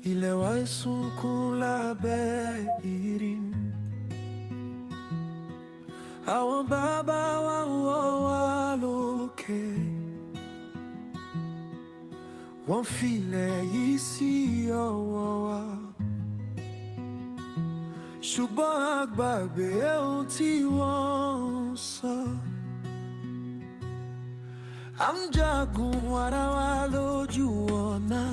ilẹ̀ wa ń sunkún lábẹ́ ìrìn. Àwọn bàbá wa ń wọ́ wa lókè, wọ́n filẹ̀ yìí sí ọwọ́ wa. Ṣùgbọ́n a gbàgbé ohun tí wọ́n ń sọ. À ń jagun ara wa lójú ọ̀nà.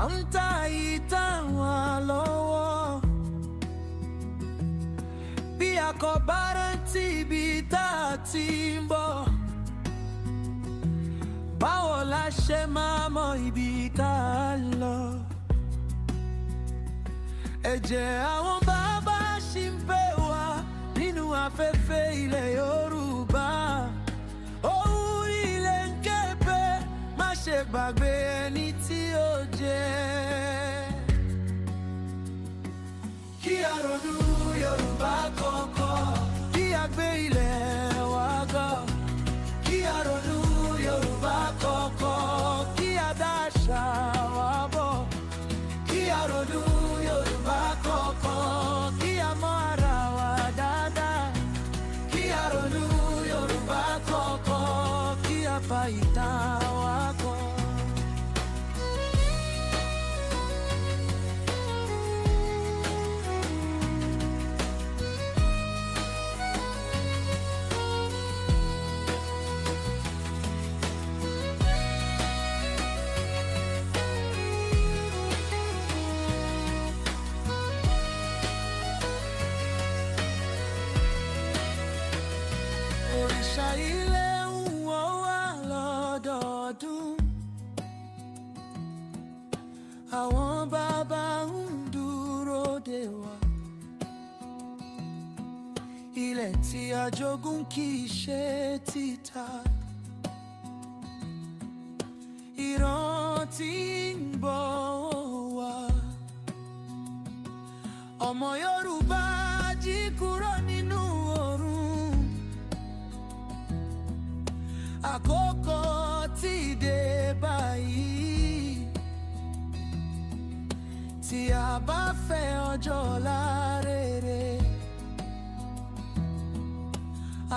À ń ta ìtàn wa lọ́wọ́. Bí a kò bá rántí ibi tá a ti ń bọ̀, báwo la ṣe máa mọ ibi tá a lọ? Ẹ̀jẹ̀ àwọn bàbá ṣì ń pè wá nínú afẹ́fẹ́ ilẹ̀ Yorùbá. Ohùn ilẹ̀ ń ké pé má ṣe gbàgbé ẹni tí ó jẹ́. Kí a ronú Yorùbá kọ̀ọ̀kan, kí a gbé ilẹ̀ wa gọ̀. Kí a ronú Yorùbá kọ̀ọ̀kan, kí a dá àṣà wa bọ̀. Kí a ronú Yorùbá kọ̀ọ̀kan, kí a mọ ara wa dáadáa. Kí a ronú Yorùbá kọ̀ọ̀kan, kí a pa ìtàn wa kọ́. Òrìṣà ilẹ̀ ń wọ́ wá lọ́dọọdún. Àwọn bàbá ń dúró dè wá. Ilẹ̀ tí a jogún kì í ṣe títà. Ìrántí ń bọ̀ wá. Ọmọ Yorùbá jí kúrò nínú oòrùn. Àkókò ti dé báyìí. Tí a bá fẹ́ ọjọ́ ọ̀la rere,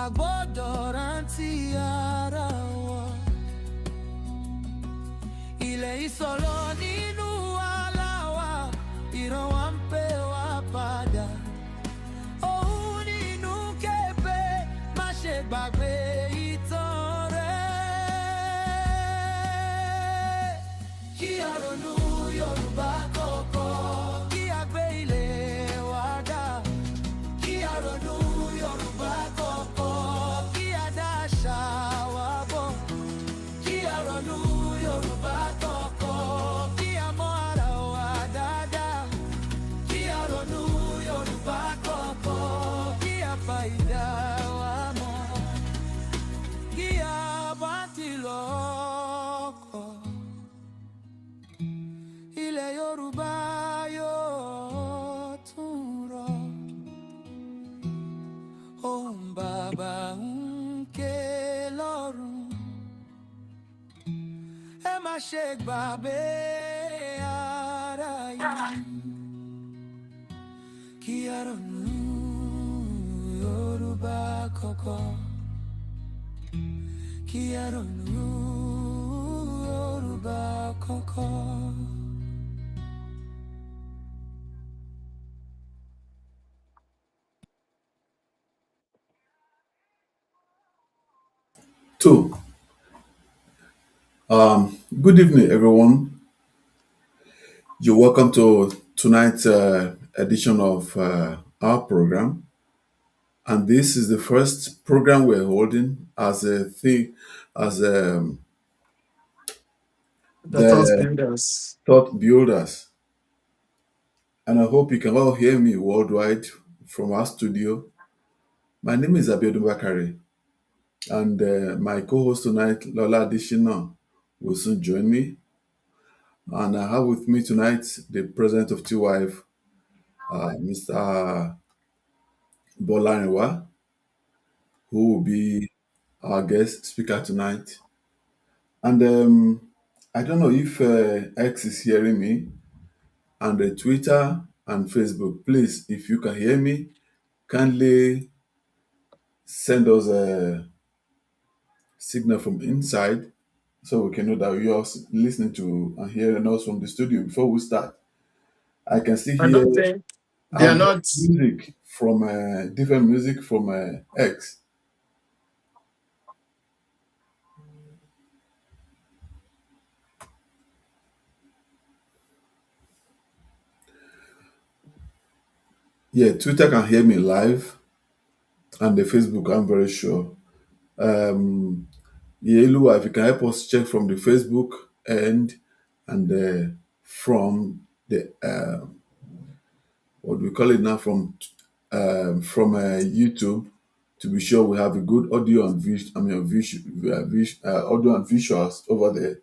a gbọ́dọ̀ rántí ara wa. Ilẹ̀ ìsọ̀rọ̀ nínú wàhálà wa, ìran wa ń pè wá padà. Ohùn nínú kébé, má ṣe gbàgbé ìtàn rẹ̀. Kí a ronú Yorùbá kọ̀ọ̀kan, kí a gbé ilé wa ga. Kí a ronú Yorùbá kọ̀ọ̀kan, kí a dá àṣà wa bọ̀. Kí a ronú Yorùbá kọ̀ọ̀kan, kí a mọ ara wa dáadáa. Kí a ronú Yorùbá kọ̀ọ̀kan, kí a pa ìdá wa mọ̀. Kí a bá ti lọ́kọ̀, ilẹ̀ Yorùbá yóò tún rọ̀. Ohùn bàbá ń ké lọ́run. Ẹ má ṣe gbàgbé ara yín. Kí a ronú Yorùbá kọ̀ọ̀kan, kí a ronú Yorùbá kọ̀ọ̀kan. So, good evening, everyone. You're welcome to tonight's edition of our program, and this is the first program we're holding as a thing, as The thought the builders. thought builders. And I hope you can all hear me worldwide from our studio. My name is Abiodun Bakare, and my co-host tonight, Lola Adishina, will soon join me. And I have with me tonight the president of T-Wife, Mr. Bolarinwa, who will be our guest speaker tonight. And I don't know if X is hearing me, and Twitter and Facebook. Please, if you can hear me, kindly send us a signal from inside so we can know that you are listening to and hearing us from the studio before we start. I can still I hear don't think they are I'm not. hearing music from different music from X. Yeah, Twitter can hear me live, and the Facebook, I'm very sure. Um, Yelua, if you can help us check from the Facebook end and from the what do we call it now from YouTube to be sure we have a good audio and audio and visuals over there.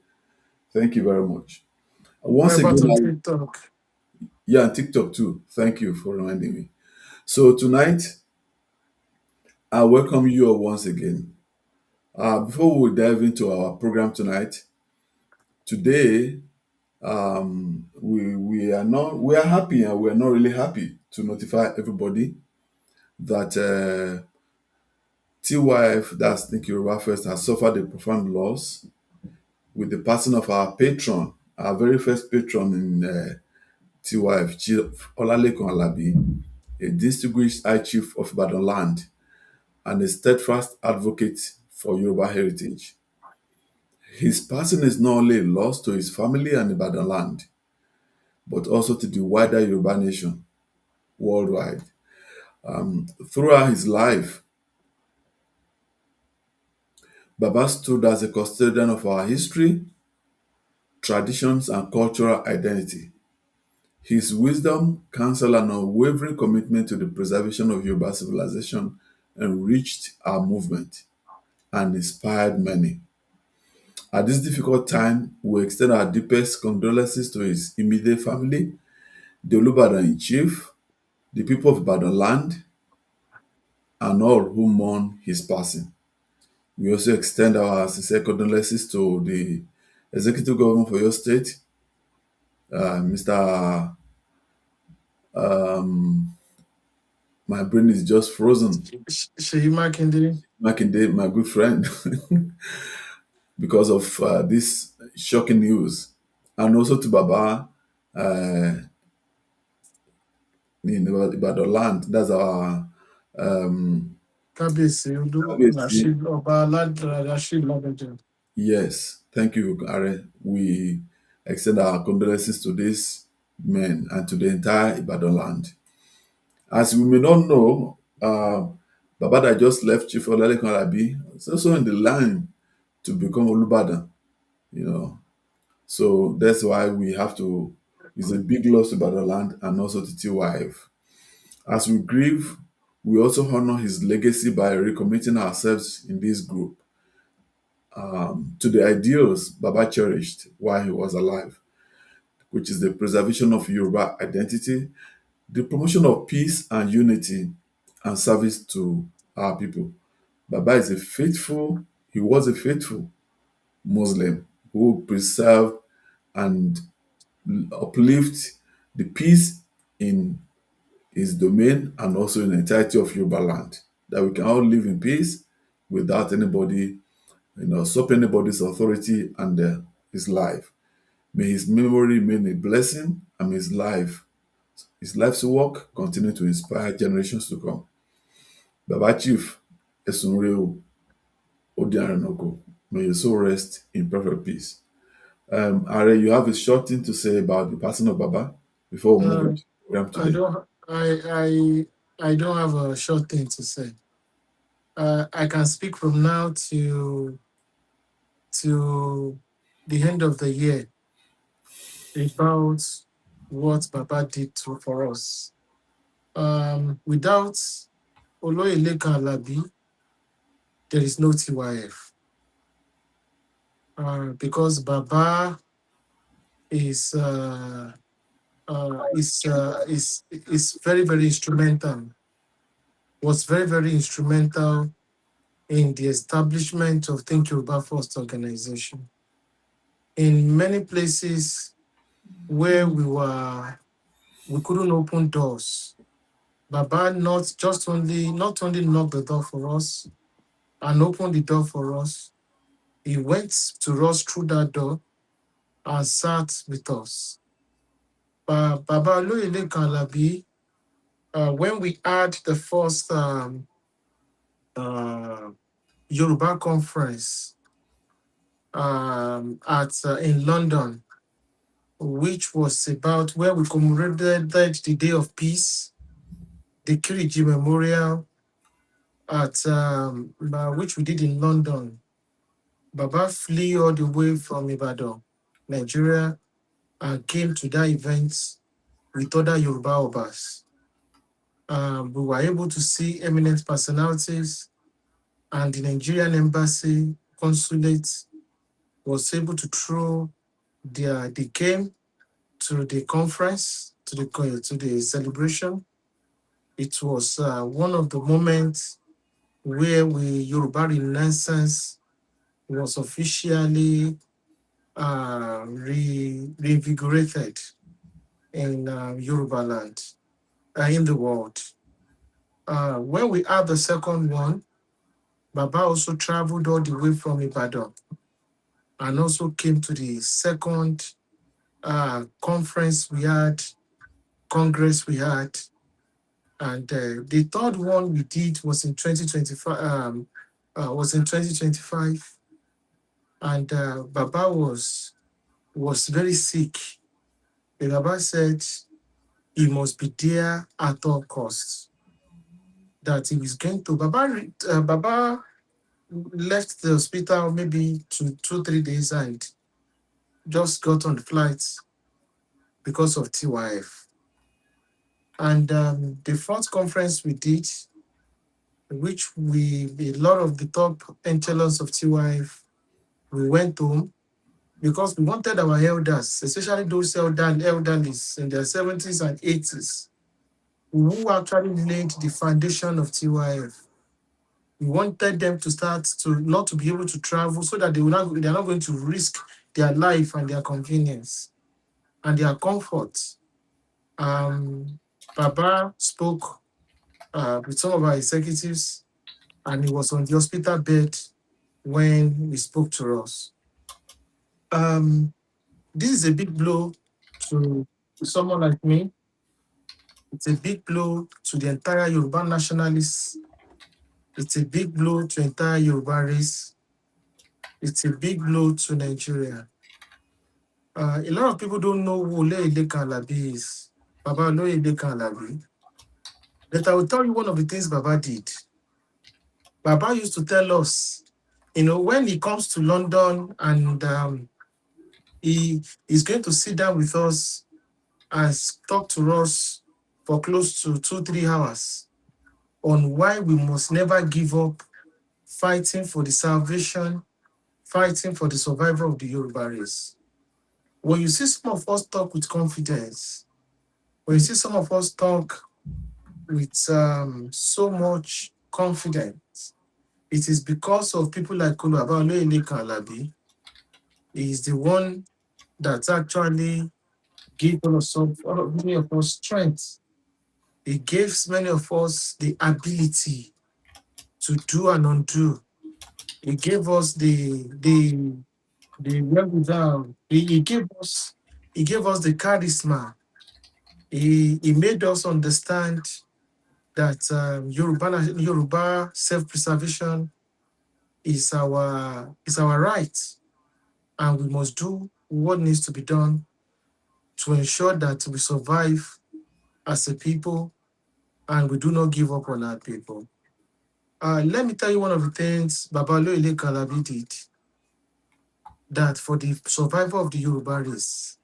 Thank you very much. What Once about again, on TikTok? yeah, and TikTok too. Thank you for reminding me. So tonight, I welcome you all once again. Before we dive into our program tonight, today we are happy and we are not really happy to notify everybody that TYF, that's Think Yoruba First, has suffered a profound loss with the passing of our patron, our very first patron in TYF, Chief Olalekan Alabi, a distinguished High Chief of Ibadan land and a steadfast advocate for Yoruba heritage. His passing is not only a loss to his family and Ibadan land, but also to the wider Yoruba nation worldwide. Throughout his life, Baba stood as a custodian of our history, traditions, and cultural identity. His wisdom, counsel, and unwavering commitment to the preservation of Yoruba civilization enriched our movement and inspired many. At this difficult time, we extend our deepest condolences to his immediate family, the Olubadan in chief, the people of Ibadan land, and all who mourn his passing. We also extend our sincere condolences to the Executive Governor for your state, Mr. My brain is just frozen. Sheyi Makinde. Makinde, my good friend, because of this shocking news. And also to Baba uh, in Ibadan land. That's our Kábíyèsí Kabiyesi. Ọba Rashid Ladoja. Yes, thank you, Are. We extend our condolences to these men and to the entire Ibadan land. As we may not know, Baba that just left Chief Olalekan Alabi is also in the line to become Olubadan, you know. So that's why we have to, it's a big loss to Ibadan land and also to TYF. As we grieve, we also honor his legacy by recommitting ourselves in this group to the ideals Baba cherished while he was alive, which is the preservation of Yoruba identity, the promotion of peace and unity, and service to our people. Baba he was a faithful Muslim who preserved and uplift the peace in his domain and also in the entirety of Yoruba land. That we can all live in peace without anybody, usurp anybody's authority and his life. May his memory remain a blessing and may his life's work continue to inspire generations to come. Baba Chief Esunreo Odiaranoko, may your soul rest in perfect peace. Are, you have a short thing to say about the passing of Baba before we move on Uh, to the program I today? don't. I don't have a short thing to say. I can speak from now to the end of the year about what Baba did for us. Without Oloyelekan Alabi, there is no TYF. Because Baba is is very very instrumental. Was very very instrumental in the establishment of Think Yoruba First organization. in many places where we couldn't open doors. Baba not only knocked the door for us and opened the door for us, he went to us through that door and sat with us. Baba Oloyede Kalabi, when we had the first uh, Yoruba conference at in London, which was about where we commemorated the Day of Peace, the Kiriji Memorial, at which we did in London. Baba flew all the way from Ibadan, Nigeria, and came to that event with other Yoruba Obas. We were able to see eminent personalities, and the Nigerian embassy consulate was able to throw they came to the conference, to the celebration. It was one of the moments where Yoruba Renaissance was officially reinvigorated in Yoruba land, in the world. When we had the second one, Baba also traveled all the way from Ibadan and also came to the second conference we had, congress we had. And the third one we did was in 2025. Was in 2025, and Baba was very sick. The Baba said he must be there at all costs. That he was going to. Baba left the hospital maybe 2-3 days and just got on the flight because of TYF. And the fourth conference we did, which a lot of the top echelons of TYF, we went home because we wanted our elders, especially those elderlies in their 70s and 80s, who actually laid the foundation of TYF. We wanted them to start to not to be able to travel so that they're not going to risk their life and their convenience and their comfort. Baba spoke with some of our executives, and he was on the hospital bed when he spoke to us. This is a big blow to someone like me. It's a big blow to the entire Yoruba nationalists. It's a big blow to the entire Yoruba race. It's a big blow to Nigeria. A lot of people don't know who Oloyede Kalabi is. Baba Oloyede Kalabi. But I will tell you one of the things Baba did. Baba used to tell us, when he comes to London and he is going to sit down with us and talk to us for close to 2-3 hours on why we must never give up fighting for the salvation, fighting for the survival of the Yoruba race. When you see some of us talk with confidence, when you see some of us talk with so much confidence, it is because of people like Baba Oloyede Kalabi. He is the one that actually gave many of us strength. He gives many of us the ability to do and undo. He gave us the wherewithal. He gave us the charisma. He made us understand that Yoruba self-preservation is our right, and we must do what needs to be done to ensure that we survive as a people and we do not give up on our people. Let me tell you one of the things Baba Oloyede Kalabi did, that for the survival of the Yoruba race,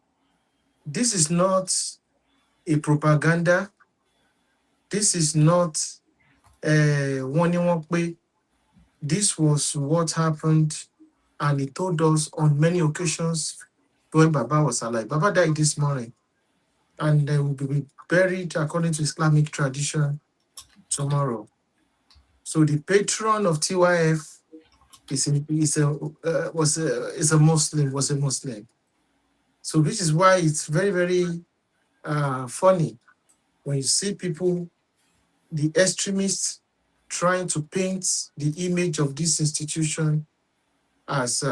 this is not a propaganda. This is not one way. This was what happened, and he told us on many occasions when Baba was alive. Baba died this morning, and will be buried according to Islamic tradition tomorrow. So the patron of TYF is a Muslim, was a Muslim. So which is why it's very, very funny when you see people, the extremists, trying to paint the image of this institution as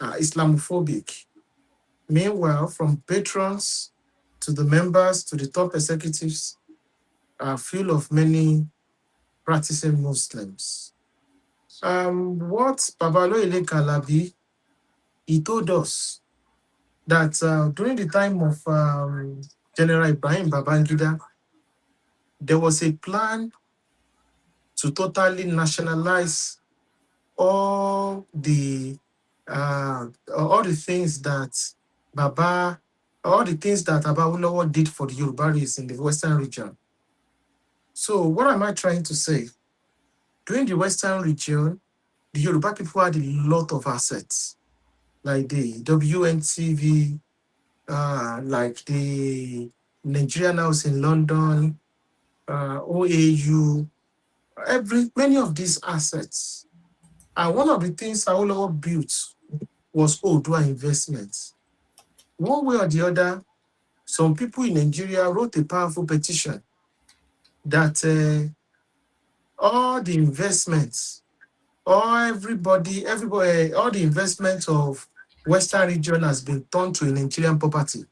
Islamophobic. Meanwhile, from patrons to the members to the top executives are full of many practicing Muslims. What Babaloyle Kalabi, he told us that during the time of General Ibrahim Babangida, there was a plan to totally nationalize all the things that Baba, all the things that Abawolowo did for the Yoruba race in the Western region. So what am I trying to say? During the Western region, the Yoruba people had a lot of assets, like the WNTV, like the Nigerian House in London, OAU, many of these assets. And one of the things Awolowo built was Odua investments. One way or the other, some people in Nigeria wrote a powerful petition that all the investments, all the investments of Western region has been turned to a Nigerian property,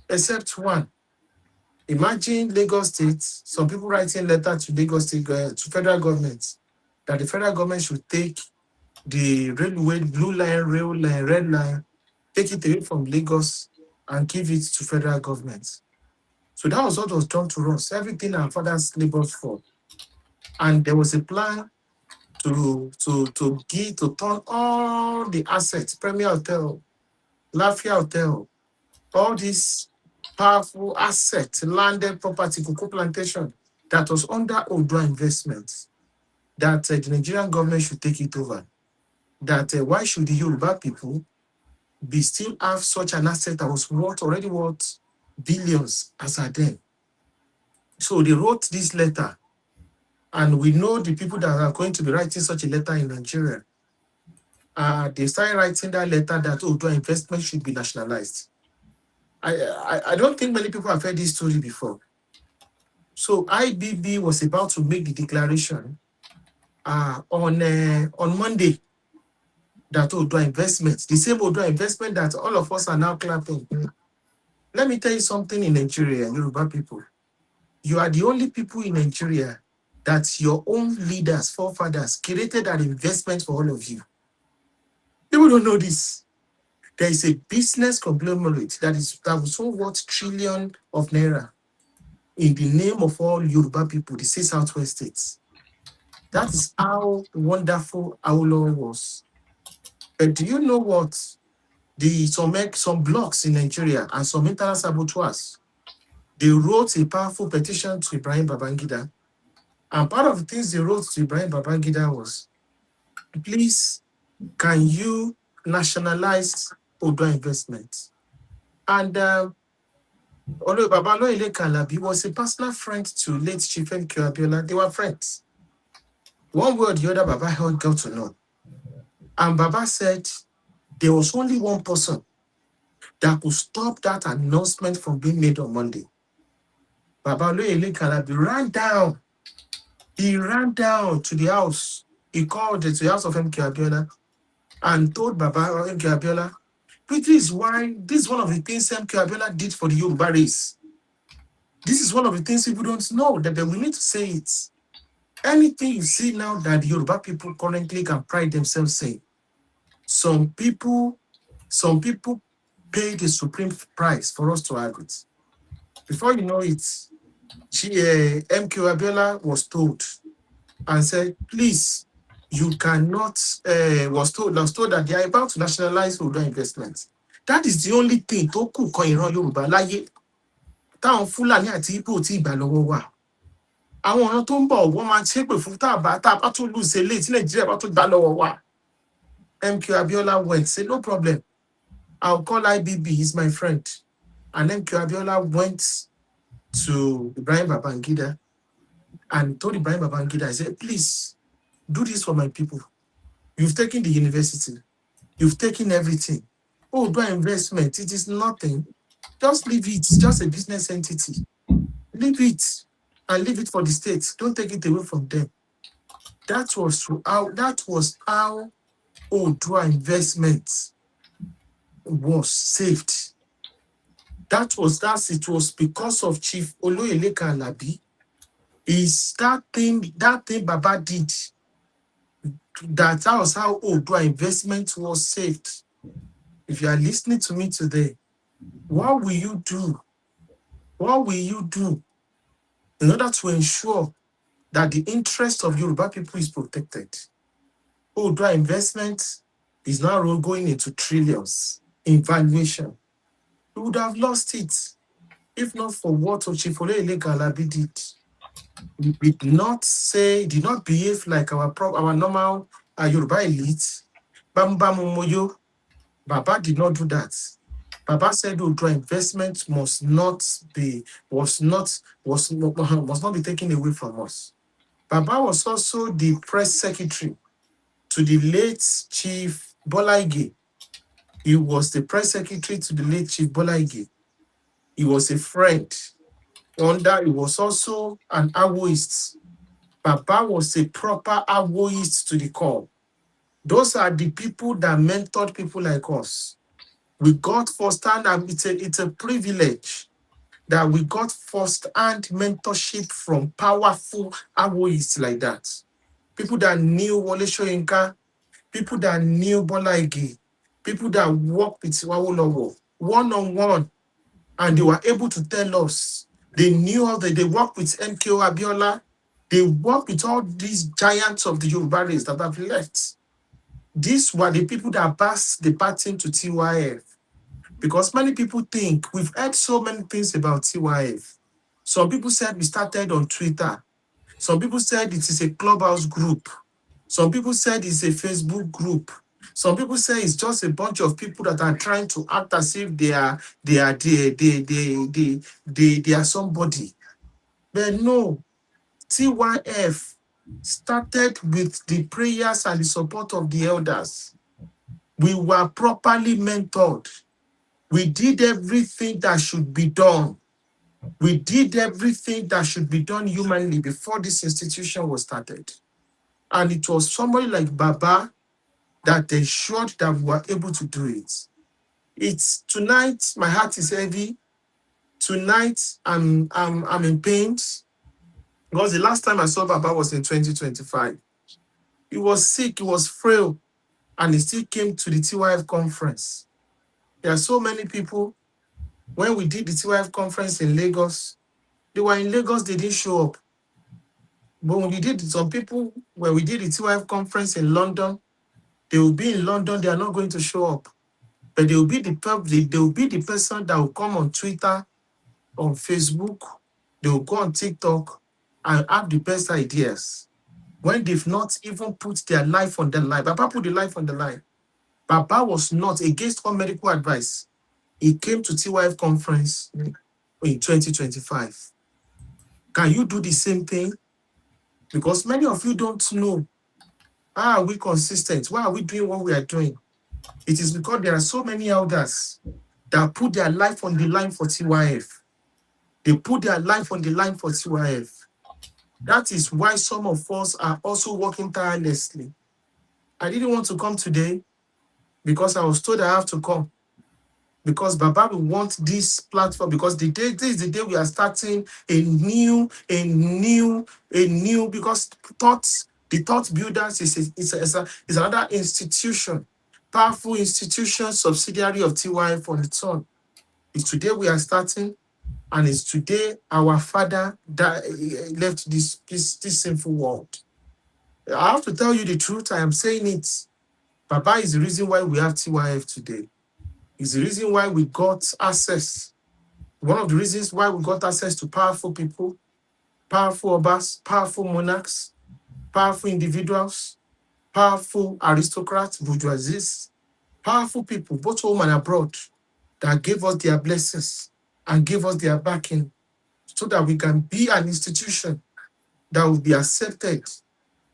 except one. Imagine Lagos State, some people writing letter to Lagos State, to federal government, that the federal government should take the railway, blue line, rail line, red line, take it away from Lagos and give it to federal government. So that was what was done to us, everything our fathers labored for. And there was a plan to turn all the assets, Premier Hotel, Lafia Hotel, all these powerful assets, landed property, cocoa plantation, that was under Odua investments, that the Nigerian government should take it over. That why should the Yoruba people be still have such an asset that was already worth billions as at then? So they wrote this letter, and we know the people that are going to be writing such a letter in Nigeria. They started writing that letter that Odua investment should be nationalized. I don't think many people have heard this story before. So IBB was about to make the declaration on Monday that Odua investment, the same Odua investment that all of us are now clapping. Let me tell you something in Nigeria, Yoruba people. You are the only people in Nigeria that your own leaders, forefathers, created an investment for all of you. People don't know this. There is a business conglomerate that was so worth trillion of naira in the name of all Yoruba people, the 6 Southwest states. That is how wonderful Awolowo was. But do you know what? Some blocks in Nigeria and some internal saboteurs, they wrote a powerful petition to Ibrahim Babangida. And part of the things they wrote to Ibrahim Babangida was, please, can you nationalize Odua investment? And Babaloyle Kalabi was a personal friend to late Chief MK Abiola. They were friends. One way or the other, Baba got to know. And Baba said there was only one person that could stop that announcement from being made on Monday. Babaloyle Kalabi ran down. He ran down to the house. He called to the house of MK Abiola and told Baba MK Abiola, this is one of the things MK Abiola did for the Yoruba race. This is one of the things people don't know, that we need to say it. Anything you see now that the Yoruba people currently can pride themselves saying, some people pay the supreme price for us to have it. Before you know it, MK Abiola was told and said, please, you cannot, was told that they are about to nationalize Odua investments. That is the only thing tó kù kan ìran Yorùbá láyé táwọn Fúlàní àti Ìgbò tí ìgbà lọ́wọ́ wà. Àwọn ọ̀ràn tó ń bọ̀ wọ́n máa ṣépè fún tá a bá tó lù sí eléyìí tí Nàìjíríà bá tó gbà lọ́wọ́ wà. MK Abiola went, said, no problem. I'll call IBB, he's my friend. And MK Abiola went to Ibrahim Babangida and told Ibrahim Babangida, I said, please, do this for my people. You've taken the university. You've taken everything. Oh, do investment? It is nothing. Just leave it. It's just a business entity. Leave it and leave it for the states. Don't take it away from them. That was how Odua investment was saved. It was because of Chief Oloyeleka Alabi. Is that thing Baba did. That was how Odua investment was saved. If you are listening to me today, what will you do? What will you do in order to ensure that the interest of Yoruba people is protected? Odua investment is now going into trillions in valuation. We would have lost it if not for what Ochifole Eleka did. We did not behave like our normal Yoruba elite. Bambamu Moyo. Baba did not do that. Baba said Odua investment must not be taken away from us. Baba was also the press secretary to the late Chief Bola Ige. He was the press secretary to the late Chief Bola Ige. He was a friend. He was also an Awoist. Baba was a proper Awoist to the core. Those are the people that mentored people like us. We got first-hand, and it's a privilege that we got first-hand mentorship from powerful Awoists like that. People that knew Wole Soyinka, people that knew Bola Ige, people that worked with Awolowo one-on-one, and they were able to tell us. They knew how they worked with MKO Abiola. They worked with all these giants of the Yoruba race that have left. These were the people that passed the baton to TYF. Because many people think, we've heard so many things about TYF. Some people said we started on Twitter. Some people said it is a clubhouse group. Some people said it's a Facebook group. Some people say it's just a bunch of people that are trying to act as if they are somebody. But no, TYF started with the prayers and the support of the elders. We were properly mentored. We did everything that should be done. We did everything that should be done humanly before this institution was started. And it was somebody like Baba that ensured that we were able to do it. It's tonight, my heart is heavy. Tonight, I'm in pain. Because the last time I saw Baba was in 2025. He was sick, he was frail, and he still came to the TYF conference. There are so many people. When we did the TYF conference in Lagos, they were in Lagos, they didn't show up. But when we did the TYF conference in London, they will be in London, they are not going to show up. But they will be the person that will come on Twitter, on Facebook, they will go on TikTok and have the best ideas. When they've not even put their life on the line. Baba put the life on the line. Baba was not against all medical advice. He came to TYF conference in 2025. Can you do the same thing? Because many of you don't know. How are we consistent? Why are we doing what we are doing? It is because there are so many elders that put their life on the line for TYF. They put their life on the line for TYF. That is why some of us are also working tirelessly. I didn't want to come today because I was told I have to come. Because Baba will want this platform, because this is the day we are starting a new, because the thought builders is another institution, powerful institution, subsidiary of TYF on its own. It's today we are starting, and it's today our father that left this sinful world. I have to tell you the truth, I am saying it. Baba is the reason why we have TYF today. Is the reason why we got access. One of the reasons why we got access to powerful people, powerful obas, powerful monarchs, powerful individuals, powerful aristocrats, bourgeoisies, powerful people, both home and abroad, that gave us their blessings and gave us their backing so that we can be an institution that will be accepted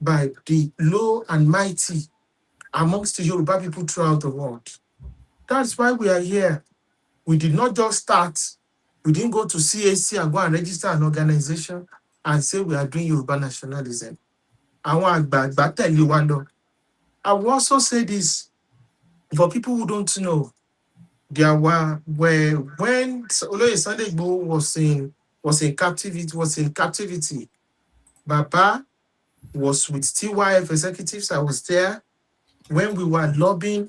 by the low and mighty amongst the Yoruba people throughout the world. That's why we are here. We did not just start. We didn't go to CAC and go and register an organization and say we are doing Yoruba nationalism. Àwọn àgbààgbà tẹ̀lé wa lọ. I will also say this for people who don't know. There were when Oloye Sunday Igboho was in captivity. Baba was with TYF executives. I was there when we were lobbying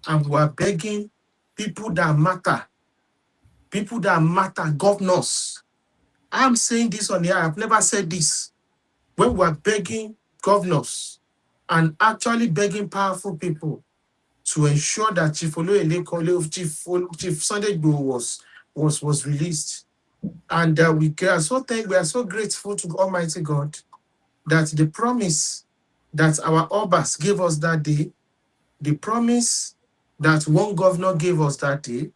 and we were begging people that matter, governors. I'm saying this on the air. I've never said this. When we were begging governors and actually begging powerful people to ensure that Chief Sunday Igboho was released. And we are so grateful to Almighty God that the promise that our Obas gave us that day, the promise that one governor gave us that day,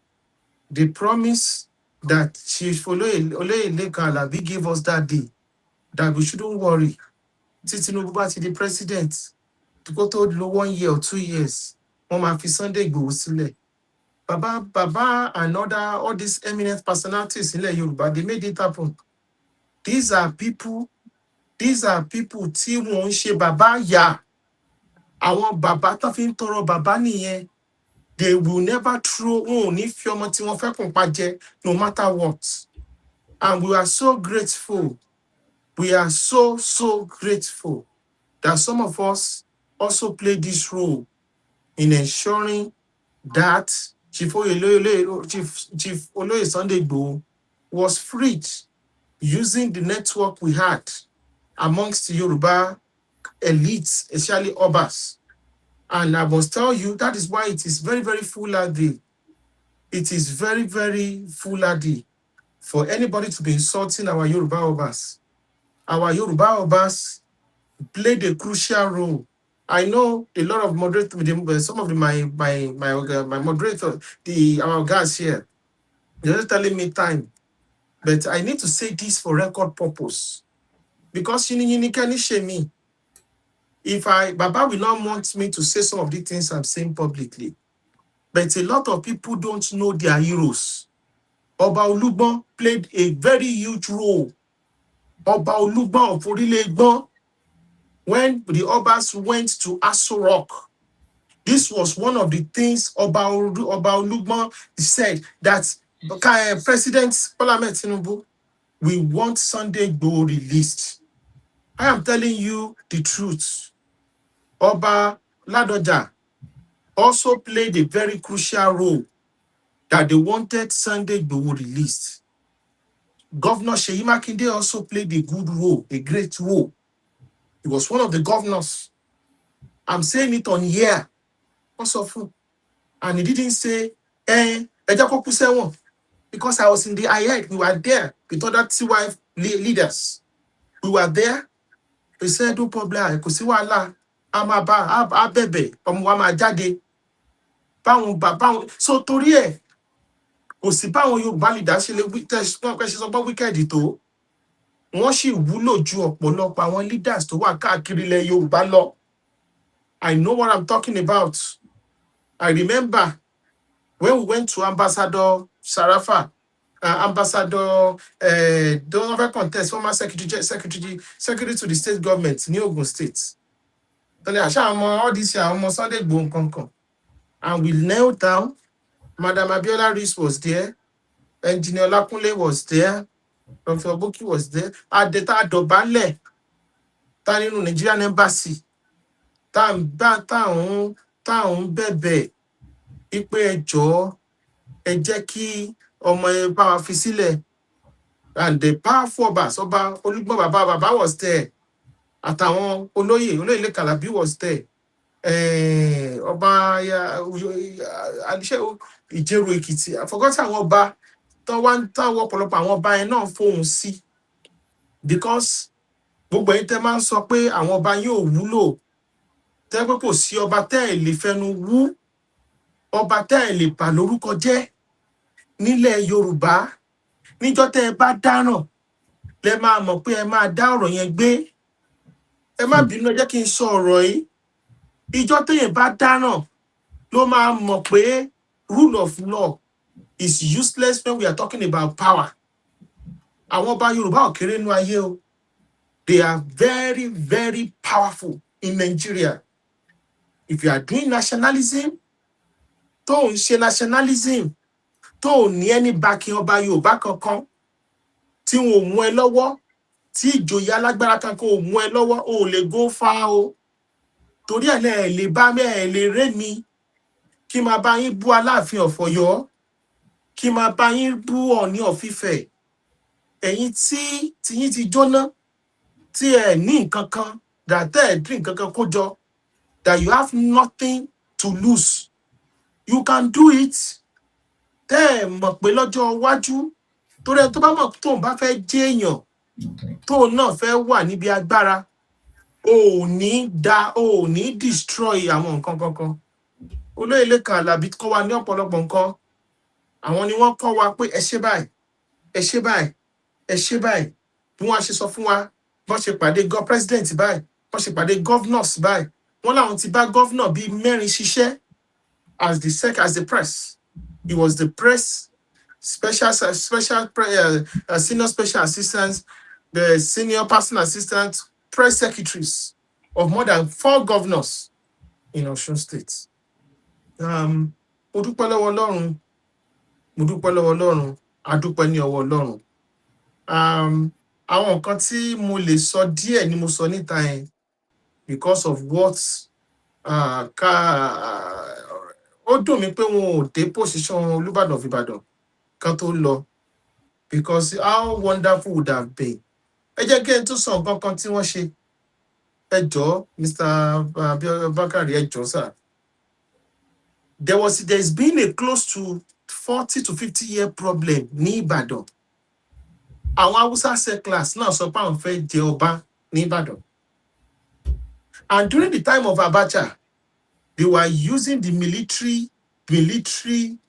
the promise that Chief Oleyeleka Alabi gave us that day, that we shouldn't worry. Tinubu bá ti di president, to go to 1 year or 2 years, wọ́n máa fi Sunday Igboho sílẹ̀. Baba and all these eminent personalities in Yoruba, they made it happen. These are people tí wọ́n ń ṣe bàbá yà. Àwọn bàbá tó fi ń tọrọ bàbá nìyẹn. They will never throw wọn ò ní fi ọmọ tí wọ́n fẹ́ kùn pa jẹ, no matter what. And we are so grateful. We are so grateful that some of us also play this role in ensuring that Chief Oloye Sunday Igboho was freed using the network we had amongst the Yoruba elites, especially Obas. And I must tell you, that is why it is very, very foolhardy. It is very, very foolhardy for anybody to be insulting our Yoruba Obas. Our Yoruba Obas played a crucial role. I know a lot of moderators, some of my moderators, our guys here, they're just telling me time. But I need to say this for record purpose. Because you can't shame me. If Baba will not want me to say some of the things I'm saying publicly. But a lot of people don't know their heroes. Oba Olugbon played a very huge role. Oba Olugbon of Orile-Egbon, when the Obas went to Aso Rock, this was one of the things Oba Olugbon said, that President Parliament Tinubu, we want Sunday Igboho released. I am telling you the truth. Oba Ladoja also played a very crucial role that they wanted Sunday Igboho released. Governor Seyi Makinde also played a good role, a great role. He was one of the governors. I'm saying it on here. Also, and he didn't say, because I was in the IED, we were there with other TY leaders. We were there. We said, no problem, kò sí wàhálà, a bẹ̀bẹ̀, ọmọ wa máa jáde. So torí ẹ̀, kò sí báwọn Yorùbá leaders ṣe lè wicked tó. Wọ́n sì wúlò ju ọ̀pọ̀lọpọ̀ àwọn leaders tó wà káàkiri ilẹ̀ Yorùbá lọ. I know what I'm talking about. I remember when we went to Ambassador Sarafa, Ambassador Donovan Contest, former secretary to the state government, New Ogun State. All this year, almost Sunday Igboho. And we knelt down. Madam Abiola Rees was there. Engineer Lakunle was there. Dr. Obuki was there. Adeta Dobale, Taninu Nigerian Embassy. Town bẹ̀bẹ̀ ipe ẹjọ́ ẹ jẹ́ kí ọmọ ẹ bá wa fi sílẹ̀. And the powerful Obas, Ọba Olúgbọ́n Baba was there. Àtàwọn Olóyèleka Alabi was there. Ọba Ìjẹ̀rò Èkìtì. I forgot àwọn ọba táwọn ọ̀pọ̀lọpọ̀ àwọn ọba yẹn náà fóun sí. Because gbogbo ẹ̀yin tẹ́ máa ń sọ pé àwọn ọba yóò wúlò. Tẹ́ pé kò sí ọba tẹ́ ẹ̀ lè fẹnu wú, ọba tẹ́ ẹ̀ lè bà lórúkọ jẹ́ nílẹ̀ Yorùbá. Níjọ́ tẹ́ ẹ bá dáràn, lẹ máa mọ̀ pé ẹ máa dá ọ̀rọ̀ yẹn gbé. Ẹ má bínú, ẹ jẹ́ kí n sọ ọ̀rọ̀ yìí. ìjọ téèyàn bá dáràn ló máa mọ̀ pé rule of law is useless when we are talking about power. Àwọn ọba Yorùbá ò kéré nínú ayé o. They are very, very powerful in Nigeria. If you are doing nationalism, tó ń ṣe nationalism, tó ní ẹni backing ọba Yorùbá kankan, tí wọn ò mú ẹ lọ́wọ́, tí ìjòyè alágbára kankan ò mú ẹ lọ́wọ́, o ò lè go far o. Torí ẹ̀ lè bá ẹ̀ lè ré mi kí máa bá yín bú Aláàfin of Ọ̀yọ́, kí máa bá yín bú Ọọ̀ni of Ifẹ̀. Ẹ̀yin tí yín ti jóná, tí ẹ ní nǹkan kan, dàtẹ́ ẹ̀ dín nǹkan kan kó jọ, that you have nothing to lose. You can do it. Tẹ́ ẹ̀ mọ̀ pé lọ́jọ́ iwájú, torí ẹ tó bá mọ̀ tóun bá fẹ́ jẹ́ èèyàn, tóun náà fẹ́ wà níbi agbára, o ò ní destroy àwọn nǹkan kankan. Olóyè Lékan Àlàbí kọ́ wa ní ọ̀pọ̀lọpọ̀ nǹkan. Àwọn ni wọ́n kọ́ wa pé ẹ ṣe báyìí, ẹ ṣe báyìí, ẹ ṣe báyìí. Bí wọ́n ṣe sọ fún wa, bọ́n ṣe pàdé president báyìí, bọ́n ṣe pàdé governors báyìí. Wọ́n láwọn ti bá governor bíi 4 ṣiṣẹ́ as the press. He was the press senior special assistant, the senior personal assistant, press secretaries of more than 4 governors in Osun State. Mo dúpẹ́ lọ́wọ́ Ọlọ́run, a dúpẹ́ ní ọwọ́ Ọlọ́run. Àwọn nǹkan tí mo lè sọ díẹ̀ ni mo sọ níta yẹn because of what ó dùn mí pé wọn ò dé position Olúbàdàn of Ìbàdàn kan tó lọ, because how wonderful would have been. Ẹ jẹ́ kí n tún sọ nǹkan kan tí wọ́n ṣe. Ẹ jọ̀ọ́ Mr. Bakari, ẹ jọ̀ọ́ sir. There's been a close to 40 to 50 year problem ní Ìbàdàn. Àwọn Hausa class náà sọ pé àwọn fẹ́ jẹ ọba ní Ìbàdàn. And during the time of Abacha, they were using the military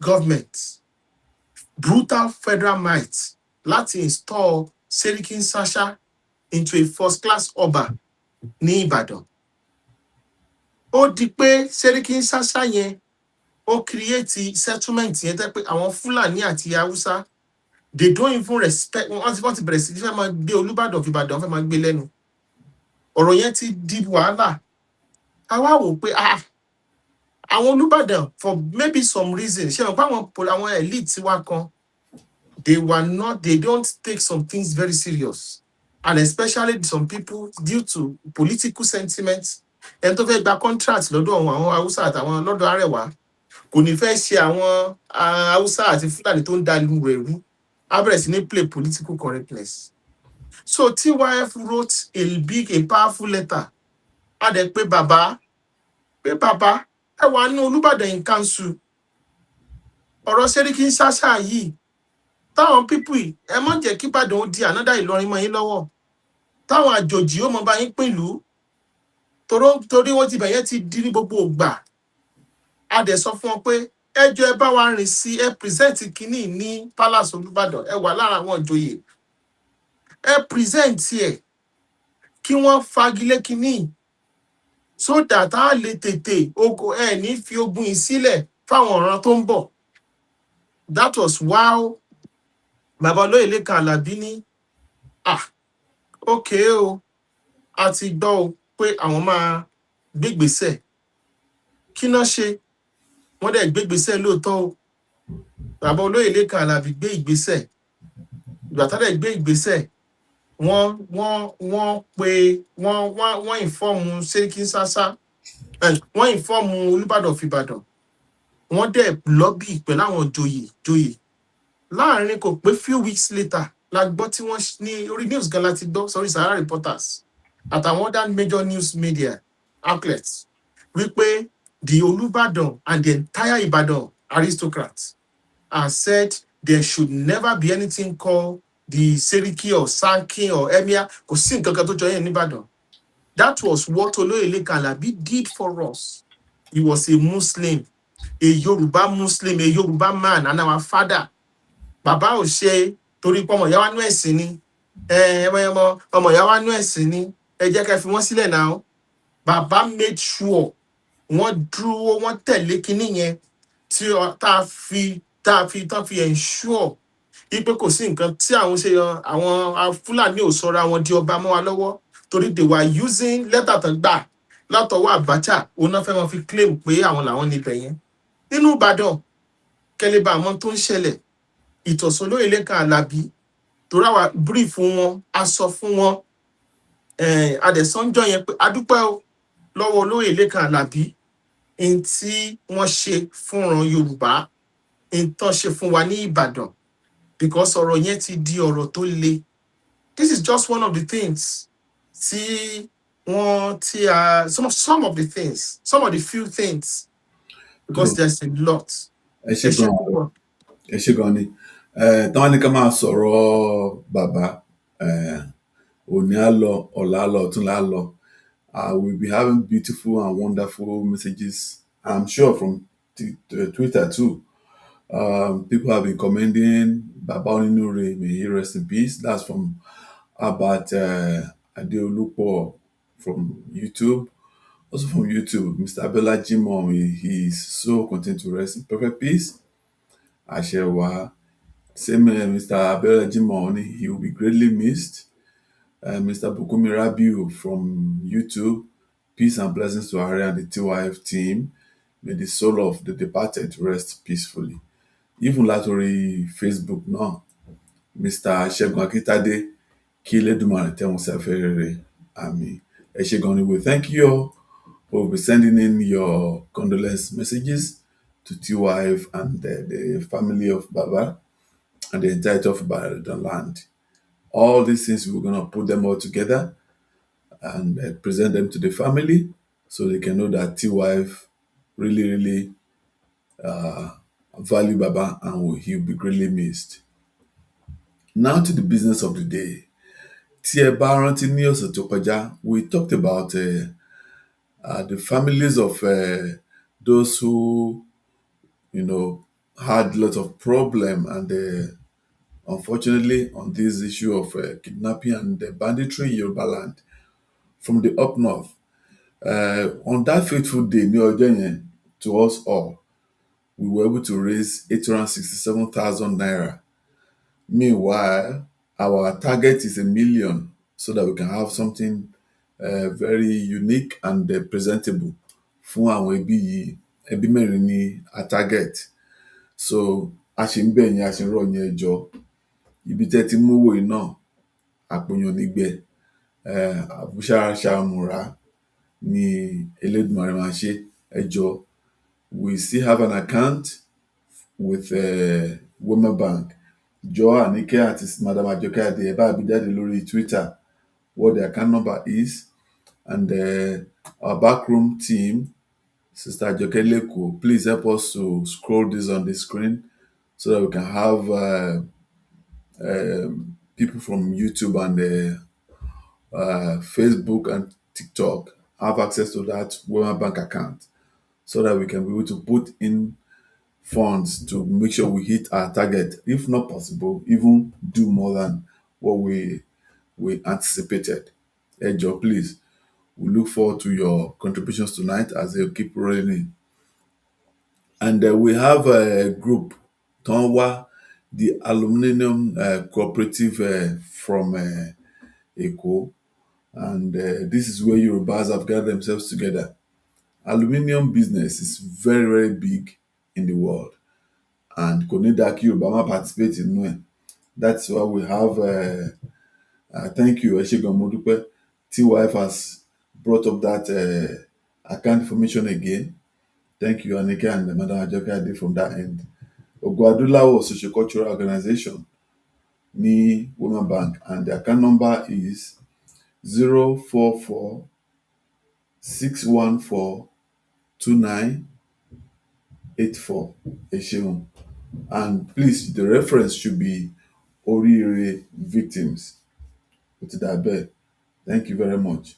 government, brutal federal might, láti install Serikin Sasha into a first class ọba ní Ìbàdàn. Ó di pé Serikin Sasha yẹn, ó create settlement yẹn tẹ́ pé àwọn Fúlàní àti Hausa, they don't even respect. Wọ́n ti bẹ̀rẹ̀ sí fẹ́ máa gbé Olúbàdàn of Ìbàdàn, fẹ́ máa gbé lẹ́nu. Ọ̀rọ̀ yẹn ti di wàhálà. A wá wò pé àwọn Olúbàdàn, for maybe some reason, ṣé wọn pa àwọn elite wa kan, they don't take some things very serious, and especially some people due to political sentiments. Ẹni tó fẹ́ gba contract lọ́dọ̀ àwọn Hausa àtàwọn lọ́dọ̀ Arẹwà kò ní fẹ́ ṣe àwọn Hausa àti Fúlàní tó ń da ìlú rẹ̀ rú. A bẹ̀rẹ̀ sí ní play political correctness. So TYF wrote a powerful letter. A dẹ̀ pé bàbá ẹ wà ní Olúbàdàn in council. Ọ̀rọ̀ Serikin Sasha yìí, táwọn people ẹ má jẹ́ kí Ìbàdàn ó di another Ìlọrin mọ́ yín lọ́wọ́. Táwọn àjòjì ó mọ bá yín pín ìlú. Torí wọ́n ti bẹ̀yẹn ti di ní gbogbo ògbà. A dẹ̀ sọ fún wọn pé ẹjọ́ ẹ bá wa rìn sí, ẹ present kínní ní Palace Olúbàdàn, ẹ wà lára àwọn ìjòyè. Ẹ present ẹ kí wọ́n fagilé kínní, so that a lè tètè ẹ ní fi ogun yìí sílẹ̀ fáwọn ọ̀ràn tó ń bọ̀. That was wow. Bàbá Olóyè Lékan Àlàbí ní okay o, a ti gbọ́ o pé àwọn máa gbégbèsè. Kí náà ṣe? Wọ́n dẹ̀ gbégbèsè lóòótọ́ o. Bàbá Olóyè Lékan Àlàbí gbé ìgbésẹ̀. Ìgbà tá dẹ̀ gbé ìgbésẹ̀, wọ́n inform Serikin Sasha, wọ́n inform Olúbàdàn of Ìbàdàn. Wọ́n dẹ̀ lobby pẹ̀lú àwọn joyè. Láàárín kò pé few weeks later, la gbọ́ tí wọ́n ní orí news gan láti gbọ́, sorry, Sahara Reporters àtàwọn other major news media outlets, wípé the Olúbàdàn and the entire Ìbàdàn aristocrats have said there should never be anything called the Seriki or Sankin or Emir. Kò sí nǹkan kan tó jọ yẹn ní Ìbàdàn. That was what Olóyè Lékan Àlàbí did for us. He was a Muslim, a Yoruba Muslim, a Yoruba man, and our father. Bàbá ò ṣe torí pé ọmọ ìyá wa nú ẹ̀sìn ni. Ọmọ ìyá wa nú ẹ̀sìn ni. Ẹ jẹ́ ká fi wọ́n sílẹ̀ náà. Bàbá made sure wọ́n dúró wọ́n tẹ̀lé kinní yẹn tí tán fi ensure wípé kò sí nǹkan tí àwọn Fúlàní ò sọra wọn di ọba mọ́ wa lọ́wọ́ torí they were using lẹ́tà tán gbà látọwọ́ Abacha òun náà fẹ́ wọn fi claim pé àwọn làwọn níbẹ̀ yẹn nínú Ìbàdàn kẹlẹ́bà àmọ́ tó ń ṣẹlẹ̀ ìtọ̀sán olóyè Lékan Àlàbí torí àwa brief wọn a sọ fún wọn adẹ̀sánjọ́ yẹn pé adúpẹ́ o lọ́wọ́ olóyè Lékan Àlàbí n tí wọ́n ṣe fúnran Yorùbá n tán ṣe fún wa ní Ìbàdàn because ọ̀rọ̀ yẹn ti di ọ̀rọ̀ tó le. This is just one of the things tí some of the things, some of the few things because there's a lot. ẹ ṣe gan ni táwọn ní ká máa sọ̀rọ̀ bàbá òní á lọ ọ̀la á lọ ọ̀túnla á lọ. We'll be having beautiful and wonderful messages, I'm sure, from Twitter too. People have been commending Baba Oninure, may he rest in peace. That's from Abat Adeolupo from YouTube. Also from YouTube, Mr. Abela Jimom, he's so content to rest in perfect peace. Ashewa, same Mr. Abela Jimom, he will be greatly missed. Mr. Bukumi Rabiu from YouTube, peace and blessings to Ari and the TYF team. May the soul of the departed rest peacefully. Even látorí Facebook náà, Mr. Ṣẹ́gun Akíntádé, kí Elédùmarè tẹ́ wọn sí afẹ́rẹ́ rere, àmín. Ẹ ṣé gan ni. We thank you all for sending in your condolence messages to TYF and the family of Baba and the entirety of Ibadan land. All these things, we're going to put them all together and present them to the family so they can know that TYF really, really value Baba and he'll be greatly missed. Now to the business of the day. Tí ẹ bá rántí ní ọ̀sẹ̀ tó kọjá, we talked about the families of those who, had a lot of problem and unfortunately on this issue of kidnapping and banditry in Yoruba land from the up north. On that fateful day, ní ọjọ́ yẹn, to us all, we were able to raise 867,000 naira. Meanwhile, our target is 1 million so that we can have something very unique and presentable fún àwọn ẹbí yìí. Ẹbí mẹ́rin ni a target. So a ṣe ń bẹ̀ yín, a ṣe ń rọ̀ yín ẹ jọ̀ọ́. Ibi tẹ́ ti mówó yìí náà, àpòyàn nígbẹ. Àbúṣàṣàmùrà ni Elédùmarè máa ṣe, ẹ jọ̀ọ́. We still have an account with Wema Bank. Jọ̀ọ́ Àníkẹ́ àti Madam Àjọkẹ́ Adé, ẹ bá bí jáde lórí Twitter what the account number is, and our backroom team, Sister Àjọkẹ́ Leko, please help us to scroll this on the screen so that we can have people from YouTube and Facebook and TikTok have access to that Wema Bank account so that we can be able to put in funds to make sure we hit our target, if not possible, even do more than what we anticipated. Hey Joe, please, we look forward to your contributions tonight as they keep rolling in. And we have a group, Tonwa, the Aluminium Cooperative from Eko, and this is where Yorubas have gathered themselves together. Aluminium business is very, very big in the world, and kò ní dá kí Yorùbá má participate nínú ẹ̀. That's why we have thank you, ẹ ṣé gan, mo dúpẹ́. TYF has brought up that account information again. Thank you, Anike and Madam Ajoke Ade from that end. Ogwadulawo Sociocultural Organization ní Women Bank, and the account number is 044 614 2984. Ẹ ṣeun. And please, the reference should be Orire Victims. Put it that bed. Thank you very much.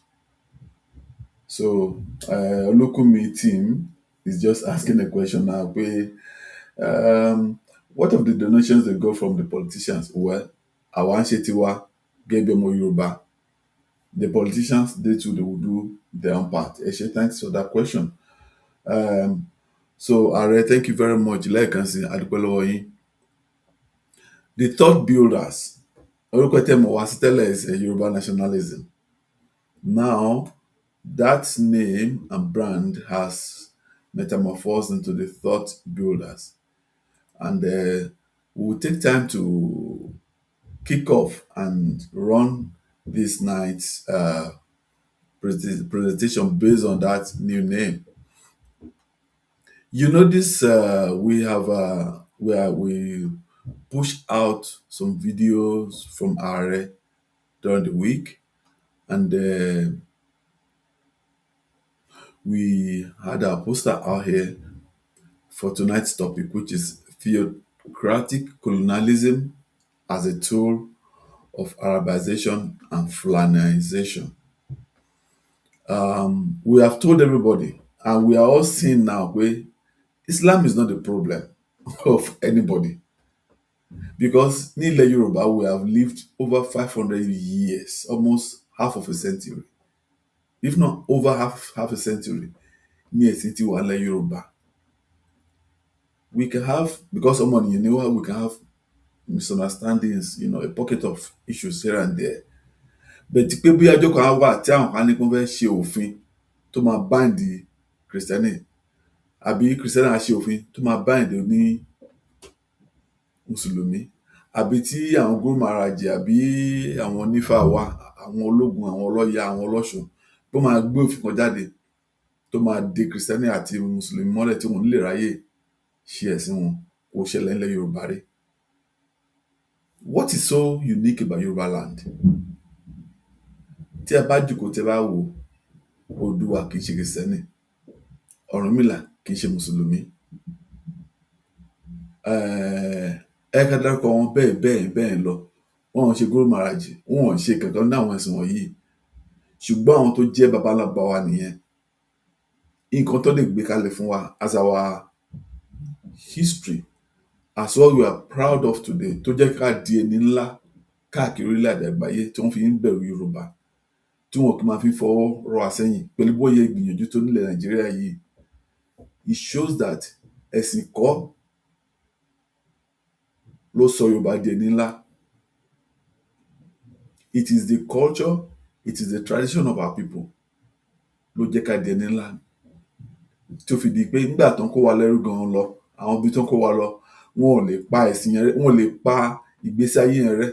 So, Olukumi team is just asking a question now. What of the donations they got from the politicians? Well, àwọn ṣe tiwa gẹ́gẹ́ ọmọ Yorùbá. The politicians, they too, they will do their own part. Ẹ ṣé, thanks for that question. So Ààrẹ, thank you very much lẹ́ẹ̀kan sí adúpẹ́ lọ́wọ́ yín. The thought builders, orúkọ tẹ́ mọ̀ wá sí tẹ́lẹ̀ is Yoruba nationalism. Now that name and brand has metamorphosed into the thought builders, and we will take time to kick off and run this night's presentation based on that new name. You notice we push out some videos from Are during the week, and we had our poster out here for tonight's topic, which is Theocratic Colonialism as a tool of Arabization and Fulanization. We have told everybody, and we are all seeing now, where Islam is not the problem of anybody. Because ní ilẹ̀ Yorùbá, we have lived over 500 years, almost half of a century, if not over half a century, ní ẹ̀sìn tí wà nílẹ̀ Yorùbá. We can have, because ọmọnìyàn ni wá, we can have misunderstandings, a pocket of issues here and there. But pé bí ọjọ́ kan wà tí àwọn kan ní kí wọ́n fẹ́ ṣe òfin tó máa báǹdì Kìrìsìtẹ́nì, àbí Kìrìsìtẹ́nì á ṣe òfin tó máa báǹdì ní Mùsùlùmí, àbí tí àwọn gómàràjì àbí àwọn onífà wa, àwọn ológun, àwọn ọlọ́ya, àwọn ọlọ́ṣun tó máa gbé òfin kan jáde tó máa de Kìrìsìtẹ́nì àti Mùsùlùmí mọ́lẹ̀ tí wọ́n lè ráyè ṣe ẹ̀sìn wọn, kò ṣẹlẹ̀ nílẹ̀ Yorùbá rí. What is so unique about Yoruba land? Tí ẹ bá jókòó tí ẹ bá wò, Oòduà kì í ṣe Kìrìsìtẹ́nì, Ọ̀rúnmìlà kì í ṣe Mùsùlùmí. Ẹ ká dárúkọ wọn bẹ́ẹ̀ lọ, wọn ò ṣe gómàràjì, wọn ò ṣe kankan ní àwọn ẹ̀sìn wọ̀nyí, ṣùgbọ́n àwọn tó jẹ́ babalábá wa nìyẹn. Nǹkan tó lè gbé kalẹ̀ fún wa as our history, as what we are proud of today, tó jẹ́ ká di ẹni ńlá káàkiri orílẹ̀-èdè àgbáyé tí wọ́n fi ń bẹ̀rù Yorùbá, tí wọn kì í máa fi fọwọ́ rọ́ wa sẹ́yìn pẹ̀lú bóyá ìgbìyànjú tó nílẹ̀ Nàìjíríà yìí. It shows that ẹ̀sìn kọ́ ló sọ Yorùbá di ẹni ńlá. It is the culture, it is the tradition of our people ló jẹ́ ká di ẹni ńlá. Tó fi di pé nígbà tó ń kó wa lẹ́rú gan-an lọ, àwọn ibi tó ń kó wa lọ, wọn ò lè pa ẹ̀sìn yẹn rẹ́, wọn ò lè pa ìgbésí ayé yẹn rẹ́.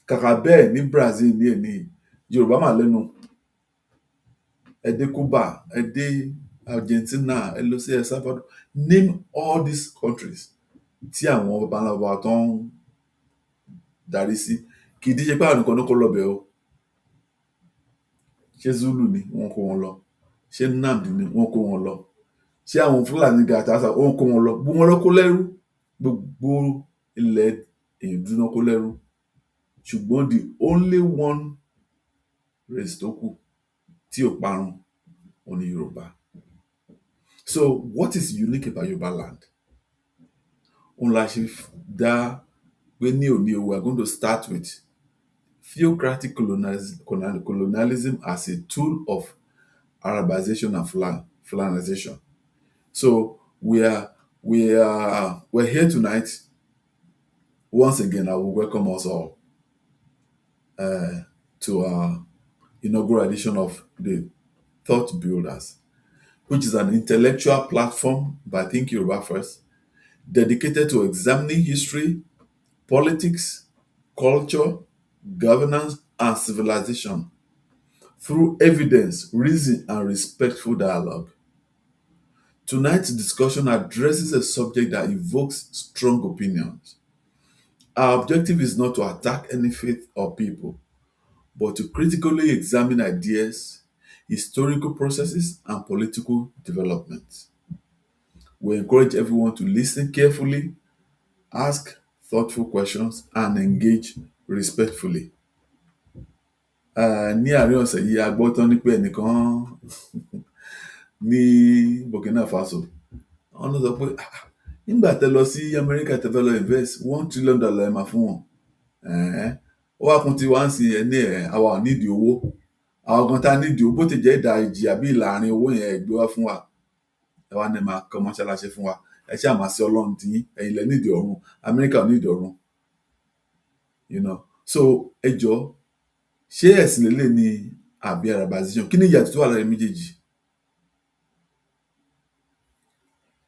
Kàkà bẹ́ẹ̀ ní Brazil ní èní, Yorùbá mà lẹ́nu. Ẹ dé Cuba, ẹ dé Argentina, ẹ lọ sí El Salvador, name all these countries tí àwọn babaláwa tó ń darí sí. Kì í díje pé àwọn nìkan ló kó lọ́bẹ̀ o. Ṣé Zulu ni wọ́n kó wọn lọ? Ṣé Nnamdi ni wọ́n kó wọn lọ? Ṣé àwọn Fúlàní gàtàsà wọ́n kó wọn lọ? Gbogbo wọn ló kó lẹ́rú. Gbogbo ilẹ̀ èdú náà kó lẹ́rú. Ṣùgbọ́n the only one race tó kù tí ò parun òun ni Yorùbá. So what is unique about Yoruba land? Òun la ṣe dá pé ní òní o, we are going to start with Theocratic colonialism as a tool of Arabization and Fulanization. So we're here tonight. Once again, I will welcome us all to our inaugural edition of the Thought Builders, which is an intellectual platform by Think Yoruba First, dedicated to examining history, politics, culture, governance, and civilization through evidence, reason, and respectful dialogue. Tonight's discussion addresses a subject that evokes strong opinions. Our objective is not to attack any faith or people, but to critically examine ideas, historical processes, and political developments. We encourage everyone to listen carefully, ask thoughtful questions, and engage respectfully. Ní àárín ọ̀sẹ̀ yìí, a gbọ́ tán ní pé ẹnìkan ní Burkina Faso, wọ́n ló sọ pé nígbà tẹ́ lọ sí Amẹ́ríkà tẹ́ fẹ́ lọ invest $1 trillion ẹ máa fún wọn. Ó wá kún tí wá ń sin ẹ ní àwa ò nídìí owó, àwọn kan tá a nídìí owó bó ti jẹ́ ìdajì àbí ìlàrin owó yẹn ẹ gbé wá fún wa. káwa ní máa kọ́ mọ́ṣáláṣí fún wa ẹ ṣáà máa ṣe ọlọ́run tí yín ẹ̀yin lẹ nídìí ọ̀run Amẹ́ríkà ò nídìí ọ̀run so ẹ jọ ṣé ẹ̀sìn lélẹ̀ ni àbí Arabization kí ni ìyàtọ̀ tó wà láàrin méjèèjì.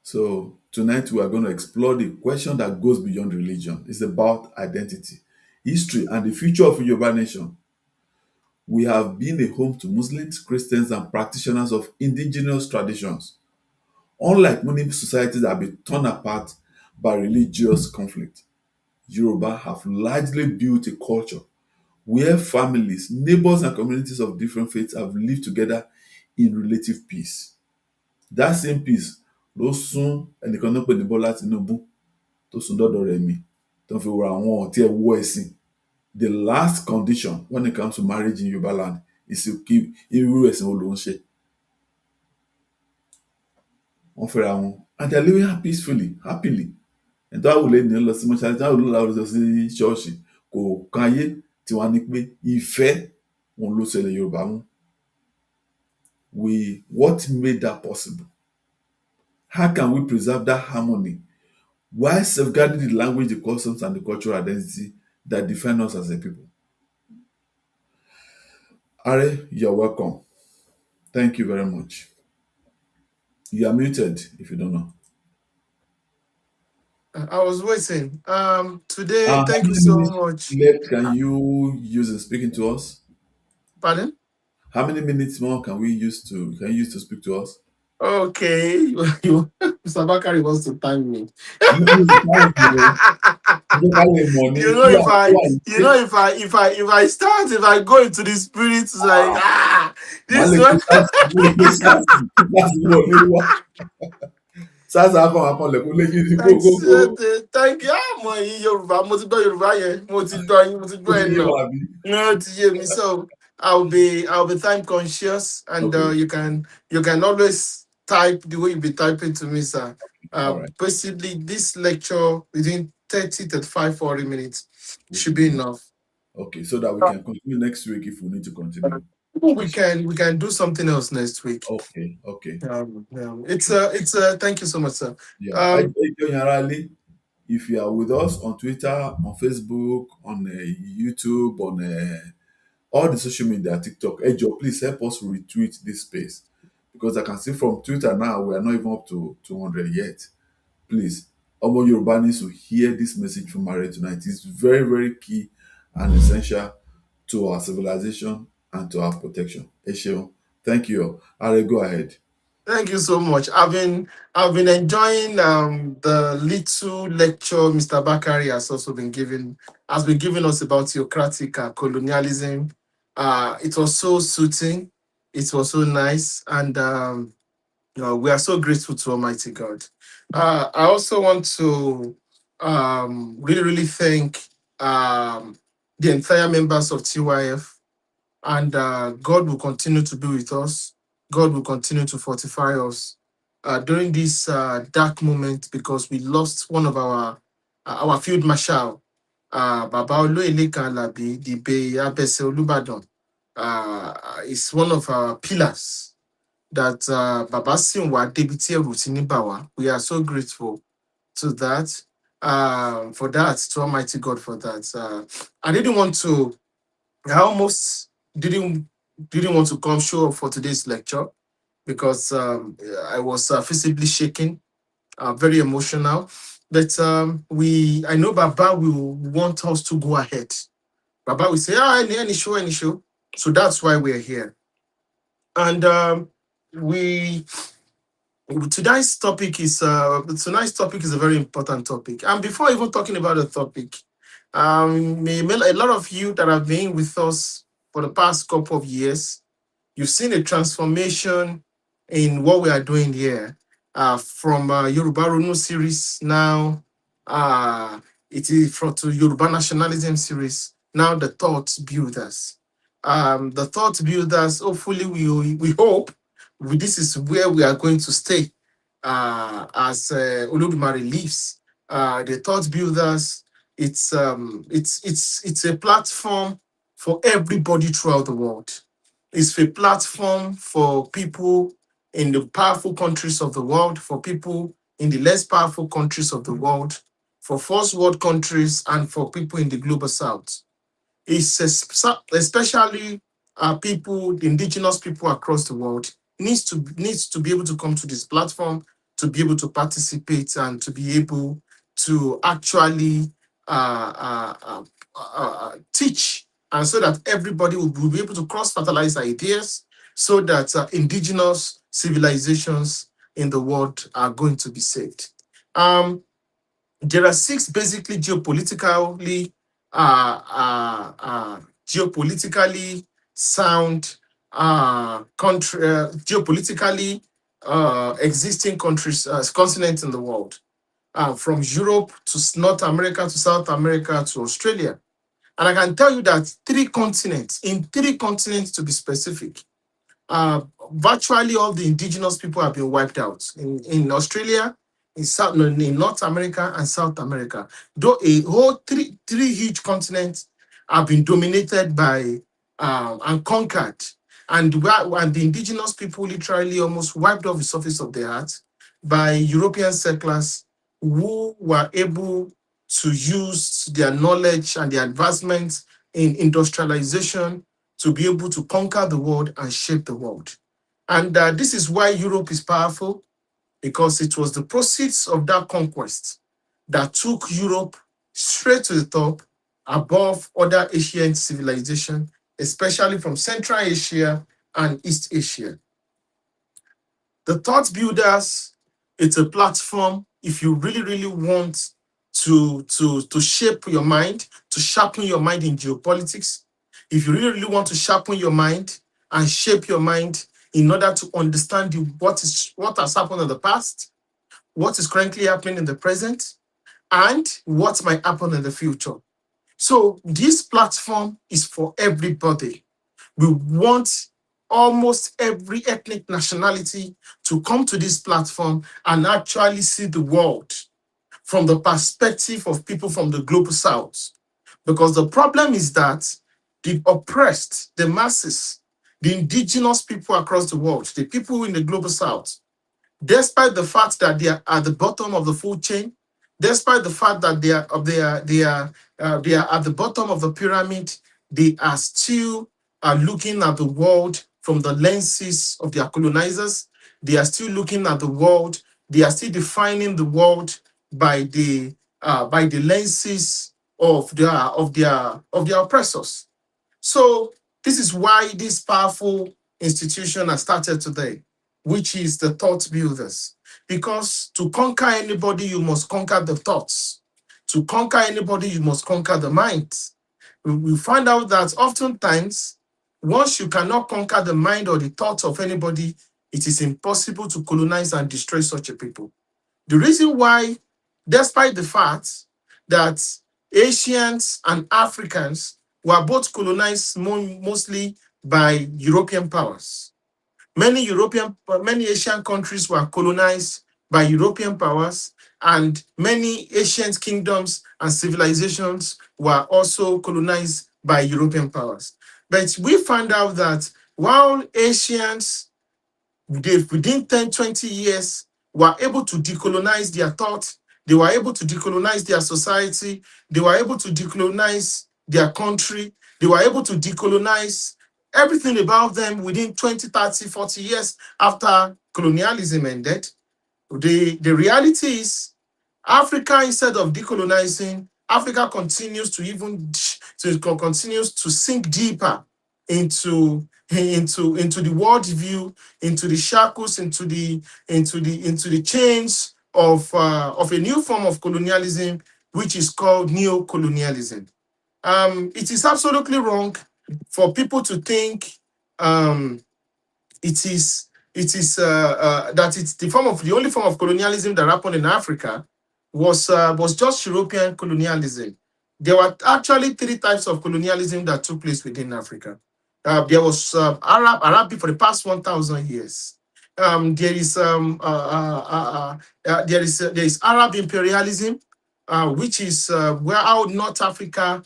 So tonight we are going to explore the question that goes beyond religion. It's about identity, history, and the future of Yoruba nation. We have been a home to Muslims, Christians, and practitioners of indigenous traditions. Unlike many societies that have been torn apart by religious conflict, Yoruba have largely built a culture where families, neighbors, and communities of different faiths have lived together in relative peace. That same peace ló sún ẹnìkan náà pè ní Bọ́lá Tinubu tó sún dọ́dọ̀ rẹ̀ mi tó fi wọ àwọn tí ẹ wọ ẹ̀sìn. The last condition when it comes to marriage in Yoruba land is to keep irú ẹ̀sìn wo ló ń ṣe. Wọ́n fẹ́ra wọn and they are living peacefully, happily. Ẹni tó wà wò lẹ́nu lọ sí mọ́ṣáláṣí, tó wà wò lọ sí ṣọ́ọ̀ṣì kò kan ayé tí wọ́n á ní pé ìfẹ́ wọn ló ṣẹlẹ̀ Yorùbá mú. What made that possible? How can we preserve that harmony while safeguarding the language, the customs, and the cultural identity that define us as a people? Are, you're welcome. Thank you very much. You are muted if you don't know. I was waiting. Today, thank you so much. Left can you use in speaking to us? Pardon? How many minutes more can you use to speak to us? Okay, Mr. Bakari wants to time me. If I start, if I go into the spirit, it's like this one. Thank you. So I'll be time conscious, and okay. You can always type the way you be typing to me, sir. Right. Basically, this lecture within 35, 40 minutes should be enough. Okay, so that we can continue next week if we need to continue. We can do something else next week. Okay. It's thank you so much, sir. Yeah. If you are with us on Twitter, on Facebook, on YouTube, on all the social media, TikTok, Ejo, please help us retweet this space. Because I can see from Twitter now, we are not even up to 200 yet. Please, Omo Yoruba needs to hear this message from Mare tonight. It's very, very key and essential to our civilization and to our protection. Esheon, thank you. Are, go ahead. Thank you so much. I've been enjoying the little lecture Mr. Bakari has been giving us about theocratic colonialism. It was so soothing. It was so nice, and we are so grateful to Almighty God. I also want to really, really thank the entire members of TYF, and God will continue to be with us. God will continue to fortify us during this dark moment, because we lost one of our field marshal, Baba Oloyeleka Alabi, the Bay Abese Olubadan. Is one of our pillars that Baba Sinwa Debiti Rutinibawa. We are so grateful to that, for that, to Almighty God for that. I almost didn't want to come show up for today's lecture, because I was physically shaking, very emotional. But I know Baba will want us to go ahead. Baba will say, any show. So that's why we're here. And tonight's topic is a very important topic. And before even talking about the topic, a lot of you that have been with us for the past couple of years, you've seen a transformation in what we are doing here. From Yoruba Runu series now, it is to Yoruba Nationalism series. Now the Thought Builders. The Thought Builders, hopefully we hope this is where we are going to stay as Olodumare leaves. The Thought Builders, it's a platform for everybody throughout the world. It's a platform for people in the powerful countries of the world, for people in the less powerful countries of the world, for first world countries, and for people in the global south. It's especially people, the indigenous people across the world, needs to be able to come to this platform, to be able to participate, and to be able to actually teach, and so that everybody will be able to cross fertilize ideas, so that indigenous civilizations in the world are going to be saved. There are six basically geopolitically sound geopolitically existing countries, continents in the world, from Europe to North America to South America to Australia. And I can tell you that in three continents to be specific, uh, virtually all the indigenous people have been wiped out in Australia, in North America and South America. Though a whole three huge continents have been dominated by and conquered, and the indigenous people literally almost wiped off the surface of the earth by European settlers who were able to use their knowledge and their advancements in industrialization to be able to conquer the world and shape the world. And this is why Europe is powerful, because it was the proceeds of that conquest that took Europe straight to the top above other Asian civilizations, especially from Central Asia and East Asia. The Thought Builders, it's a platform if you really, really want to shape your mind, to sharpen your mind in geopolitics, if you really, really want to sharpen your mind and shape your mind in order to understand what has happened in the past, what is currently happening in the present, and what might happen in the future. So this platform is for everybody. We want almost every ethnic nationality to come to this platform and actually see the world from the perspective of people from the global south. Because the problem is that the oppressed, the masses, the indigenous people across the world, the people in the global south, despite the fact that they are at the bottom of the food chain, despite the fact that they are at the bottom of the pyramid, they are still looking at the world from the lenses of their colonizers. They are still looking at the world. They are still defining the world by the lenses of their oppressors. So this is why this powerful institution has started today, which is the Thought Builders. Because to conquer anybody, you must conquer the thoughts. To conquer anybody, you must conquer the mind. We find out that oftentimes, once you cannot conquer the mind or the thoughts of anybody, it is impossible to colonize and destroy such a people. The reason why, despite the fact that Asians and Africans were both colonized mostly by European powers, many Asian countries were colonized by European powers, and many ancient kingdoms and civilizations were also colonized by European powers. But we found out that while Asians, within 10, 20 years, were able to decolonize their thought, they were able to decolonize their society, they were able to decolonize their country, they were able to decolonize everything about them within 20, 30, 40 years after colonialism ended. The reality is, Africa, instead of decolonizing, Africa continues continues to sink deeper into the world view, into the shackles, into the chains of a new form of colonialism, which is called neo-colonialism. It is absolutely wrong for people to think um, that it's the only form of colonialism that happened in Africa was just European colonialism. There were actually three types of colonialism that took place within Africa. There was Arabic for the past 1,000 years. There is Arab imperialism, which is where out North Africa,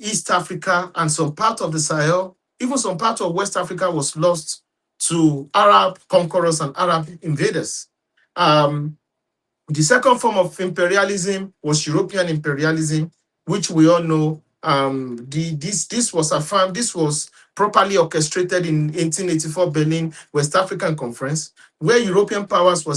East Africa, and some part of the Sahel, even some part of West Africa was lost to Arab conquerors and Arab invaders. The second form of imperialism was European imperialism, which we all know. This was affirmed. This was properly orchestrated in 1884 Berlin West African Conference, where European powers were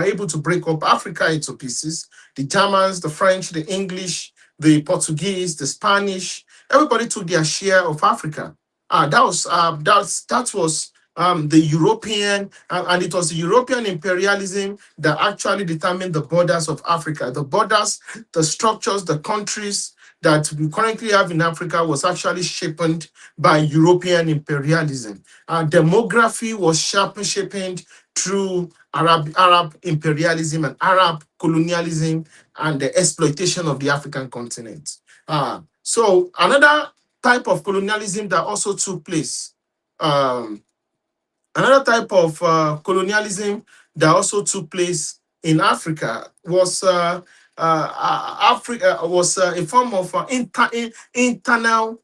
able to break up Africa into pieces. The Germans, the French, the English, the Portuguese, the Spanish. Everybody took their share of Africa. That was the European, and it was the European imperialism that actually determined the borders of Africa. The borders, the structures, the countries that we currently have in Africa was actually shaped by European imperialism. Demography was shaped through Arab imperialism and Arab colonialism and the exploitation of the African continent. So another type of colonialism that also took place, um, another type of colonialism that also took place in Africa was Africa was a form of internal,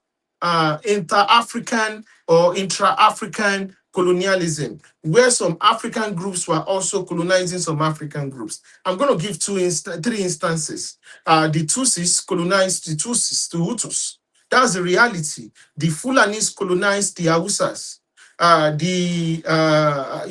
inter-African or intra-African colonialism, where some African groups were also colonizing some African groups. I'm going to give three instances. The Tutsis colonized the Tutsis, the Hutus. That's the reality. The Fulanis colonized the Hausas.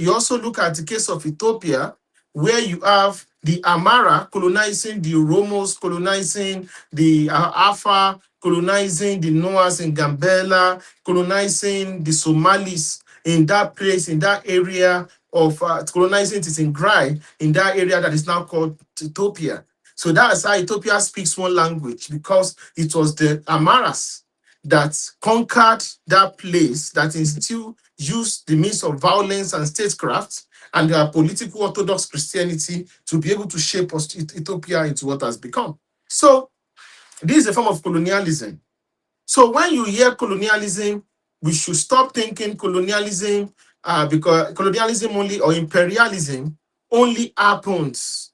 You also look at the case of Ethiopia, where you have the Amara colonizing the Oromos, colonizing the Afa, colonizing the Noahs in Gambela, colonizing the Somalis in that place, in that area of colonizing it in Grai, in that area that is now called Ethiopia. So that's how Ethiopia speaks one language, because it was the Amaras that conquered that place, that still used the means of violence and statecraft and their political Orthodox Christianity to be able to shape Ethiopia into what has become. So this is a form of colonialism. So when you hear colonialism, we should stop thinking colonialism because colonialism only or imperialism only happens.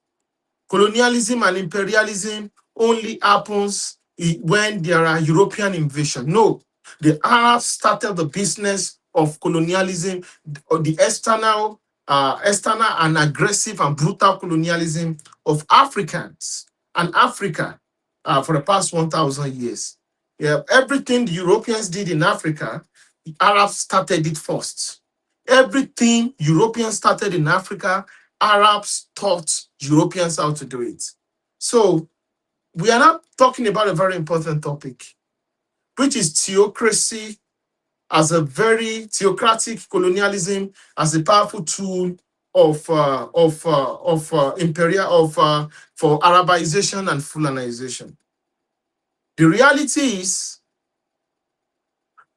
Colonialism and imperialism only happens when there are European invasion. No, the Arabs started the business of colonialism, or the external and aggressive and brutal colonialism of Africans and Africa for the past 1,000 years. Yeah, everything the Europeans did in Africa, the Arabs started it first. Everything Europeans started in Africa, Arabs taught Europeans how to do it. So we are not talking about a very important topic, which is theocracy as a very theocratic colonialism as a powerful tool of imperial for Arabization and Fulanization. The reality is,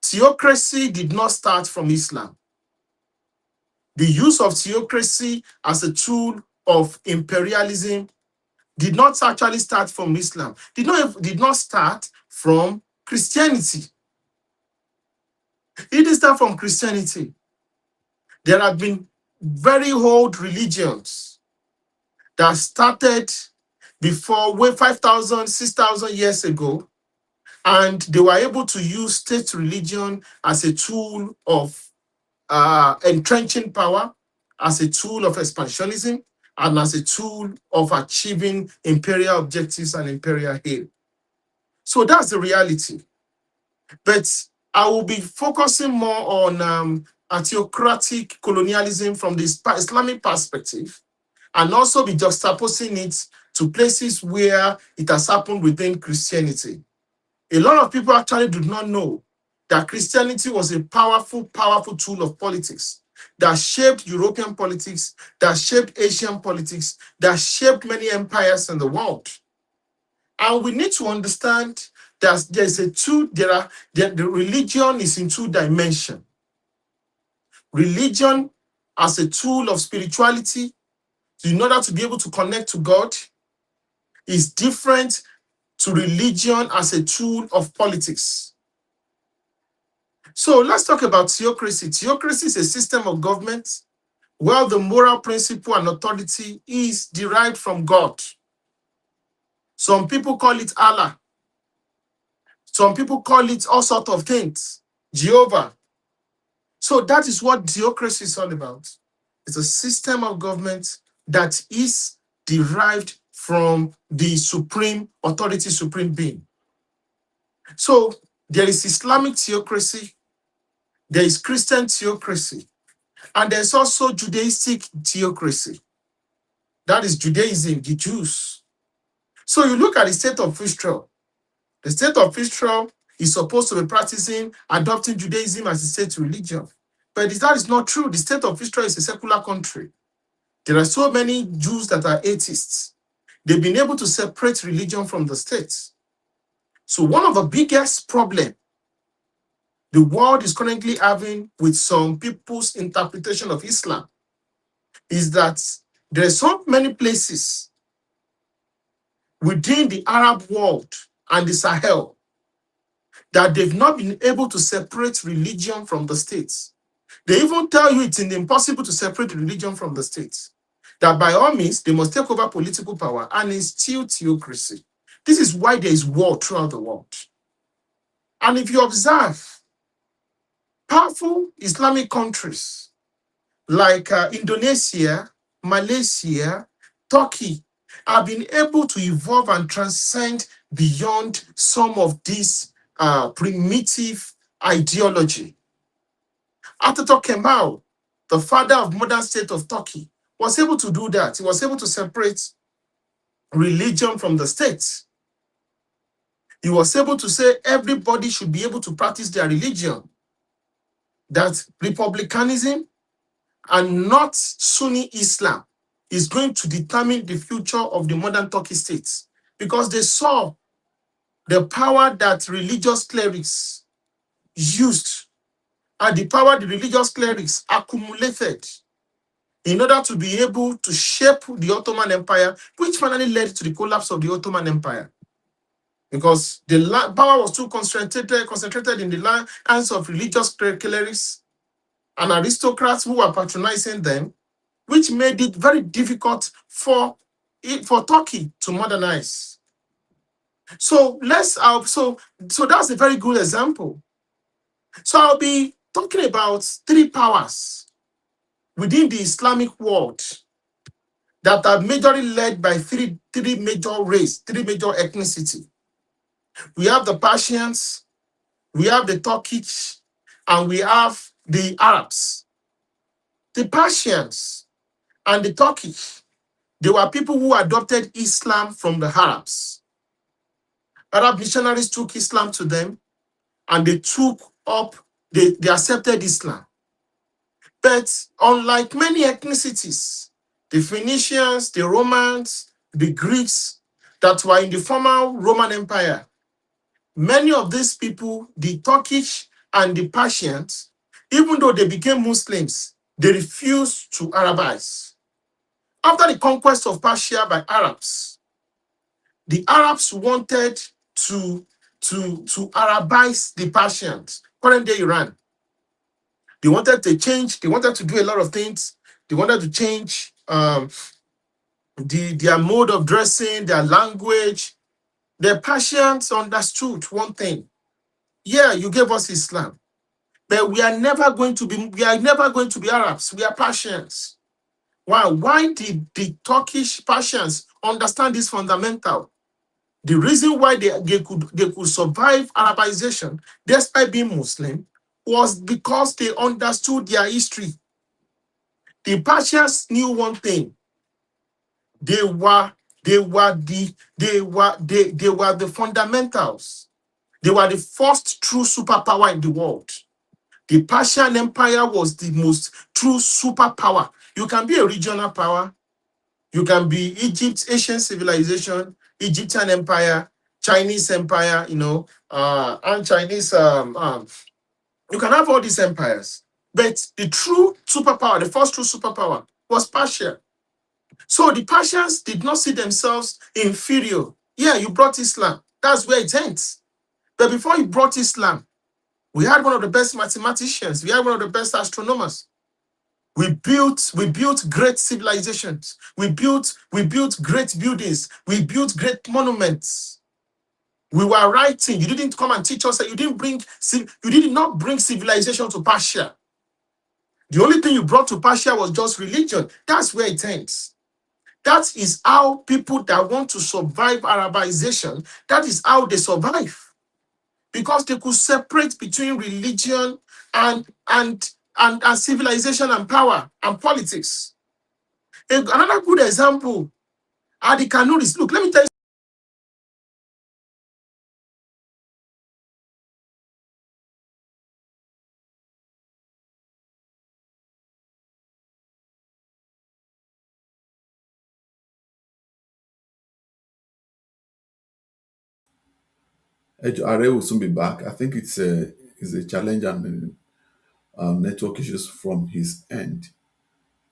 theocracy did not start from Islam. The use of theocracy as a tool of imperialism did not actually start from Islam, did not start from Christianity. It didn't start from Christianity. There have been very old religions that started before 5,000, 6,000 years ago, and they were able to use state religion as a tool of entrenching power, as a tool of expansionism, and as a tool of achieving imperial objectives and imperial aim. So that's the reality. But I will be focusing more on a theocratic colonialism from the Islamic perspective, and also be juxtaposing it to places where it has happened within Christianity. A lot of people actually do not know that Christianity was a powerful, powerful tool of politics that shaped European politics, that shaped Asian politics, that shaped many empires in the world. And we need to understand that the religion is in two dimensions. Religion as a tool of spirituality, in order to be able to connect to God, is different to religion as a tool of politics. So let's talk about theocracy. Theocracy is a system of government where the moral principle and authority is derived from God. Some people call it Allah. Some people call it all sorts of things. Jehovah. So that is what theocracy is all about. It's a system of government that is derived from the supreme authority, supreme being. So there is Islamic theocracy, there is Christian theocracy, and there's also Judaistic theocracy. That is Judaism, the Jews. So you look at the state of Israel. The state of Israel is supposed to be practicing, adopting Judaism as a state religion. But that is not true. The state of Israel is a secular country. There are so many Jews that are atheists. They've been able to separate religion from the state. So one of the biggest problems the world is currently having with some people's interpretation of Islam is that there are so many places within the Arab world and the Sahel that they've not been able to separate religion from the states. They even tell you it's impossible to separate religion from the states. That by all means, they must take over political power and instill theocracy. This is why there is war throughout the world. And if you observe, powerful Islamic countries like Indonesia, Malaysia, Turkey have been able to evolve and transcend beyond some of this primitive ideology. Ataturk Kemal, the father of modern state of Turkey, was able to do that. He was able to separate religion from the state. He was able to say everybody should be able to practice their religion. That republicanism and not Sunni Islam is going to determine the future of the modern Turkish states, because they saw the power that religious clerics used and the power the religious clerics accumulated in order to be able to shape the Ottoman Empire, which finally led to the collapse of the Ottoman Empire. Because the power was too concentrated in the hands of religious clerics and aristocrats who were patronizing them, which made it very difficult for Turkey to modernize. So so that's a very good example. So I'll be talking about three powers within the Islamic world that are majorly led by three major race, three major ethnicity. We have the Persians, we have the Turkish, and we have the Arabs. The Persians and the Turkish, they were people who adopted Islam from the Arabs. Arab missionaries took Islam to them, and they accepted Islam. But unlike many ethnicities, the Phoenicians, the Romans, the Greeks that were in the former Roman Empire, many of these people, the Turkish and the Persians, even though they became Muslims, they refused to Arabize. After the conquest of Persia by Arabs, the Arabs wanted to Arabize the Persians, current day Iran. They wanted to change, they wanted to do a lot of things. They wanted to change their mode of dressing, their language. The Persians understood one thing. Yeah, you gave us Islam, but we are never going to be Arabs. We are Persians. Why? Why did the Turkish Persians understand this fundamental? The reason why they could survive Arabization despite being Muslim was because they understood their history. The Persians knew one thing. They were the fundamentals. They were the first true superpower in the world. The Persian Empire was the most true superpower. You can be a regional power. You can be Egypt, Asian civilization, Egyptian empire, Chinese empire, and Chinese. You can have all these empires, but the true superpower, the first true superpower, was Persia. So the Persians did not see themselves inferior. Yeah, you brought Islam. That's where it ends. But before you brought Islam, we had one of the best mathematicians. We had one of the best astronomers. We built great civilizations. We built great buildings. We built great monuments. We were writing. You didn't come and teach us that you did not bring civilization to Persia. The only thing you brought to Persia was just religion. That's where it ends. That is how people that want to survive Arabization, that is how they survive. Because they could separate between religion and civilization and power and politics. Another good example are the Kanuris. Look, let me tell you. Are will soon be back. I think it's a challenge and network issues from his end.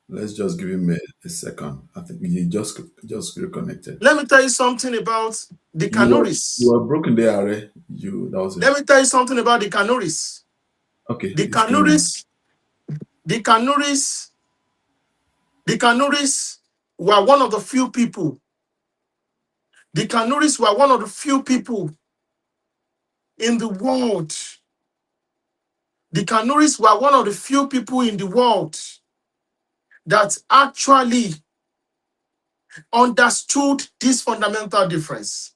Let's just give him a second. I think he just reconnected. Let me tell you something about the You Kanuris. were broken there, Are. You that was it. Let me tell you something about the Kanuris. Okay, The it's clean. Kanuris, the Kanuris, the Kanuris were one of the few people. The Kanuris were one of the few people in the world. The Kanuris were one of the few people in the world that actually understood this fundamental difference.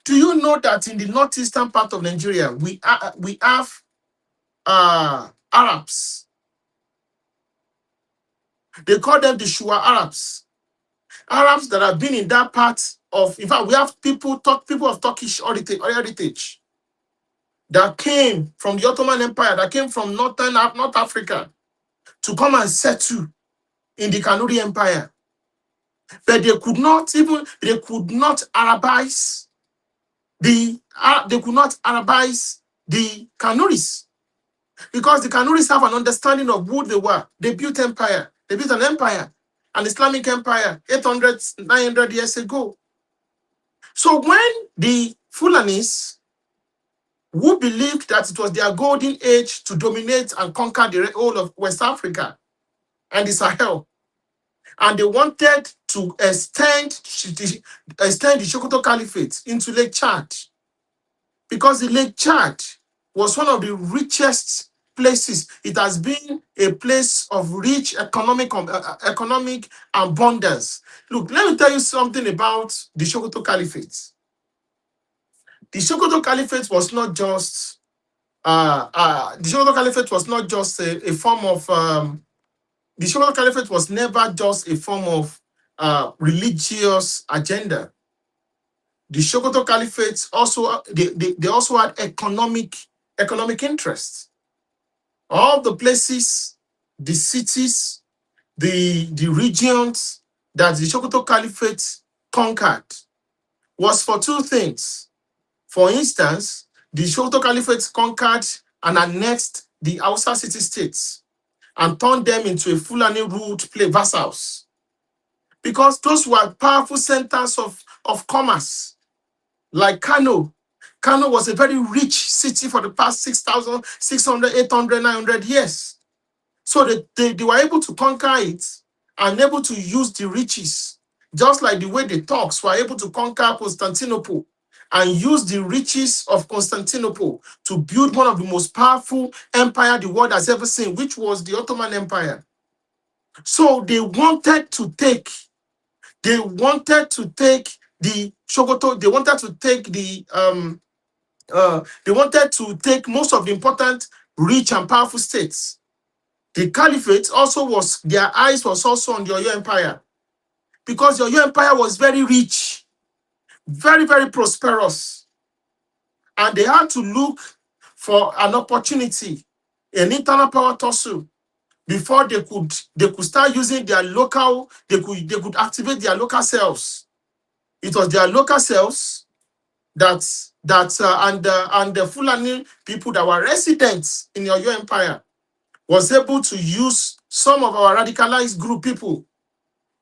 Do you know that in the northeastern part of Nigeria, we have Arabs? They call them the Shua Arabs. Arabs that have been in that part of, in fact, we have people of Turkish heritage that came from the Ottoman Empire, that came from North Africa to come and settle in the Kanuri Empire. But they could not Arabize the Kanuris, because the Kanuris have an understanding of who they were. They built empire. They built an empire, an Islamic empire, 800, 900 years ago. So when the Fulanis, who believed that it was their golden age to dominate and conquer the whole of West Africa and the Sahel, and they wanted to extend the Sokoto Caliphate into Lake Chad, because the Lake Chad was one of the richest places. It has been a place of rich economic abundance. Look, let me tell you something about the Sokoto Caliphate. The Sokoto Caliphate was not just a form of the Sokoto Caliphate was never just a form of religious agenda. The Sokoto Caliphate also they also had economic interests. All the places, the cities, the regions that the Sokoto Caliphate conquered was for two things. For instance, the Sokoto Caliphate conquered and annexed the Hausa city-states and turned them into a Fulani ruled vassals, because those were powerful centers of commerce, like Kano. Kano was a very rich city for the past 6,600, 800, 900 years. So they were able to conquer it and able to use the riches, just like the way the Turks were able to conquer Constantinople and use the riches of Constantinople to build one of the most powerful empire the world has ever seen, which was the Ottoman Empire. So they wanted to take the Sokoto, they wanted to take most of the important, rich and powerful states. The Caliphate also was, their eyes was also on the Oyo Empire, because the Oyo Empire was very rich, very, very prosperous. And they had to look for an opportunity, an internal power tussle, before they could start using their local, they could activate their local cells. It was their local cells and the Fulani people that were residents in the Oyo Empire was able to use some of our radicalized group people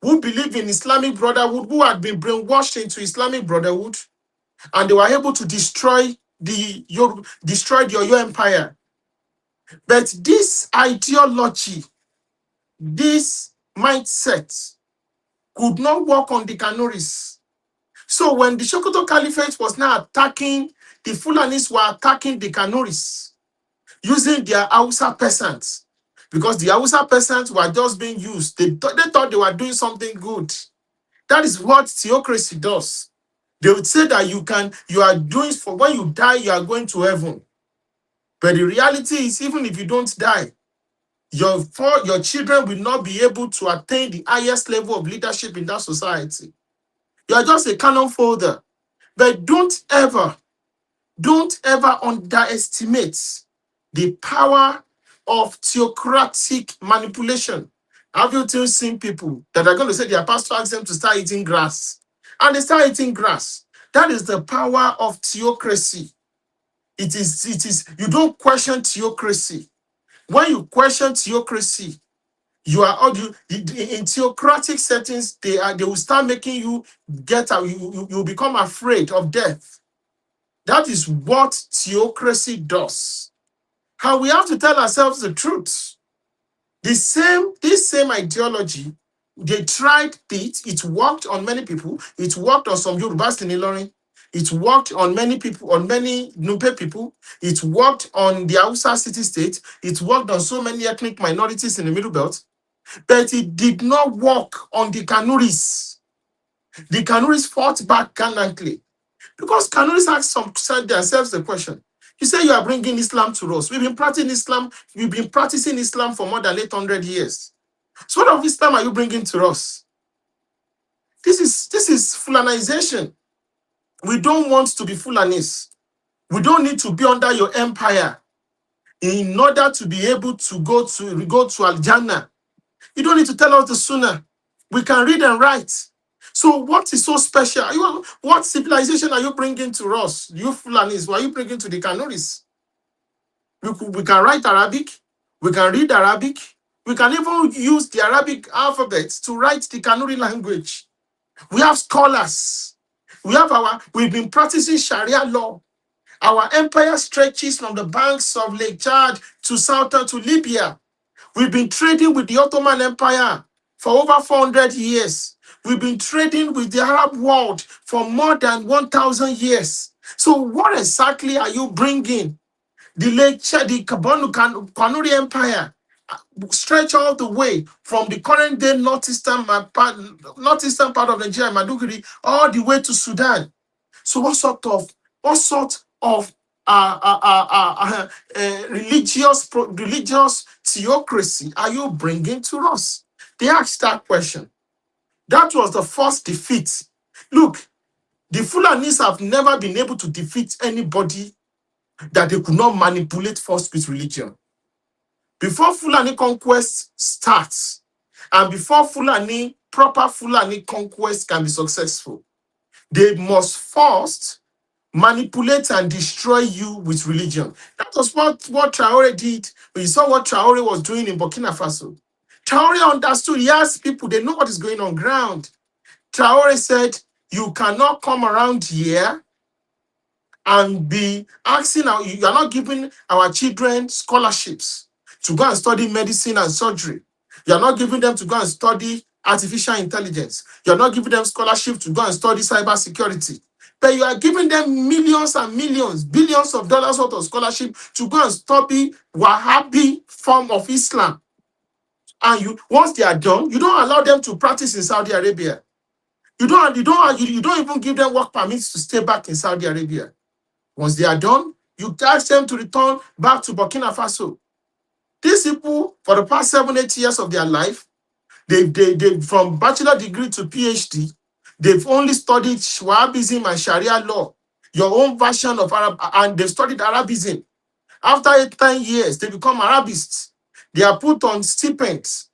who believe in Islamic Brotherhood, who had been brainwashed into Islamic Brotherhood, and they were able to destroy the Oyo Empire. But this ideology, this mindset, could not work on the Kanuris. So when the Sokoto Caliphate was now attacking, the Fulanis were attacking the Kanuris using their Hausa peasants. because the Hausa peasants were just being used. They thought they were doing something good. That is what theocracy does. They would say that you are doing for when you die, you are going to heaven. But the reality is, even if you don't die, your children will not be able to attain the highest level of leadership in that society. You are just a cannon folder. But don't ever underestimate the power of theocratic manipulation. Have you seen people that are going to say their pastor asked them to start eating grass? And they start eating grass. That is the power of theocracy. It is, you don't question theocracy. When you question theocracy, you are in theocratic settings, they will start making you get out, you become afraid of death. That is what theocracy does. How we have to tell ourselves the truth. This same ideology, they tried it. It worked on many people. It worked on some Yorubas in Ilorin. It worked on many people, on many Nupe people. It worked on the Hausa city-state. It worked on so many ethnic minorities in the Middle Belt. But it did not work on the Kanuris. The Kanuris fought back gallantly. Because Kanuris asked themselves the question. You say you are bringing Islam to us. We've been practicing Islam for more than 800 years. So what of Islam are you bringing to us? This is Fulanization. We don't want to be Fulanis. We don't need to be under your empire in order to be able to go to Al-Jannah. You don't need to tell us the Sunnah. We can read and write. So what is so special? What civilization are you bringing to us? You Fulanis, what are you bringing to the Kanuris? We can write Arabic. We can read Arabic. We can even use the Arabic alphabet to write the Kanuri language. We have scholars. We've been practicing Sharia law. Our empire stretches from the banks of Lake Chad to southern to Libya. We've been trading with the Ottoman Empire for over 400 years. We've been trading with the Arab world for more than 1,000 years. So what exactly are you bringing? The Lake Chad, the Kanuri Empire stretch all the way from the current day northeastern part of Nigeria, Maduguri, all the way to Sudan. So what sort of religious theocracy are you bringing to us? They asked that question. That was the first defeat. Look, the Fulanis have never been able to defeat anybody that they could not manipulate first with religion. Before Fulani conquest starts, and before proper Fulani conquest can be successful, they must first manipulate and destroy you with religion. That was what Traore did. We saw what Traore was doing in Burkina Faso. Traore understood. He asked people, they know what is going on ground. Traore said, you cannot come around here and be asking, you are not giving our children scholarships to go and study medicine and surgery. You are not giving them to go and study artificial intelligence. You are not giving them scholarship to go and study cybersecurity. But you are giving them millions and millions, billions of dollars worth of scholarship to go and study Wahhabi form of Islam. And once they are done, you don't allow them to practice in Saudi Arabia. You don't even give them work permits to stay back in Saudi Arabia. Once they are done, you ask them to return back to Burkina Faso. These people, for the past 7-8 years of their life, they from bachelor degree to PhD, they've only studied Wahhabism and Sharia law, your own version of Arab, and they've studied Arabism. After 8-10 years, they become Arabists. They are put on stipends.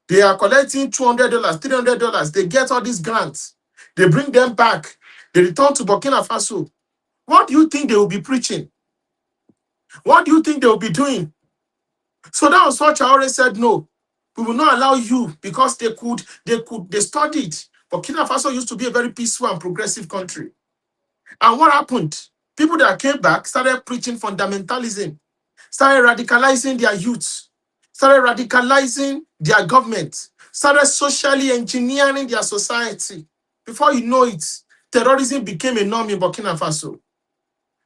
They are collecting $200, $300. They get all these grants. They bring them back. They return to Burkina Faso. What do you think they will be preaching? What do you think they will be doing? So that was what Traore said, no, we will not allow you, because they studied. Burkina Faso used to be a very peaceful and progressive country. And what happened? People that came back started preaching fundamentalism, started radicalizing their youth, started radicalizing their government, started socially engineering their society. Before you know it, terrorism became a norm in Burkina Faso.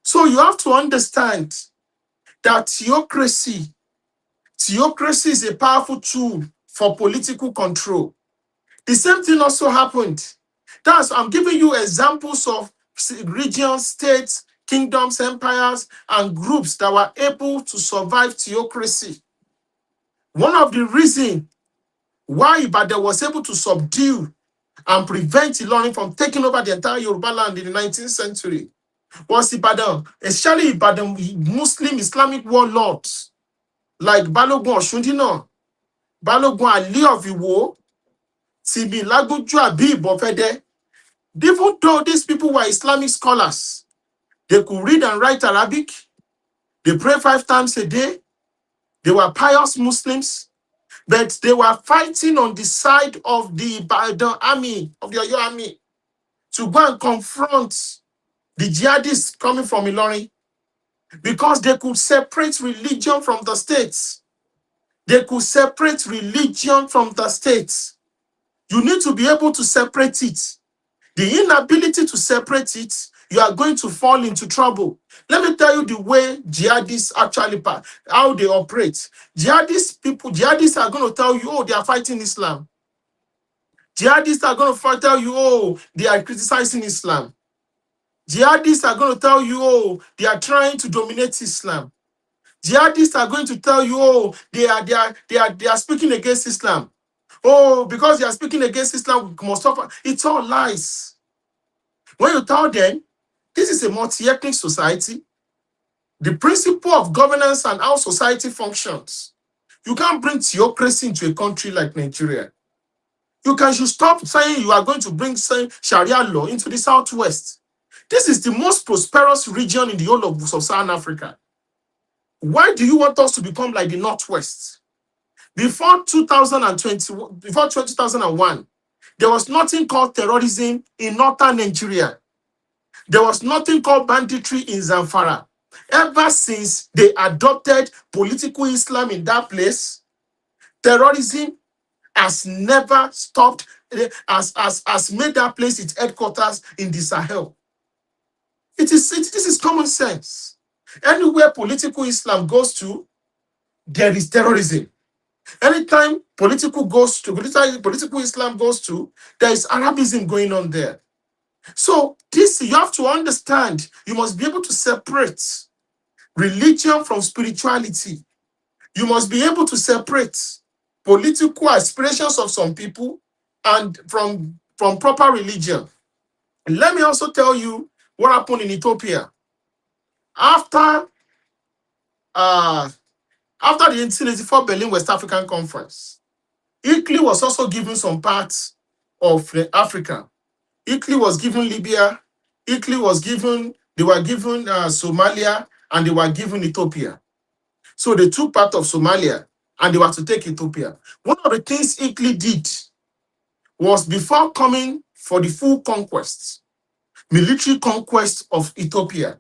So you have to understand that theocracy Theocracy is a powerful tool for political control. The same thing also happened. I'm giving you examples of regions, states, kingdoms, empires, and groups that were able to survive theocracy. One of the reasons why Ibadan was able to subdue and prevent Ilorin from taking over the entire Yoruba land in the 19th century was Ibadan, especially Ibadan Muslim Islamic warlords like Balogun Oshundina, Balogun Ali of Iwo, Tibi Lagunju Abi Ibofede. Even though these people were Islamic scholars, they could read and write Arabic, they pray 5 times a day, they were pious Muslims, but they were fighting on the side of the Ibadan army, of the Oyo army, to go and confront the jihadists coming from Ilorin, because they could separate religion from the states. They could separate religion from the states. You need to be able to separate it. The inability to separate it, you are going to fall into trouble. Let me tell you the way jihadists actually, how they operate. Jihadists are going to tell you, oh, they are fighting Islam. Jihadists are going to tell you, oh, they are criticizing Islam. Jihadists are going to tell you, oh, they are trying to dominate Islam. Jihadists are going to tell you, oh, they are speaking against Islam. Oh, because they are speaking against Islam, we must suffer. It's all lies. When you tell them, this is a multi-ethnic society, the principle of governance and how society functions, you can't bring theocracy into a country like Nigeria. You should stop saying you are going to bring Sharia law into the Southwest. This is the most prosperous region in the whole of Sub-Saharan Africa. Why do you want us to become like the Northwest? Before 2001, there was nothing called terrorism in northern Nigeria. There was nothing called banditry in Zamfara. Ever since they adopted political Islam in that place, terrorism has never stopped, has made that place its headquarters in the Sahel. This is common sense. Anywhere political Islam goes to, there is terrorism. Anytime political Islam goes to, there is Arabism going on there. So this, you have to understand, you must be able to separate religion from spirituality. You must be able to separate political aspirations of some people and from proper religion. And let me also tell you what happened in Ethiopia. After the 1884 Berlin West African Conference, Italy was also given some parts of Africa. Italy was given Libya, they were given Somalia, and they were given Ethiopia. So they took part of Somalia and they were to take Ethiopia. One of the things Italy did was, before coming for the full conquest, military conquest of Ethiopia,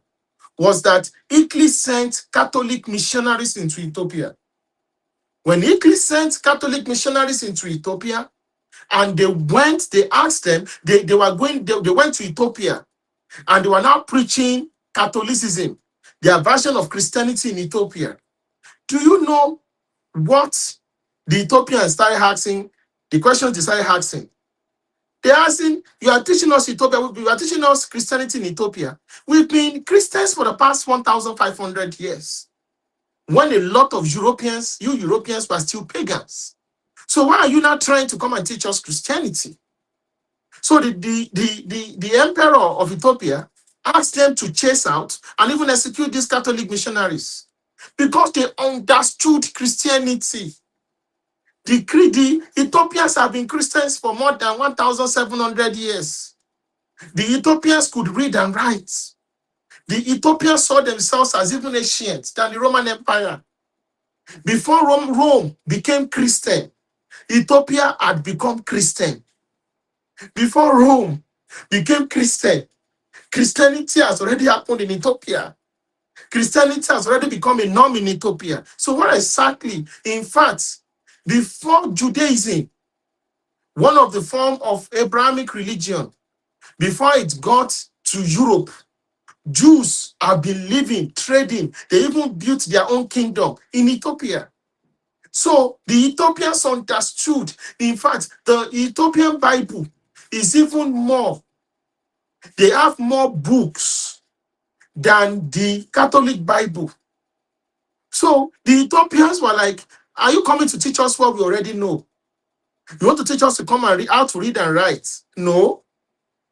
was that Italy sent Catholic missionaries into Ethiopia. When Italy sent Catholic missionaries into Ethiopia, and they asked them, they went to Ethiopia, and they were now preaching Catholicism, their version of Christianity in Ethiopia. Do you know what the Ethiopians started asking? The questions they started asking. They're asking, you are teaching us Ethiopia, you are teaching us Christianity in Ethiopia. We've been Christians for the past 1,500 years. When a lot of Europeans were still pagans. So why are you not trying to come and teach us Christianity? So the emperor of Ethiopia asked them to chase out and even execute these Catholic missionaries because they understood Christianity. The Ethiopians have been Christians for more than 1,700 years. The Ethiopians could read and write. The Ethiopians saw themselves as even ancient than the Roman Empire. Before Rome became Christian, Ethiopia had become Christian. Before Rome became Christian, Christianity has already happened in Ethiopia. Christianity has already become a norm in Ethiopia. So what exactly? In fact, before Judaism, one of the form of Abrahamic religion, before it got to Europe, Jews have been living, trading. They even built their own kingdom in Ethiopia. So the Ethiopians understood. In fact, the Ethiopian Bible is even more, they have more books than the Catholic Bible. So the Ethiopians were like, are you coming to teach us what we already know? You want to teach us to come and read how to read and write? No.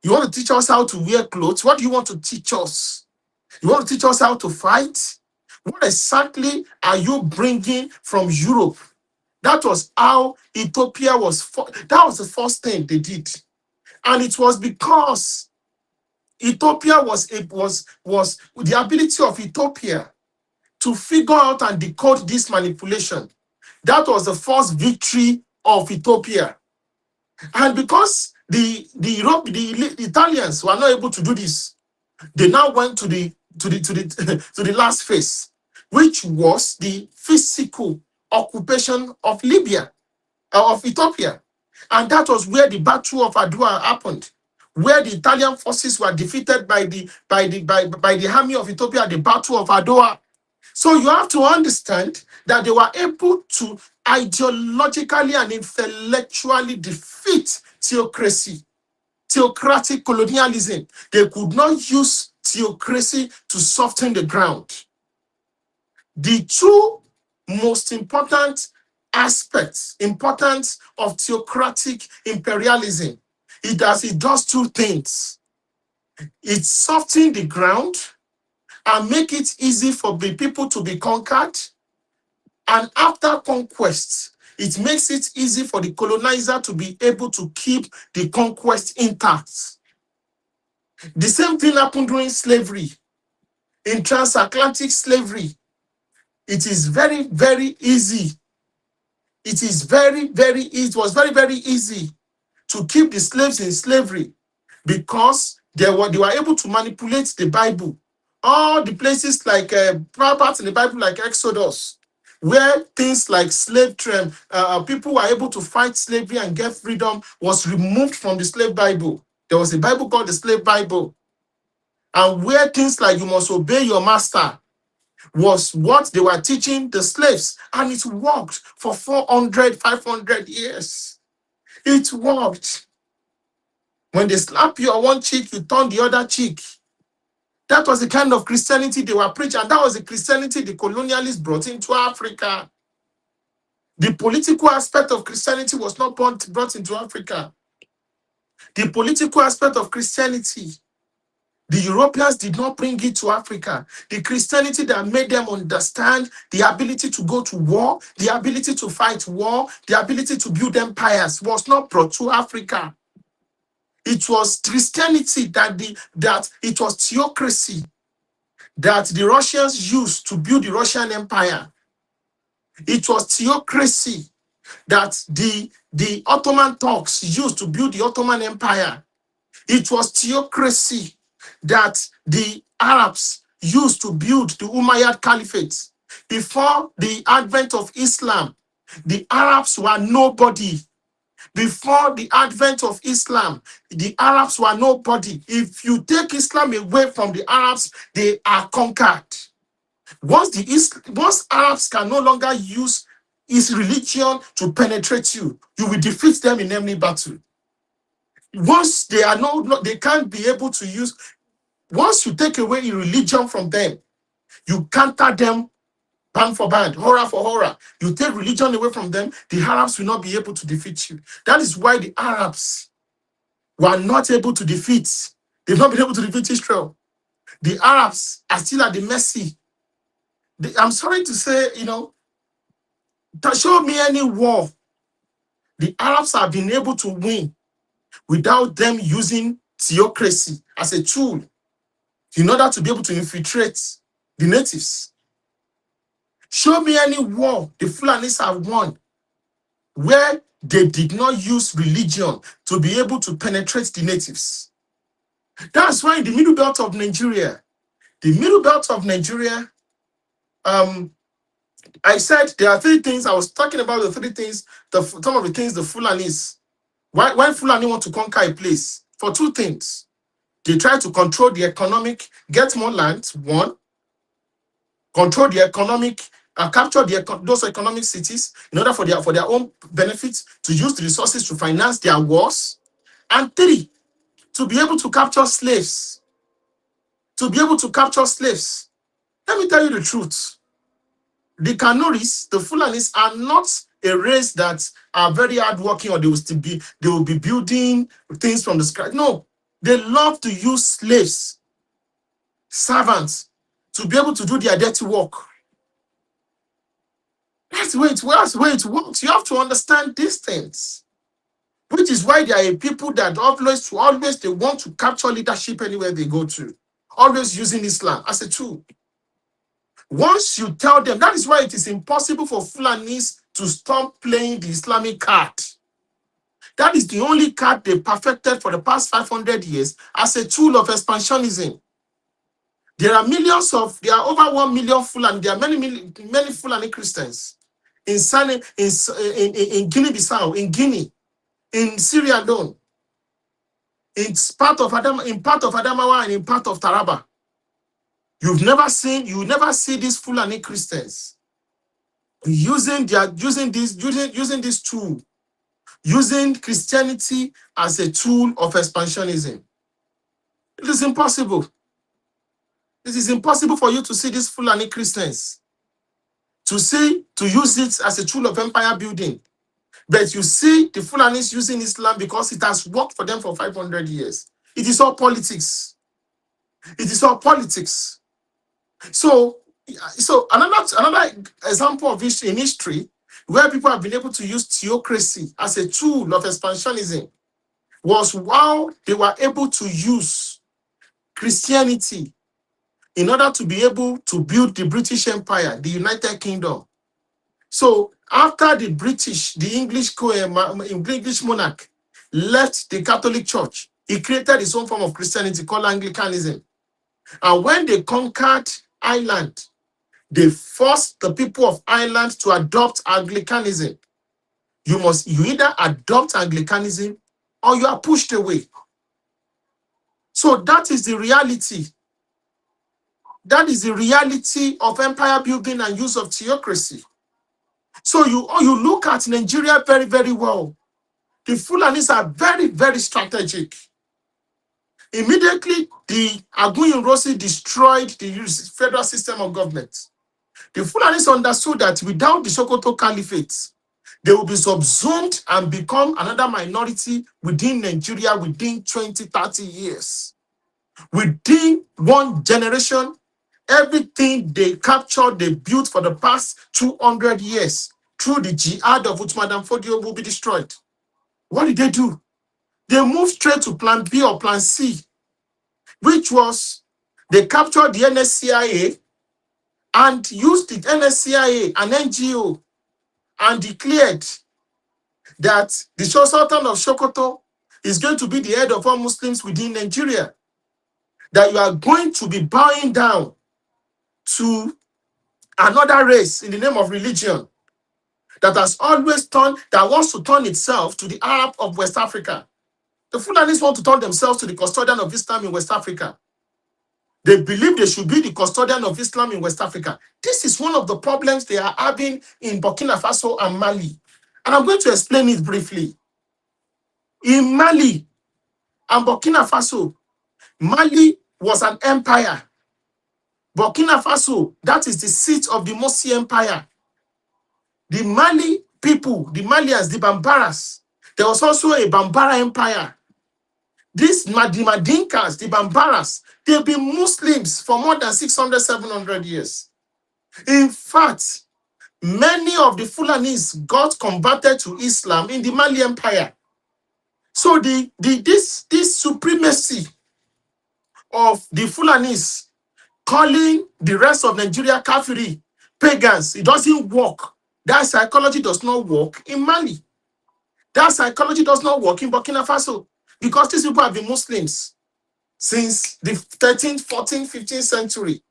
You want to teach us how to wear clothes? What do you want to teach us? You want to teach us how to fight? What exactly are you bringing from Europe? That was how Ethiopia was. That was the first thing they did, and it was because Ethiopia was the ability of Ethiopia to figure out and decode this manipulation. That was the first victory of Ethiopia, and because the Italians were not able to do this, they now went to the to the last phase, which was the physical occupation of Libya, of Ethiopia. And that was where the Battle of Adwa happened, where the Italian forces were defeated by the army of Ethiopia at the Battle of Adwa. So you have to understand that they were able to ideologically and intellectually defeat theocracy, theocratic colonialism. They could not use theocracy to soften the ground. The two most important aspects, importance of theocratic imperialism, it does two things. It softens the ground and make it easy for the people to be conquered. And after conquest, it makes it easy for the colonizer to be able to keep the conquest intact. The same thing happened during slavery. In transatlantic slavery, it is very, very easy. It is very, very easy. It was very, very easy to keep the slaves in slavery because they were able to manipulate the Bible. All the places like parts in the Bible, like Exodus, where things like slave trade, people were able to fight slavery and get freedom, was removed from the slave Bible. There was a Bible called the Slave Bible. And where things like you must obey your master was what they were teaching the slaves. And it worked for 400, 500 years. It worked. When they slap you on one cheek, you turn the other cheek. That was the kind of Christianity they were preaching. And that was the Christianity the colonialists brought into Africa. The political aspect of Christianity was not brought into Africa. The political aspect of Christianity, the Europeans did not bring it to Africa. The Christianity that made them understand the ability to go to war, the ability to fight war, the ability to build empires was not brought to Africa. It was Christianity that it was theocracy that the Russians used to build the Russian Empire. It was theocracy that the Ottoman Turks used to build the Ottoman Empire. It was theocracy that the Arabs used to build the Umayyad Caliphate. Before the advent of Islam, the Arabs were nobody. Before the advent of Islam, the Arabs were nobody. If you take Islam away from the Arabs, they are conquered. Once Arabs can no longer use his religion to penetrate you, you will defeat them in any battle. Once they can't be able to use. Once you take away a religion from them, you counter them band for band, horror for horror. You take religion away from them, the Arabs will not be able to defeat you. That is why the Arabs were not able to defeat. They've not been able to defeat Israel. The Arabs are still at the mercy. I'm sorry to say, show me any war the Arabs have been able to win without them using theocracy as a tool in order to be able to infiltrate the natives. Show me any war the Fulanis have won where they did not use religion to be able to penetrate the natives. That's why in the middle belt of Nigeria, I said there are three things. I was talking about the three things, some of the things the Fulanis, why Fulani want to conquer a place? For two things. They try to control the economic, get more land, one. Control the economic capture those economic cities in order for their own benefits, to use the resources to finance their wars. And 3, to be able to capture slaves. To be able to capture slaves. Let me tell you the truth. The Kanuris, the Fulanis, are not a race that are very hardworking, or they will be building things from the scratch. No, they love to use slaves, servants, to be able to do their dirty work. That's the way it works. You have to understand these things. Which is why there are people that always they want to capture leadership anywhere they go to. Always using Islam as a tool. Once you tell them, that is why it is impossible for Fulanis to stop playing the Islamic card. That is the only card they perfected for the past 500 years as a tool of expansionism. There are over 1 million Fulani. There are many Fulani Christians in Guinea-Bissau, in Guinea, in Syria alone, in part of Adamawa and in part of Taraba. You never see these Fulani Christians using this tool, using Christianity as a tool of expansionism. It is impossible. It is impossible for you to see these Fulani Christians to use it as a tool of empire building. But you see the Fulanis using Islam because it has worked for them for 500 years. It is all politics. It is all politics. So another example of this in history, where people have been able to use theocracy as a tool of expansionism, was while they were able to use Christianity in order to be able to build the British Empire, the United Kingdom. So after the English monarch left the Catholic Church, he created his own form of Christianity called Anglicanism. And when they conquered Ireland, they forced the people of Ireland to adopt Anglicanism. You either adopt Anglicanism or you are pushed away. So that is the reality. That is the reality of empire building and use of theocracy. So you look at Nigeria very, very well. The Fulanis are very, very strategic. Immediately, the Agunyinrosi destroyed the federal system of government. The Fulanis understood that without the Sokoto Caliphate, they will be subsumed and become another minority within Nigeria within 20, 30 years. Within one generation, everything they captured, they built for the past 200 years through the jihad of Uthman Fodio will be destroyed. What did they do? They moved straight to plan B or plan C, which was they captured the NSCIA and used the NSCIA, an NGO, and declared that the Sultan of Sokoto is going to be the head of all Muslims within Nigeria. That you are going to be bowing down to another race in the name of religion that has always that wants to turn itself to the Arab of West Africa. The Fulanis want to turn themselves to the custodian of Islam in West Africa. They believe they should be the custodian of Islam in West Africa. This is one of the problems they are having in Burkina Faso and Mali. And I'm going to explain it briefly. In Mali and Burkina Faso, Mali was an empire. Burkina Faso, that is the seat of the Mossi Empire. The Mali people, the Malians, the Bambaras, there was also a Bambara Empire. The Madinkas, the Bambaras, they've been Muslims for more than 600, 700 years. In fact, many of the Fulanis got converted to Islam in the Mali Empire. So this supremacy of the Fulanis calling the rest of Nigeria Kafiri, pagans, it doesn't work. That psychology does not work in Mali. That psychology does not work in Burkina Faso because these people have been Muslims since the 13th, 14th, 15th century.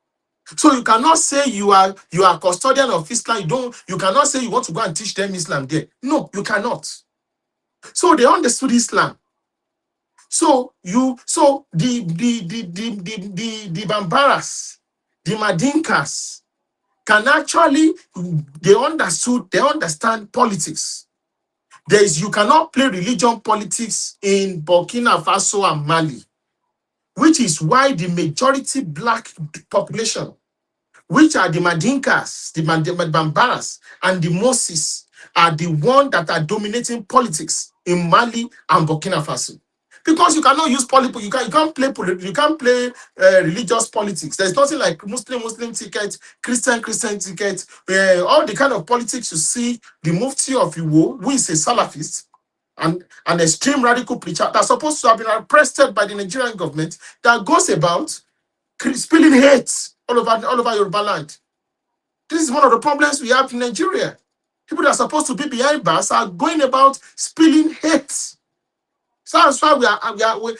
So you cannot say you are custodian of Islam. You cannot say you want to go and teach them Islam there. No, you cannot. So they understood Islam. So the Bambaras, the Madinkas, can actually, they understand politics. You cannot play religion politics in Burkina Faso and Mali, which is why the majority black population, which are the Mandinkas, the Bambaras, and the Moses, are the ones that are dominating politics in Mali and Burkina Faso. Because you cannot use politics, you can't play religious politics. There's nothing like Muslim ticket, Christian ticket, all the kind of politics you see. The Mufti of Iwo, who is a Salafist and an extreme radical preacher that's supposed to have been arrested by the Nigerian government, that goes about spilling hate all over Yoruba land. This is one of the problems we have in Nigeria. People that are supposed to be behind bars are going about spilling hate. So that's why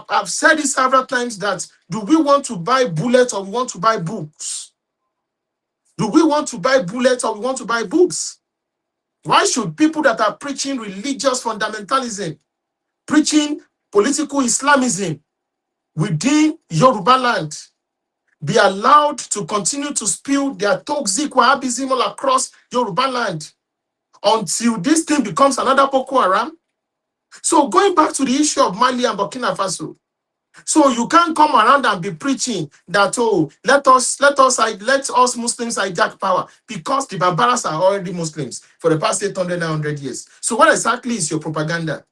I've said this several times, that do we want to buy bullets or we want to buy books? Do we want to buy bullets or we want to buy books? Why should people that are preaching religious fundamentalism, preaching political Islamism within Yoruba land, be allowed to continue to spew their toxic Wahhabism all across Yoruba land until this thing becomes another Boko Haram? So going back to the issue of Mali and Burkina Faso, so you can't come around and be preaching that, oh, let us Muslims hijack power, because the Barbaras are already Muslims for the past 800, 900 years. So what exactly is your propaganda?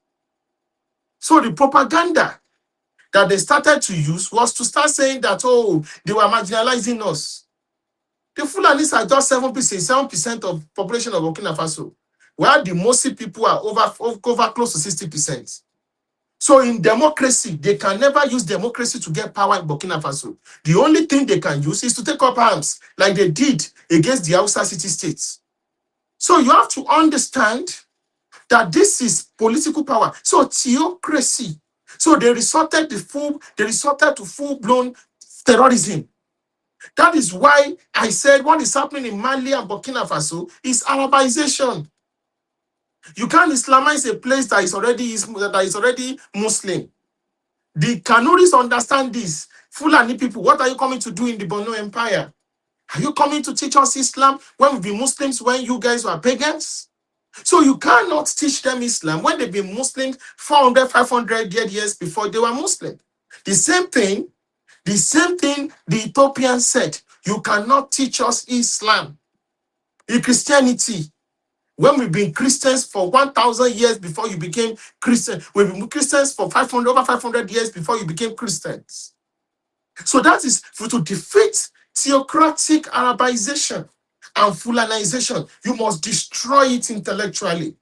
So the propaganda that they started to use was to start saying that, oh, they were marginalizing us. The Fulanis are just 7% of population of Burkina Faso, while the Mosi people are over close to 60%. So in democracy, they can never use democracy to get power in Burkina Faso. The only thing they can use is to take up arms, like they did against the Hausa city states. So you have to understand that this is political power. So theocracy. So they resorted to full-blown terrorism. That is why I said what is happening in Mali and Burkina Faso is Arabization. You can't Islamize a place that is already Muslim. The Kanuris understand this. Fulani people, what are you coming to do in the Borno Empire? Are you coming to teach us Islam when we be Muslims, when you guys were pagans? So you cannot teach them Islam when they've been Muslims 400, 500 years before they were Muslim. The same thing the Ethiopians said. You cannot teach us Islam. In Christianity, when we've been Christians for 1,000 years before you became Christian, we've been Christians for over 500 years before you became Christians. So that is to defeat theocratic Arabization and Fulanization. You must destroy it intellectually.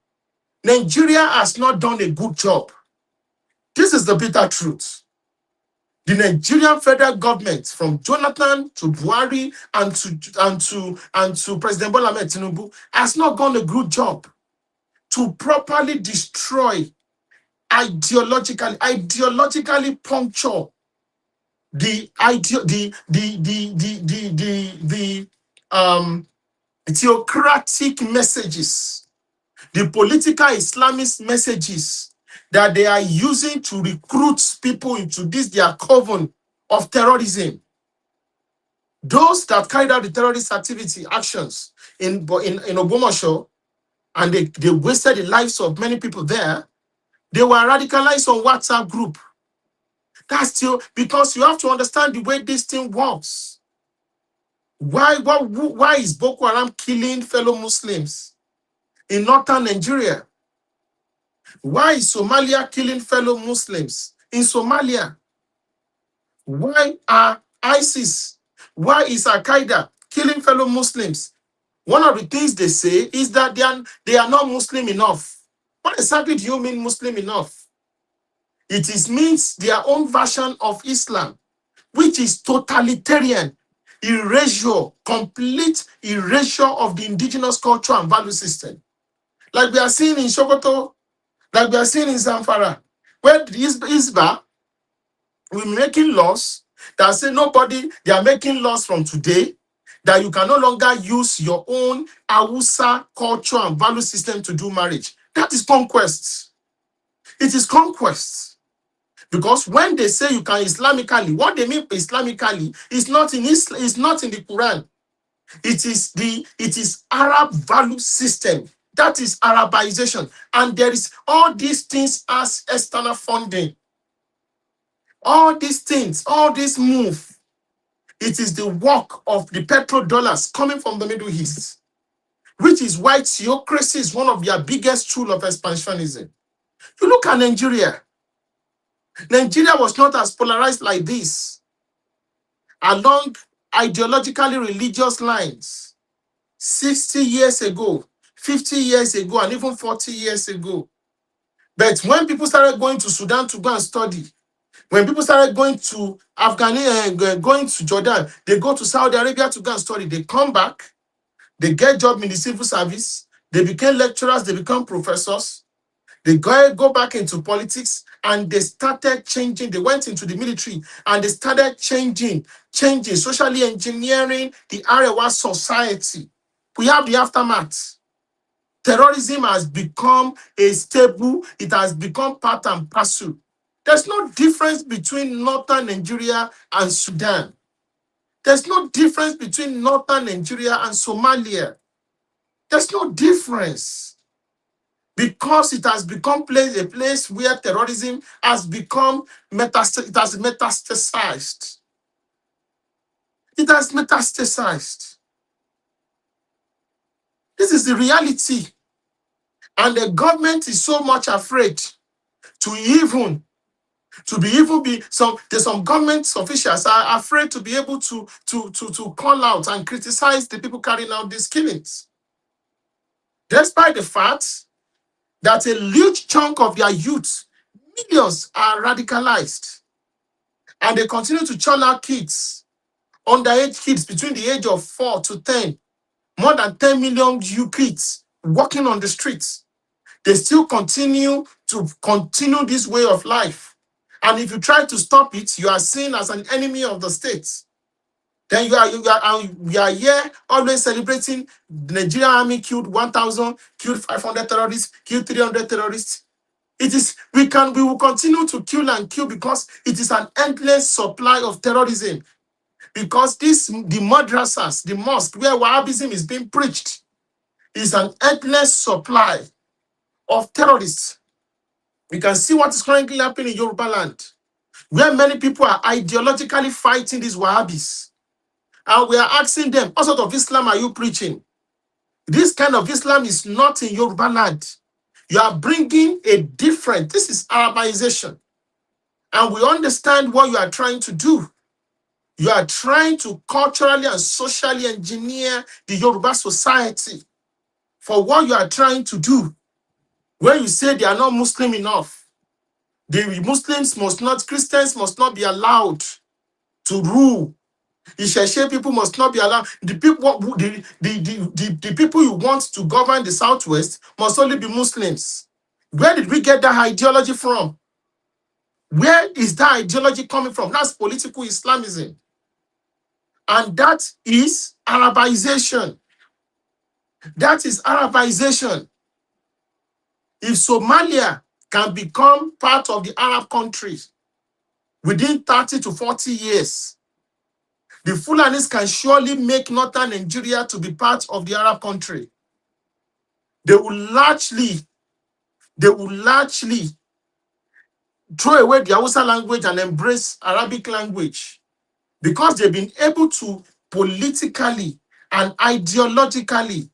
Nigeria has not done a good job. This is the bitter truth. The Nigerian federal government, from Jonathan to Buhari and to President Bola Ahmed Tinubu, has not done a good job to properly destroy, ideologically puncture the theocratic messages, the political Islamist messages that they are using to recruit people into this their coven of terrorism. Those that carried out the terrorist actions in Ogbomoso, and they wasted the lives of many people there, they were radicalized on WhatsApp group. That's still because you have to understand the way this thing works. Why is Boko Haram killing fellow Muslims in northern Nigeria? Why is Somalia killing fellow Muslims in Somalia? Why are ISIS, why is Al-Qaeda killing fellow Muslims? One of the things they say is that they are not Muslim enough. What exactly do you mean Muslim enough? It means their own version of Islam, which is totalitarian, complete erasure of the indigenous culture and value system. Like we are seeing in Sokoto, like we are seeing in Zamfara, where the Isba will be making laws that say they are making laws from today that you can no longer use your own Hausa culture and value system to do marriage. That is conquest. It is conquest. Because when they say you can Islamically, what they mean Islamically is not in the Quran. It is Arab value system. That is Arabization. And there is all these things as external funding. All these things, all this move, it is the work of the petrodollars coming from the Middle East, which is why theocracy is one of their biggest tool of expansionism. You look at Nigeria. Nigeria was not as polarized like this along ideologically religious lines 60 years ago, 50 years ago, and even 40 years ago. But when people started going to Sudan to go and study, when people started going to Afghanistan, going to Jordan, they go to Saudi Arabia to go and study. They come back, they get job in the civil service, they became lecturers, they become professors, they go back into politics, and they started changing. They went into the military and they started changing, socially engineering the Arewa society. We have the aftermath. Terrorism has become a staple, it has become part and parcel. There's no difference between northern Nigeria and Sudan. There's no difference between northern Nigeria and Somalia. There's no difference. Because it has become a place where terrorism has become metastasized. It has metastasized. This is the reality. And the government is so much afraid to be some government officials are afraid to be able to call out and criticize the people carrying out these killings. Despite the fact that a huge chunk of their youth, millions, are radicalized. And they continue to churn out kids, underage kids between the age of 4 to 10, more than 10 million youth kids walking on the streets. They still continue this way of life. And if you try to stop it, you are seen as an enemy of the state. Then we are here always celebrating the Nigerian army killed 1,000, killed 500 terrorists, killed 300 terrorists. We will continue to kill and kill because it is an endless supply of terrorism. Because the madrasas, the mosque where Wahhabism is being preached, is an endless supply of terrorists. We can see what is currently happening in Yoruba land, where many people are ideologically fighting these Wahhabis. And we are asking them, what sort of Islam are you preaching? This kind of Islam is not in Yoruba land. You are bringing this is Arabization. And we understand what you are trying to do. You are trying to culturally and socially engineer the Yoruba society for what you are trying to do. When you say they are not Muslim enough, Christians must not be allowed to rule. Isheshe people must not be allowed. The people you want to govern the Southwest must only be Muslims. Where did we get that ideology from? Where is that ideology coming from? That's political Islamism. And that is Arabization. That is Arabization. If Somalia can become part of the Arab countries within 30 to 40 years, the Fulanis can surely make northern Nigeria to be part of the Arab country. They will largely throw away the Hausa language and embrace Arabic language because they've been able to politically and ideologically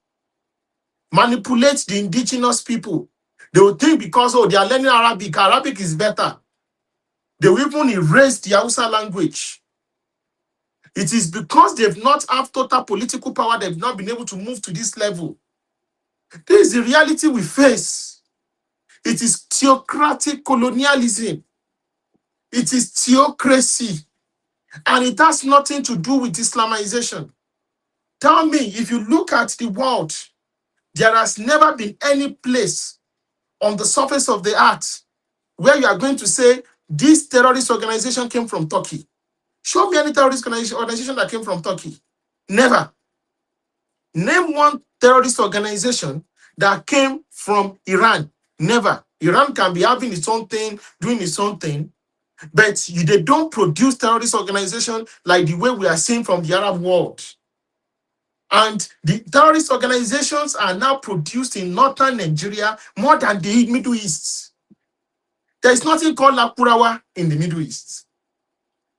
manipulate the indigenous people. They will think because, they are learning Arabic is better. They will even erase the Hausa language. It is because they've not have total political power, they've not been able to move to this level. This is the reality we face. It is theocratic colonialism. It is theocracy. And it has nothing to do with Islamization. Tell me, if you look at the world, there has never been any place on the surface of the earth where you are going to say this terrorist organization came from Turkey. Show me any terrorist organization that came from Turkey. Never. Name one terrorist organization that came from Iran. Never. Iran can be having its own thing, doing its own thing, but they don't produce terrorist organization like the way we are seeing from the Arab world. And the terrorist organizations are now produced in northern Nigeria more than the Middle East. There is nothing called Lakurawa in the Middle East.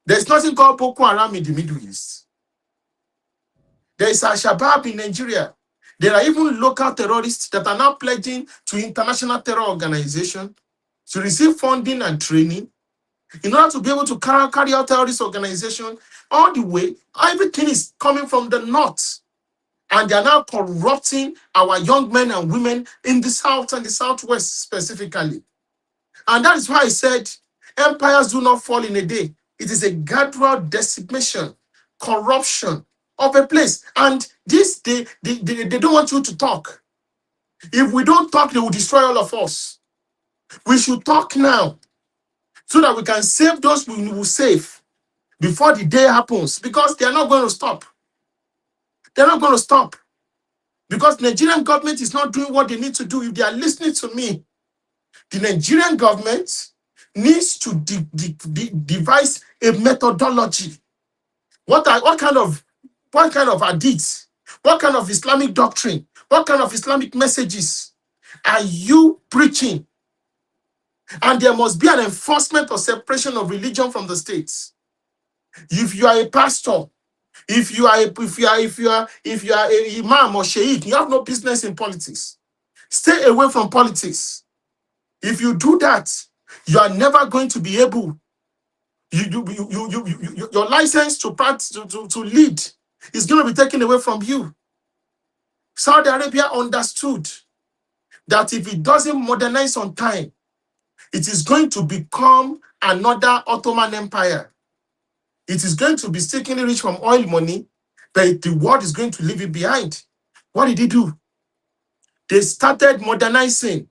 There is nothing called Boko Haram in the Middle East. There is Al-Shabaab in Nigeria. There are even local terrorists that are now pledging to international terror organizations to receive funding and training in order to be able to carry out terrorist organization all the way. Everything is coming from the north. And they are now corrupting our young men and women in the south and the southwest specifically. And that is why I said empires do not fall in a day. It is a gradual decimation, corruption of a place. And this, they don't want you to talk. If we don't talk, they will destroy all of us. We should talk now so that we can save those we will save before the day happens, because they are not going to stop. They're not going to stop. Because Nigerian government is not doing what they need to do. If they are listening to me, the Nigerian government needs to devise a methodology. What kind of hadiths, what kind of Islamic doctrine, what kind of Islamic messages are you preaching? And there must be an enforcement or separation of religion from the states. If you are a pastor, if you are a imam or sheikh, you have no business in politics. Stay away from politics. If you do that, you are never going to be able. Your license to practice to lead is going to be taken away from you. Saudi Arabia understood that if it doesn't modernize on time, it is going to become another Ottoman Empire. It is going to be stickingly rich from oil money, but the world is going to leave it behind. What did he do? They started modernizing.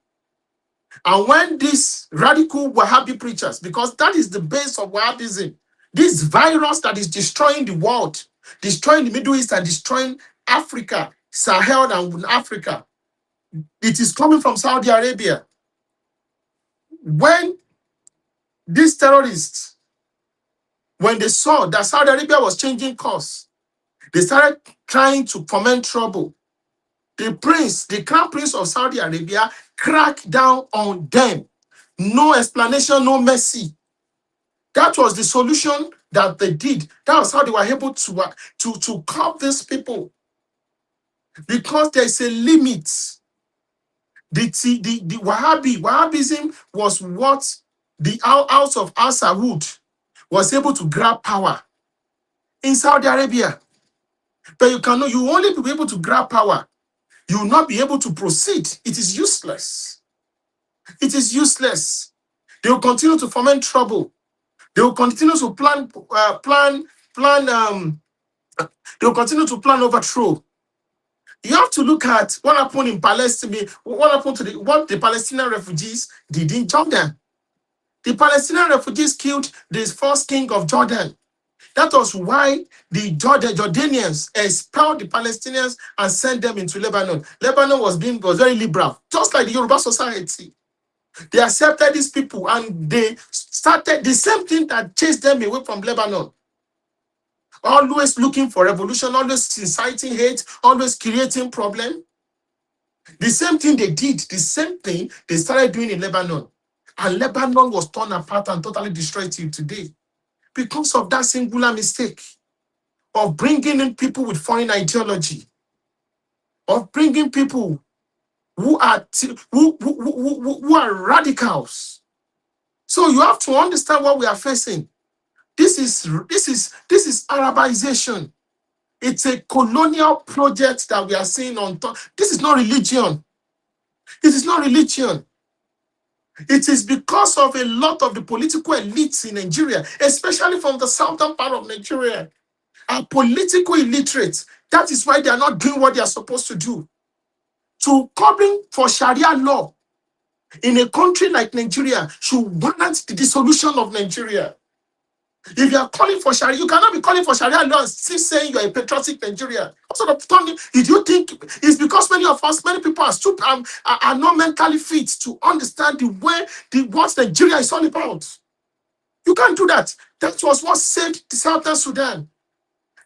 And when these radical Wahhabi preachers, because that is the base of Wahhabism, this virus that is destroying the world, destroying the Middle East and destroying Africa, Sahel and Africa, it is coming from Saudi Arabia. When these terrorists, when they saw that Saudi Arabia was changing course, they started trying to foment trouble. The crown prince of Saudi Arabia cracked down on them. No explanation, no mercy. That was the solution that they did. That was how they were able to curb these people. Because there is a limit. The Wahhabism was what the house of Al Saud was able to grab power in Saudi Arabia. But you will only be able to grab power. You will not be able to proceed. It is useless. It is useless. They will continue to foment trouble. They will continue to plan they will continue to plan overthrow. You have to look at what happened in Palestine, what happened to what the Palestinian refugees did in Jordan. The Palestinian refugees killed the first king of Jordan. That was why the Jordanians expelled the Palestinians and sent them into Lebanon. Lebanon was very liberal, just like the Yoruba society. They accepted these people and they started the same thing that chased them away from Lebanon. Always looking for revolution, always inciting hate, always creating problem. The same thing they did, the same thing they started doing in Lebanon. And Lebanon was torn apart and totally destroyed till today because of that singular mistake of bringing in people with foreign ideology, of bringing people who are radicals. So you have to understand what we are facing. This is Arabization. It's a colonial project that we are seeing on top. This is not religion. It is not religion. It is because of a lot of the political elites in Nigeria, especially from the southern part of Nigeria, are political illiterate. That is why they are not doing what they are supposed to do. To calling for Sharia law in a country like Nigeria should warrant the dissolution of Nigeria. If you are calling for Sharia, you cannot be calling for Sharia law and still saying you are a patriotic Nigeria. What sort of thing did you think? It's because many people are stupid, are not mentally fit to understand what Nigeria is all about. You can't do that. That was what saved the Southern Sudan.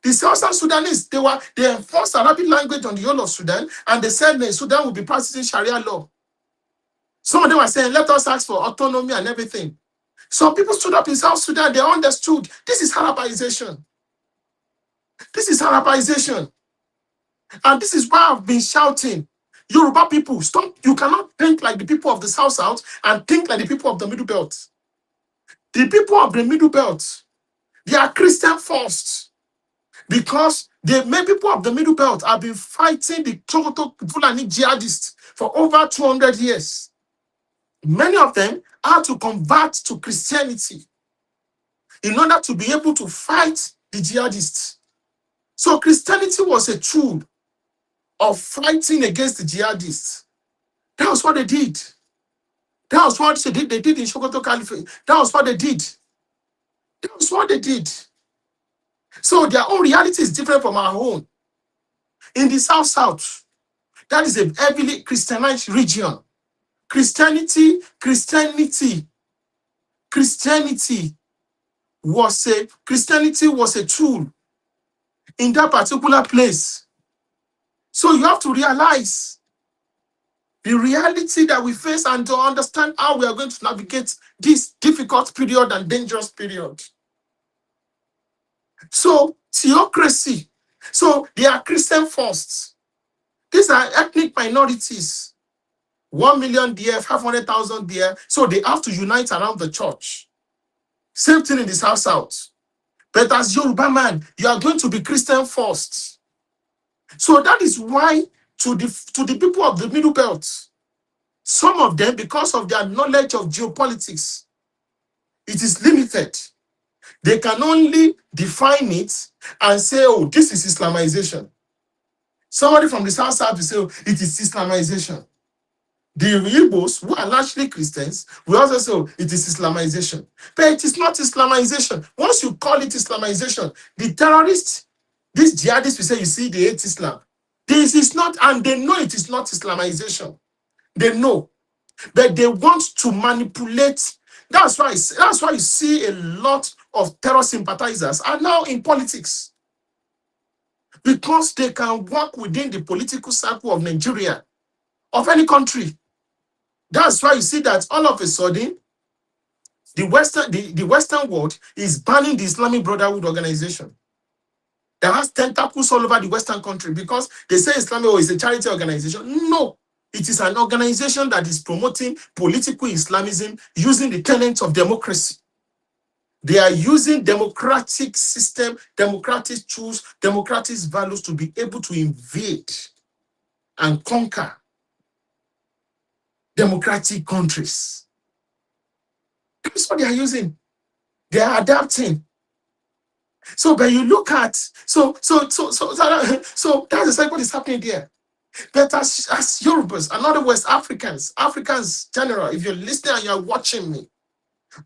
The Southern Sudanese, they enforced Arabic language on the whole of Sudan, and they said that Sudan will be practicing Sharia law. Some of them were saying, let us ask for autonomy and everything. Some people stood up in South Sudan, they understood this is Arabization. This is Arabization. And this is why I've been shouting, Yoruba people, stop. You cannot think like the people of the South and think like the people of the Middle Belt. The people of the Middle Belt, they are Christian first, because the main people of the Middle Belt have been fighting the Fulani jihadists for over 200 years. Many of them had to convert to Christianity in order to be able to fight the jihadists. So Christianity was a tool of fighting against the jihadists. That was what they did. That was what they did in Sokoto Caliphate. That was what they did. That was what they did. So their own reality is different from our own. In the South, that is a heavily Christianized region. Christianity was a tool in that particular place. So you have to realize the reality that we face and to understand how we are going to navigate this difficult period and dangerous period. So theocracy. So they are Christian first. These are ethnic minorities. 1 million there, 500,000 there. So they have to unite around the church. Same thing in the South. But as Yoruba man, you are going to be Christian first. So that is why to the people of the Middle Belt, some of them, because of their knowledge of geopolitics, it is limited. They can only define it and say, oh, this is Islamization. Somebody from the South will say, oh, it is Islamization. The Igbos, who are largely Christians, will also say, oh, it is Islamization. But it is not Islamization. Once you call it Islamization, the terrorists, these jihadists will say, you see, they hate Islam. This is not, and they know it is not Islamization. They know. But they want to manipulate. That's why you see a lot of terror sympathizers are now in politics. Because they can work within the political circle of Nigeria, of any country. That's why you see that all of a sudden, the Western world is banning the Islamic Brotherhood organization that has tentacles all over the Western country, because they say Islamic is a charity organization. No, it is an organization that is promoting political Islamism using the tenets of democracy. They are using democratic system, democratic tools, democratic values to be able to invade and conquer democratic countries. That's what they are using. They are adapting. So when you look at so that's exactly what is happening there. But as Yorubas, in other words, Africans general, if you're listening and you're watching me,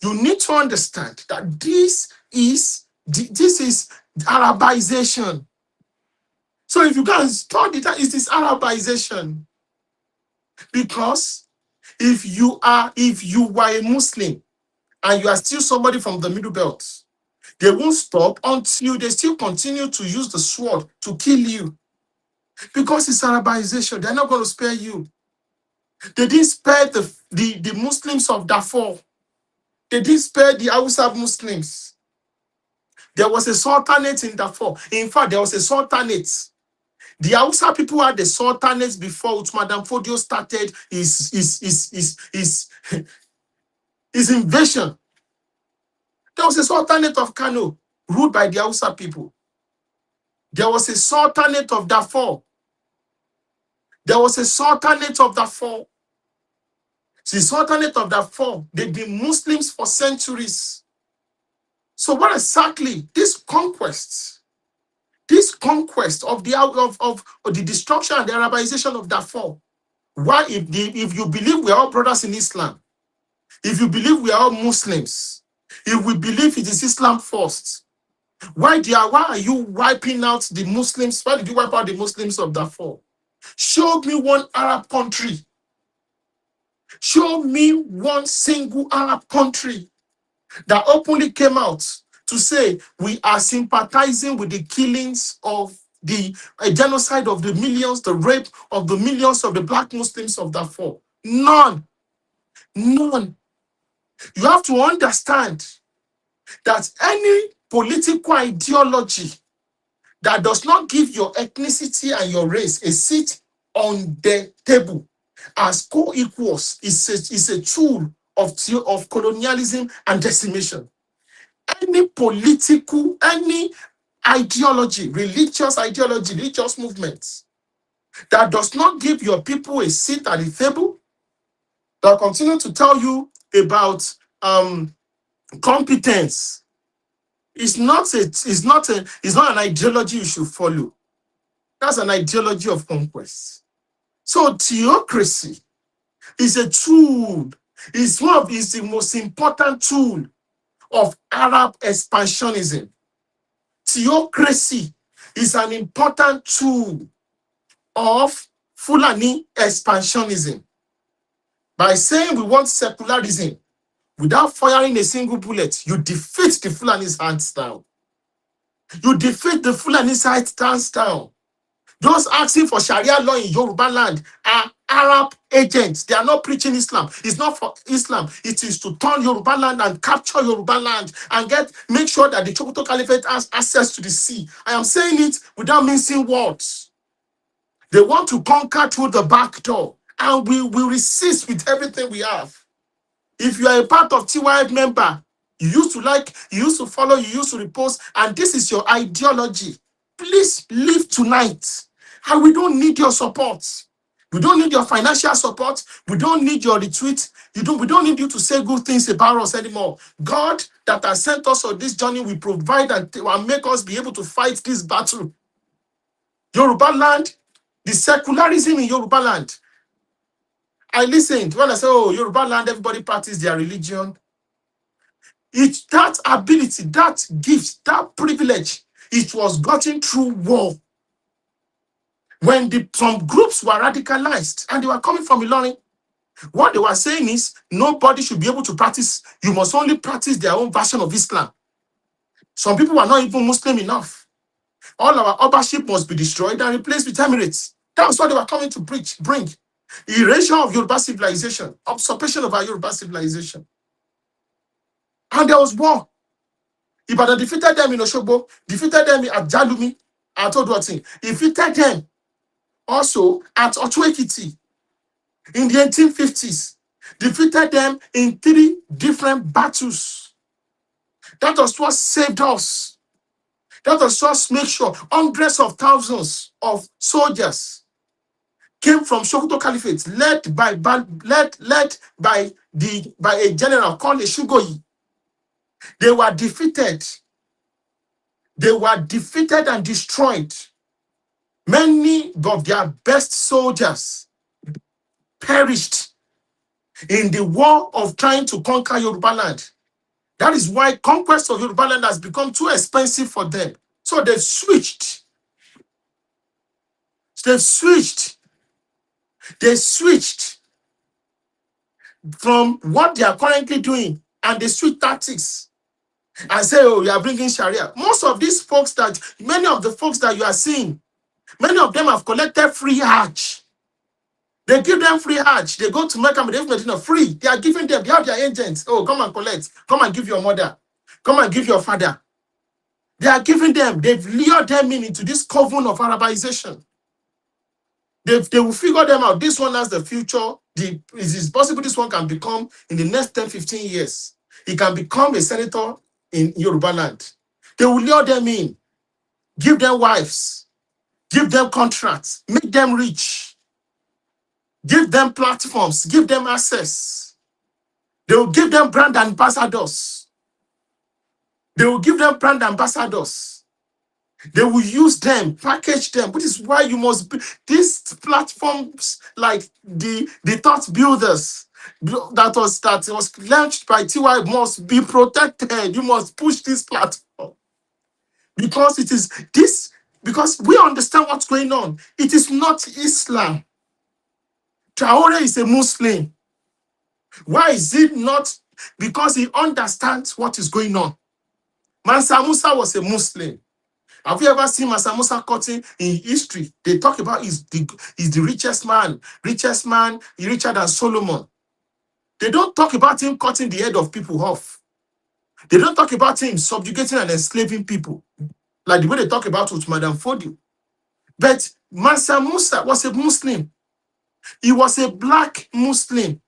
you need to understand that this is Arabization. So if you guys study that, it is Arabization. Because if you were a Muslim and you are still somebody from the Middle Belt, they won't stop until they still continue to use the sword to kill you. Because it's Arabization, they're not going to spare you. They didn't spare the Muslims of Darfur. They didn't spare the Hausa Muslims. There was a sultanate in Darfur. In fact, there was a sultanate. The Hausa people had the sultanate before Madam Fodio started his invasion. There was a sultanate of Kano ruled by the Hausa people. There was a sultanate of Darfur. There was a sultanate of Darfur. The sultanate of Darfur, they've been Muslims for centuries. So what exactly this conquest of the destruction and the Arabization of Darfur? Why, if you believe we are all brothers in Islam, if you believe we are all Muslims, if we believe it is Islam first, why are you wiping out the Muslims? Why did you wipe out the Muslims of Darfur? Show me one Arab country. Show me one single Arab country that openly came out to say we are sympathizing with the killings of the genocide of the millions, the rape of the millions of the black Muslims of Darfur. None. None. You have to understand that any political ideology that does not give your ethnicity and your race a seat on the table as co-equals is a tool of colonialism and decimation. Any political, any ideology, religious movements that does not give your people a seat at the table, that continue to tell you about competence, it's not an ideology you should follow. That's an ideology of conquest. So theocracy is a tool. It's the most important tool of Arab expansionism. Theocracy is an important tool of Fulani expansionism. By saying we want secularism without firing a single bullet, you defeat the Fulani's hands down. You defeat the Fulani's hands down. Those asking for Sharia law in Yoruba land are Arab agents. They are not preaching Islam. It's not for Islam. It is to turn Yoruba land and capture Yoruba land and make sure that the Sokoto Caliphate has access to the sea. I am saying it without mincing words. They want to conquer through the back door, and we will resist with everything we have. If you are a part of TYF member, you used to follow, you used to repost, and this is your ideology, please leave tonight. And we don't need your support. We don't need your financial support. We don't need your retweet. We don't need you to say good things about us anymore. God that has sent us on this journey will provide and make us be able to fight this battle. Yoruba land, the secularism in Yoruba land. I listened when I said, oh, Yoruba land, everybody practice their religion. That ability, that gift, that privilege, it was gotten through war. When some groups were radicalized and they were coming from Ilorin, what they were saying is nobody should be able to practice. You must only practice their own version of Islam. Some people were not even Muslim enough. All our Obaship must be destroyed and replaced with Emirates. That was what they were coming to bring. Erasure of Yoruba civilization, usurpation of our Yoruba civilization. And there was war. Ibadan defeated them in Osogbo, defeated them at Jalumi, at Oduotin, defeated them also at Otuekiti in the 1850s, defeated them in 3 different battles. That was what saved us. That was what make sure hundreds of thousands of soldiers came from Sokoto Caliphate, led by a general called Eshugoyi. They were defeated. They were defeated and destroyed. Many of their best soldiers perished in the war of trying to conquer Yoruba land. That is why conquest of Yoruba land has become too expensive for them. So they've switched. They switched from what they are currently doing, and they switch tactics and say, oh, you are bringing Sharia. Most of these folks many of the folks that you are seeing, many of them have collected free Hajj. They give them free Hajj. They go to Mecca, Medina free. They are giving them, they have their agents. Oh, come and collect. Come and give your mother. Come and give your father. They are giving them, they've lured them into this coven of Arabization. They will figure them out. This one has the future. It is possible this one can become, in the next 10, 15 years, he can become a senator in Yoruba land. They will lure them in, give them wives, give them contracts, make them rich, give them platforms, give them access. They will give them brand ambassadors. They will give them brand ambassadors. They will use them, package them, which is why you must be these platforms like the thought builders that was launched by TY must be protected. You must push this platform because it is this, because we understand what's going on. It is not Islam. Traore is a Muslim. Why is it not? Because he understands what is going on. Mansa Musa was a Muslim. Have you ever seen Mansa Musa cutting in history? They talk about he's the richest man, richer than Solomon. They don't talk about him cutting the head of people off. They don't talk about him subjugating and enslaving people, like the way they talk about with Madame Fodi. But Mansa Musa was a Muslim. He was a black Muslim.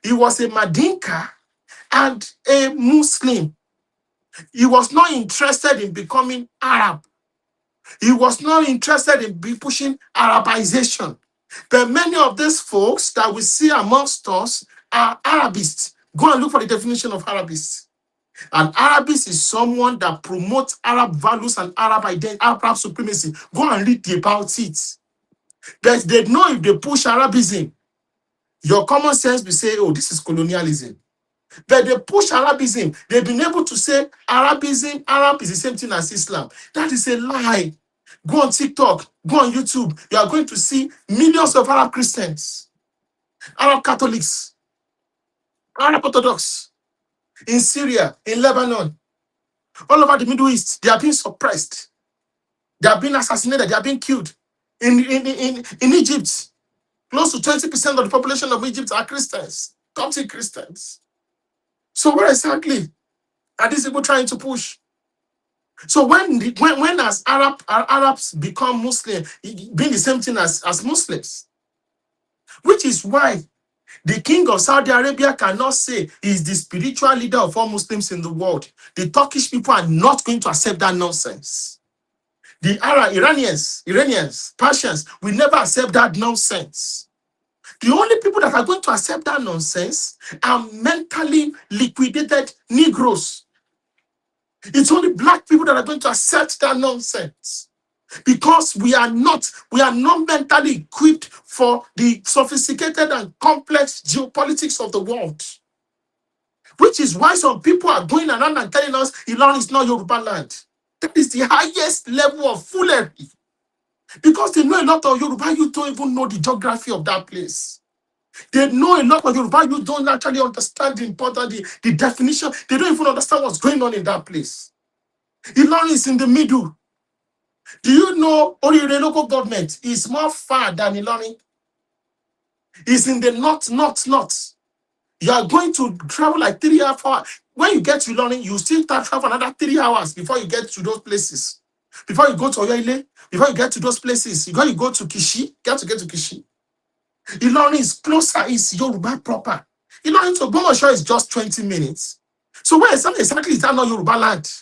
He was a Madinka and a Muslim. He was not interested in becoming Arab. He was not interested in pushing Arabization. But many of these folks that we see amongst us are Arabists. Go and look for the definition of Arabist. An Arabist is someone that promotes Arab values and Arab identity, Arab supremacy. Go and read about it. But they know if they push Arabism, your common sense will say, oh, this is colonialism. But they push Arabism. They've been able to say Arab is the same thing as Islam. That is a lie. Go on TikTok, go on YouTube. You are going to see millions of Arab Christians, Arab Catholics, Arab Orthodox in Syria, in Lebanon, all over the Middle East. They are being suppressed. They are being assassinated. They are being killed. In Egypt, close to 20% of the population of Egypt are Christians, Coptic Christians. So what exactly are these people trying to push? So when as Arabs become Muslim, being the same thing as Muslims, which is why the king of Saudi Arabia cannot say he is the spiritual leader of all Muslims in the world. The Turkish people are not going to accept that nonsense. The Iranians, Persians will never accept that nonsense. The only people that are going to accept that nonsense are mentally liquidated Negroes. It's only black people that are going to accept that nonsense. Because we are not mentally equipped for the sophisticated and complex geopolitics of the world. Which is why some people are going around and telling us Iran is not Yoruba land. That is the highest level of foolery. Because they know a lot of Yoruba, you don't even know the geography of that place. They know a lot of Yoruba, you don't actually understand the importance, the definition. They don't even understand what's going on in that place. Iran is in the middle. Do you know Orire local government is more far than Ilorin? It's in the north. You are going to travel like 3 hours. When you get to Ilorin, you still travel another 3 hours before you get to those places. Before you go to Oyoile, before you get to those places, you go to Kishi, you have to get to Kishi. Ilorin is closer, is Yoruba proper. Ilorin to Bomosho is just 20 minutes. So where exactly is that not Yoruba land?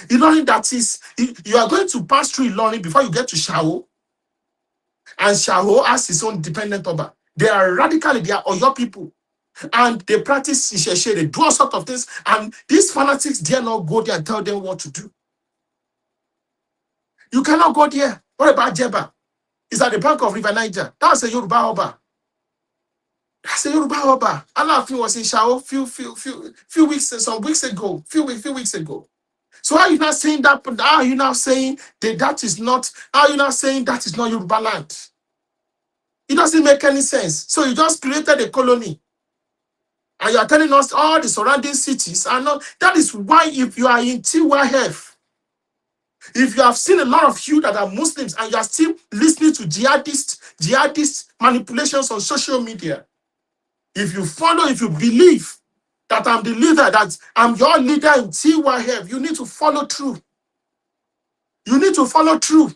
Ilorin, that is, you are going to pass through Ilorin before you get to Shao. And Shao has his own dependent Oba. They are radically, they are Oyo people. And they practice Isheshe, they do all sorts of things. And these fanatics dare not go there and tell them what to do. You cannot go there. What about Jeba? It's at the bank of River Niger. That's a Yoruba Oba. That's a Yoruba Oba. Alafin was in Shao few weeks ago. So are you not saying that? How are you now saying that is not? How are you not saying that is not Yoruba land? It doesn't make any sense. So you just created a colony, and you are telling us all the surrounding cities are not. That is why if you are in TYF, if you have seen a lot of you that are Muslims and you are still listening to jihadist manipulations on social media, if you believe that I'm the leader, that I'm your leader in TYF, you need to follow through. You need to follow through.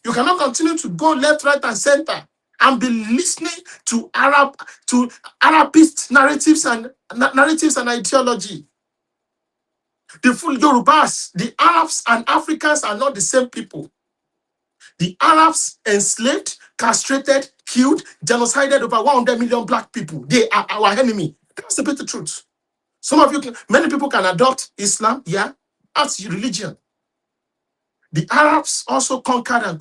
You cannot continue to go left, right, and center and be listening to Arabist narratives and ideology. The full Yorubas, the Arabs and Africans are not the same people. The Arabs enslaved, castrated, killed, genocided over 100 million black people. They are our enemy. That's the bitter truth. Many people can adopt Islam, yeah, as religion. The Arabs also conquered and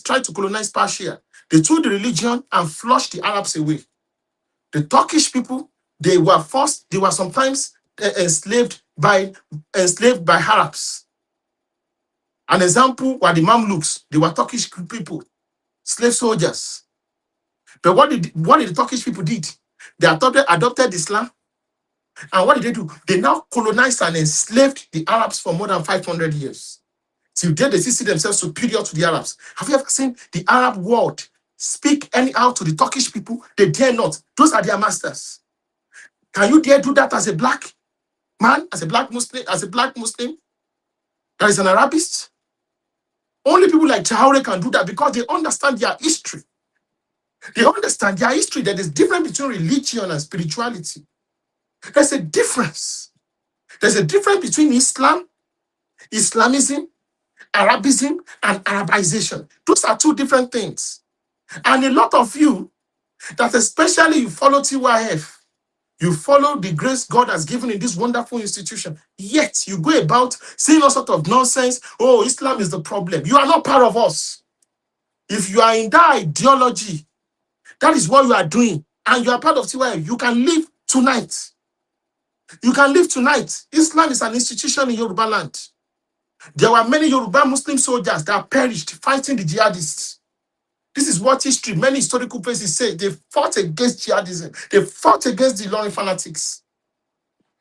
tried to colonize Persia. They took the religion and flushed the Arabs away. The Turkish people, they were sometimes enslaved by Arabs. An example were the Mamluks. They were Turkish people, slave soldiers. But what did the Turkish people did? They adopted Islam. And what did they do? They now colonized and enslaved the Arabs for more than 500 years. Till then, they still see themselves superior to the Arabs. Have you ever seen the Arab world speak anyhow to the Turkish people? They dare not. Those are their masters. Can you dare do that as a black man, as a black Muslim that is an Arabist? Only people like Traore can do that because they understand their history. They understand their history, that there's difference between religion and spirituality. There's a difference. There's a difference between Islam, Islamism, Arabism, and Arabization. Those are two different things. And a lot of you, that especially you follow TYF, you follow the grace God has given in this wonderful institution, yet you go about saying all sort of nonsense. Oh, Islam is the problem. You are not part of us. If you are in that ideology, that is what you are doing, and you are part of TYF, you can leave tonight. You can leave tonight. Islam is an institution in Yoruba land. There were many Yoruba Muslim soldiers that perished fighting the jihadists. This is what history, many historical places say. They fought against jihadism. They fought against the Ilorin fanatics.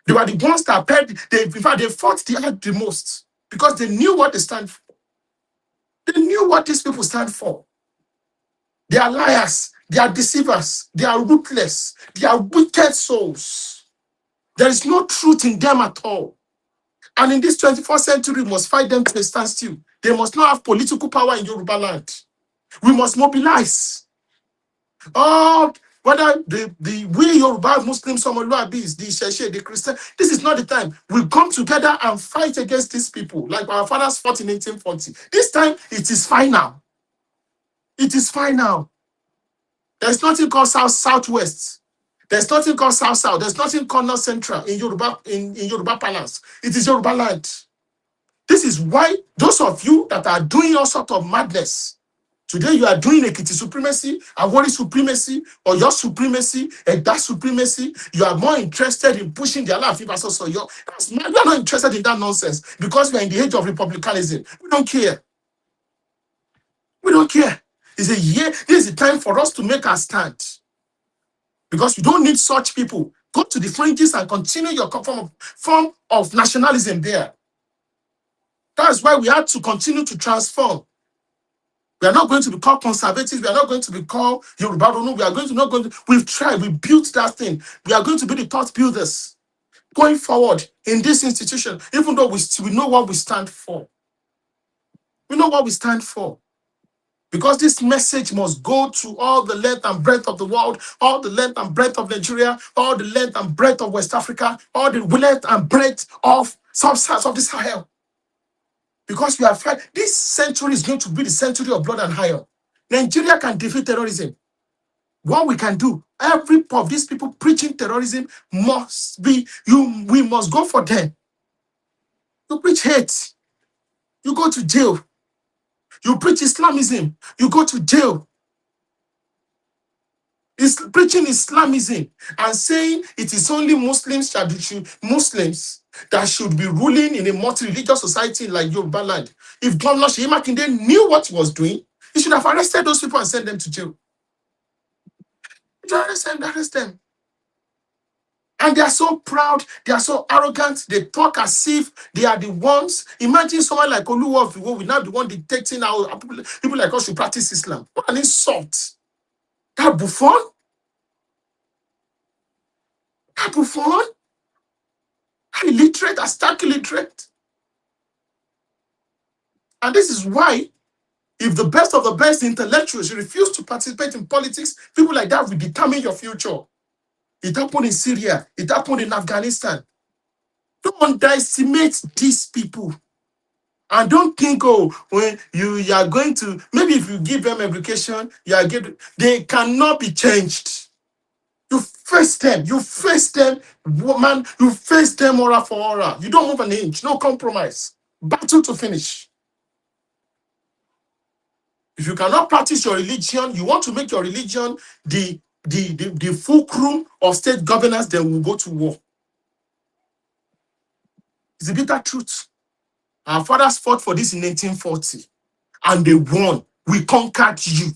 They were the ones that perished. In fact, they fought the most because they knew what they stand for. They knew what these people stand for. They are liars. They are deceivers. They are ruthless. They are wicked souls. There is no truth in them at all. And in this 21st century, we must fight them to a standstill. They must not have political power in Yoruba land. We must mobilize. Oh, whether we Yoruba Muslims, Somoluabis, the Sheshe, the Christian, this is not the time. We come together and fight against these people, like our fathers fought in 1840. This time, it is final. It is final. There's nothing called South-Southwest. There's nothing called South-South. There's nothing called North Central in Yoruba, in Yoruba Palace. It is Yoruba land. This is why those of you that are doing all sort of madness, today you are doing Ekiti supremacy, Awori supremacy, or your supremacy, and that supremacy, you are more interested in pushing the Allah versus Oyo. We are not interested in that nonsense because we are in the age of republicanism. We don't care. We don't care. It's a year. This is the time for us to make our stand. Because you don't need such people. Go to the fringes and continue your form of nationalism there. That's why we have to continue to transform. We are not going to be called conservatives. We are not going to be called Yoruba. We are not going to. We've tried. We built that thing. We are going to be the thought builders going forward in this institution. Even though we know what we stand for. We know what we stand for. Because this message must go to all the length and breadth of the world, all the length and breadth of Nigeria, all the length and breadth of West Africa, all the length and breadth of sub-Saharas of the Sahel. Because we are fighting. This century is going to be the century of blood and iron. Nigeria can defeat terrorism. What we can do, every of these people preaching terrorism must be, we must go for them. You preach hate, you go to jail. You preach Islamism, you go to jail. It's preaching Islamism and saying it is only Muslims that should be ruling in a multi-religious society like Yoruba land. If Governor Seyi Makinde knew what he was doing, he should have arrested those people and sent them to jail. He should arrest them. And they are so proud, they are so arrogant, they talk as if they are the ones. Imagine someone like Oluwa of Iwo will now be the one dictating how people like us should practice Islam. What an insult. That buffon? That buffon? That illiterate, that stark illiterate. And this is why, if the best of the best intellectuals refuse to participate in politics, people like that will determine your future. It happened in Syria. It happened in Afghanistan. Don't underestimate these people. And don't think, oh, when you are going to, maybe if you give them education, they cannot be changed. You face them, woman, you face them aura for aura. You don't move an inch, no compromise. Battle to finish. If you cannot practice your religion, you want to make your religion the fulcrum of state governance, then we'll go to war. It's a bitter truth. Our fathers fought for this in 1840, and they won. We conquered you.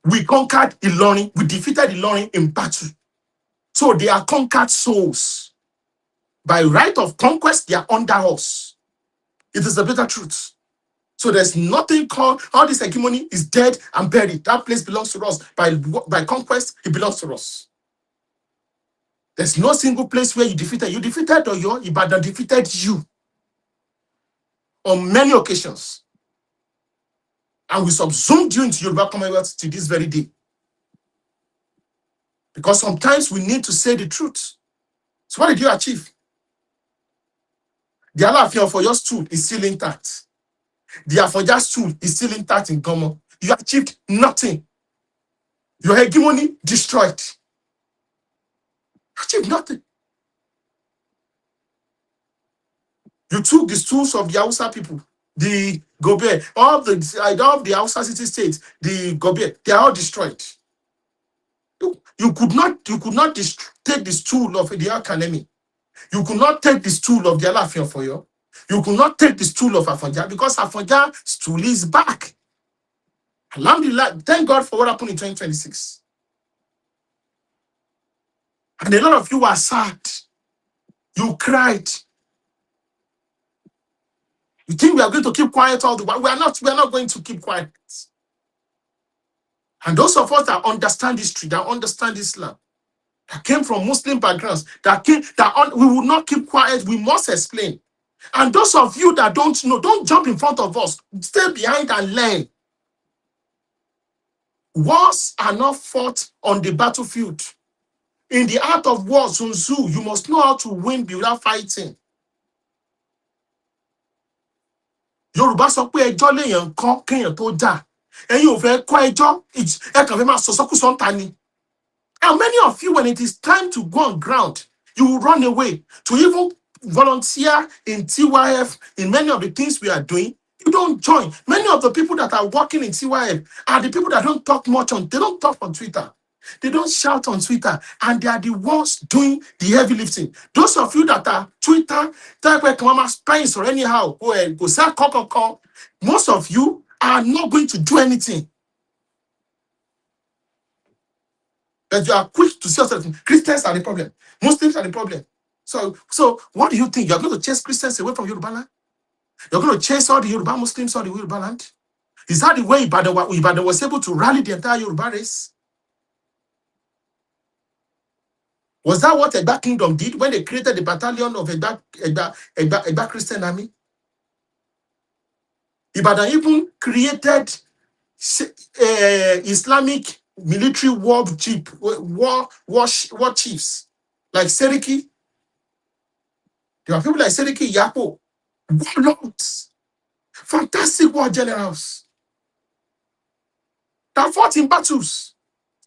We conquered Ilorin. We defeated Ilorin in battle. So they are conquered souls. By right of conquest, they are under us. It is the bitter truth. So there's nothing called, all this hegemony is dead and buried. That place belongs to us. By conquest, it belongs to us. There's no single place where you defeated. You defeated Oyo, Ibadan defeated you on many occasions. And we subsumed you into Yoruba Commonwealth to this very day. Because sometimes we need to say the truth. So what did you achieve? The Alaafin of Oyo stool is still intact. The Afonja stool is still intact in Gomo. You achieved nothing. Your hegemony destroyed. Achieved nothing. You took the stools of the Hausa people, the Gobe, all the Hausa city states, the Gobe, they are all destroyed. You could not take the stool of the academy. You could not take the stool of the Alaafin of Oyo. You could not take the stool of Afonja because Afonja stool is back. Alhamdulillah, thank God for what happened in 2026. And a lot of you were sad. You cried. You think we are going to keep quiet all the while? We are not going to keep quiet. And those of us that understand history, that understand Islam, that came from Muslim backgrounds, we will not keep quiet. We must explain. And those of you that don't know, don't jump in front of us. Stay behind and learn. Wars are not fought on the battlefield. In the art of war, Sun Tzu, you must know how to win without fighting. Yorùbá sọ pé ẹjọ́ léèyàn kọ́ kéèyàn tó jà. Ẹ̀yin ò fẹ́ kọ́ ẹjọ́, ẹ kàn fẹ́ máa sọ̀sọ́kùsọ ń ta ni. And many of you, when it is time to go on ground, you will run away. To even volunteer in TYF, in many of the things we are doing, you don't join. Many of the people that are working in TYF are the people that don't talk much they don't talk on Twitter. They don't shout on Twitter, and they are the ones doing the heavy lifting. Those of you that are Twitter, Spence or anyhow, go say call. Most of you are not going to do anything. That you are quick to say something. Christians are the problem. Muslims are the problem. So what do you think? You're going to chase Christians away from Yoruba land? You're going to chase all the Yoruba Muslims out of the Yoruba land? Is that the way Ibadan was able to rally the entire Yoruba race? Was that what Egba Kingdom did when they created the battalion of Egba Christian army? Ibadan even created Islamic military war chiefs like Seriki. There are people like Seriki Yapo, warlords, fantastic war generals that fought in battles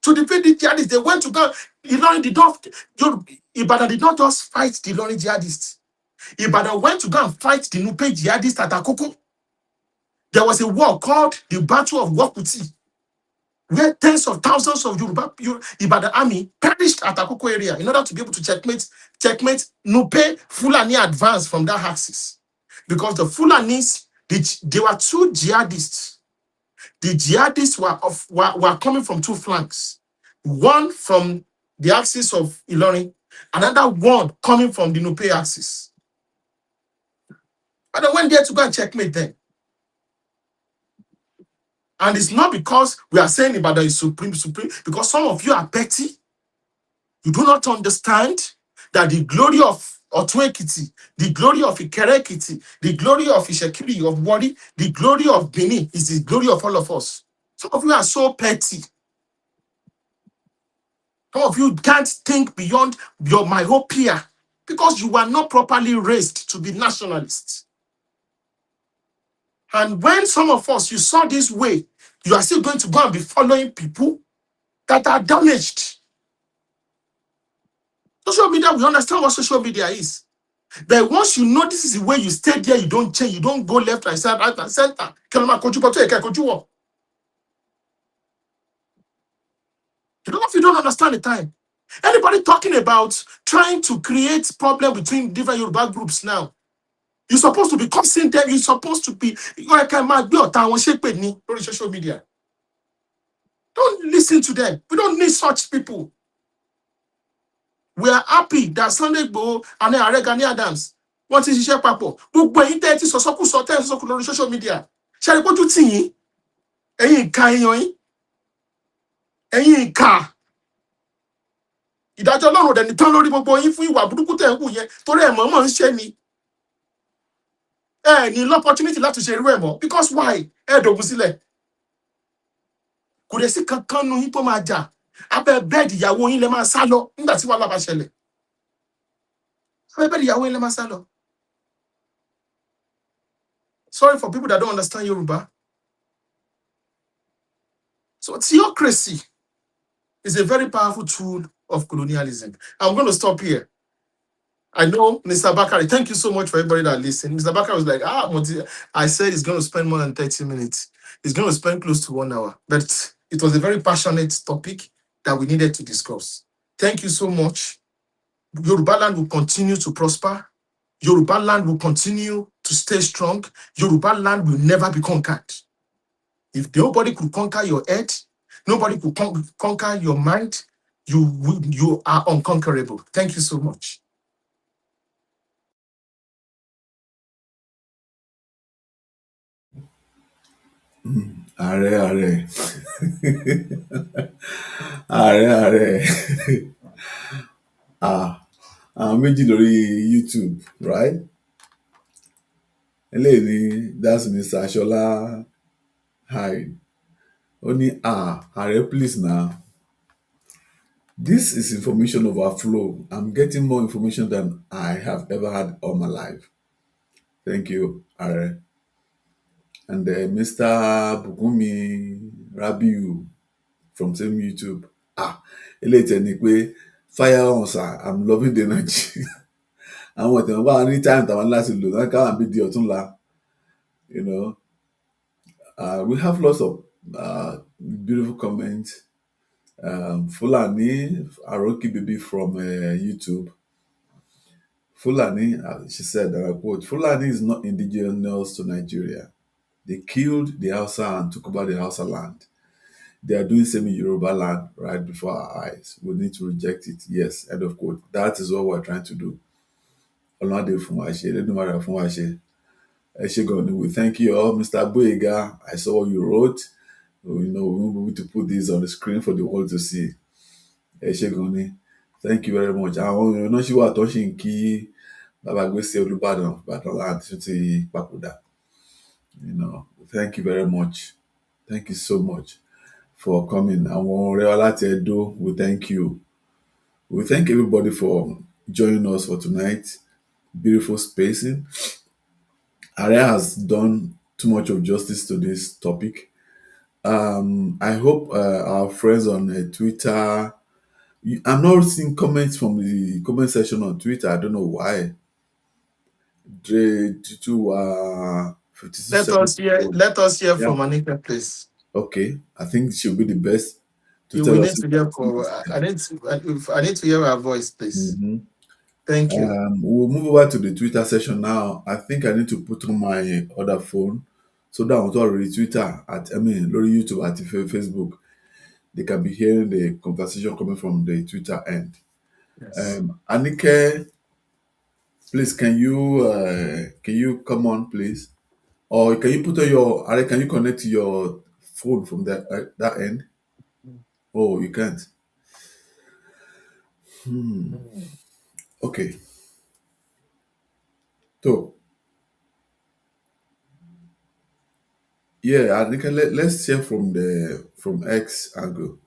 to defeat the jihadists. They went to go. Ibadan did not just fight the Ilorin jihadists. Ibadan went to go and fight the Nupe jihadists at Akoko. There was a war called the Battle of Wakuti, where tens of thousands of Ibadan army perished at Akoko area in order to be able to checkmate Nupe Fulani advance from that axis. Because the Fulanis, they were two jihadists. The jihadists were coming from two flanks. One from the axis of Ilorin, another one coming from the Nupe axis. And I went there to go and checkmate them. And it's not because we are saying Ibadan is supreme, because some of you are petty. You do not understand that the glory of Otun Ekiti, the glory of Ikere Ekiti, the glory of Ishekiri, of Wari, the glory of Benin is the glory of all of us. Some of you are so petty. Some of you can't think beyond your myopia because you were not properly raised to be nationalists. And when some of us, you saw this way, you are still going to go and be following people that are damaged. Social media, we understand what social media is. But once you know this is the way you stay there, you don't change, you don't go left and center, right and center. You don't know if you don't understand the time. Anybody talking about trying to create problem between different Yoruba groups now? You're supposed to be cursing them. You're supposed to be on social media. Don't listen to them. We don't need such people. We are happy that Sunday Igboho and Ààrẹ Gani Adams wọ́n ti ṣiṣẹ́ papọ̀. Gbogbo ẹ̀yin tẹ́ ẹ ti sọ̀sọ́kùsọ tẹ́ ẹ sọ̀kù lórí social media. Ṣé ẹ rí pójú tì yín? Ẹ̀yin ìka èèyàn yín. Ẹ̀yin ìka. Ìdájọ́ Ọlọ́run dẹ̀ ní tán lórí gbogbo yín fún ìwà burúkú tẹ̀ ń wù yẹn torí ẹ̀ mọ̀ọ́mọ̀ ń ṣe ni. Ẹ ní l'opportunity láti ṣe irú ẹ̀ mọ́ because why? Ẹ dògún sílẹ̀. Kò dẹ̀ sí kankan nu yín tó máa jà. Abẹ́ bẹ́ẹ̀dì ìyàwó yín lẹ máa sá lọ nígbà tí wàhálà bá ṣẹlẹ̀. Abẹ́ bẹ́ẹ̀dì ìyàwó yín lẹ máa sá lọ. Sorry for people that don't understand Yoruba. So theocracy is a very powerful tool of colonialism. I'm going to stop here. I know Mr. Bakari, thank you so much for everybody that listened. Mr. Bakari was like, I said he's going to spend more than 30 minutes. He's going to spend close to 1 hour. But it was a very passionate topic that we needed to discuss. Thank you so much. Yoruba land will continue to prosper. Yoruba land will continue to stay strong. Yoruba land will never be conquered. If nobody could conquer your head, nobody could conquer your mind, you are unconquerable. Thank you so much. Ààrẹ. Àwọn méjì lórí YouTube, right? Eléyìí ni that's Mr. Shola Hyde. Ó ní ààrẹ please now. This is information overflow. I'm getting more information than I have ever had all my life. Thank you, Ààrẹ. And Mr. Bugumi Rabiu from same YouTube. Eléyìí ni pé fire on sir, I'm loving the energy. Àwọn ọ̀tẹ̀wọ̀n bá ní time tàwọn láti lò náà káwọn bí di ọ̀túnla. You know, we have lots of beautiful comments. Fulani Aroki Baby from YouTube. Fulani, she said, and I quote, Fulani is not indigenous to Nigeria. They killed the Hausa and took over the Hausa land. They are doing semi-Yoruba land right before our eyes. We need to reject it. Yes, end of quote. That is what we're trying to do. We thank you all. Mr. Boyega, I saw what you wrote. You know, we need to put this on the screen for the world to see. Thank you very much. Àwọn èèyàn náà ṣì wà tó ṣì ń kí bàbá Gbèsè Olúbàdàn láti ti papòdà. You know, thank you very much. Thank you so much for coming. Àwọn ọ̀rẹ́ wa láti Edo, we thank you. We thank everybody for joining us for tonight. Beautiful spacing. Ààrẹ has done too much of justice to this topic. I hope our friends on Twitter. I'm not seeing comments from the comment section on Twitter. I don't know why. Let us hear from Anika, please. Okay, I think she'll be the best to You tell will us. need to hear from. I need to hear her voice, please. Mm-hmm. Thank you. We'll move over to the Twitter session now. I think I need to put on my other phone so that I want to read Twitter lórí YouTube at Facebook. They can be hearing the conversation coming from the Twitter end. Yes. Anike, please, can you come on, please? Or can you put on can you connect to your phone from that end? Oh, you can't. Okay. So, yeah, Anike, let's hear from X angle.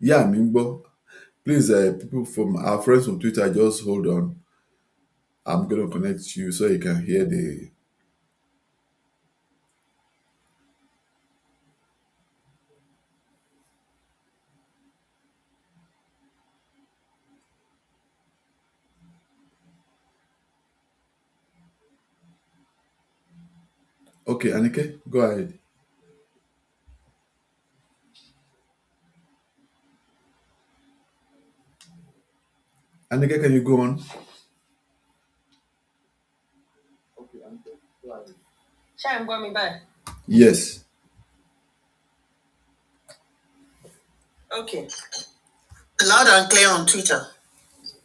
Yeah, Mingbo. Please, people from our friends from Twitter, just hold on. I'm going to connect you so you can hear the. Okay, Anike, go ahead. Anike, can you go on? Okay, Anike, go ahead. Shall I go me back? Yes. Okay. Loud and clear on Twitter.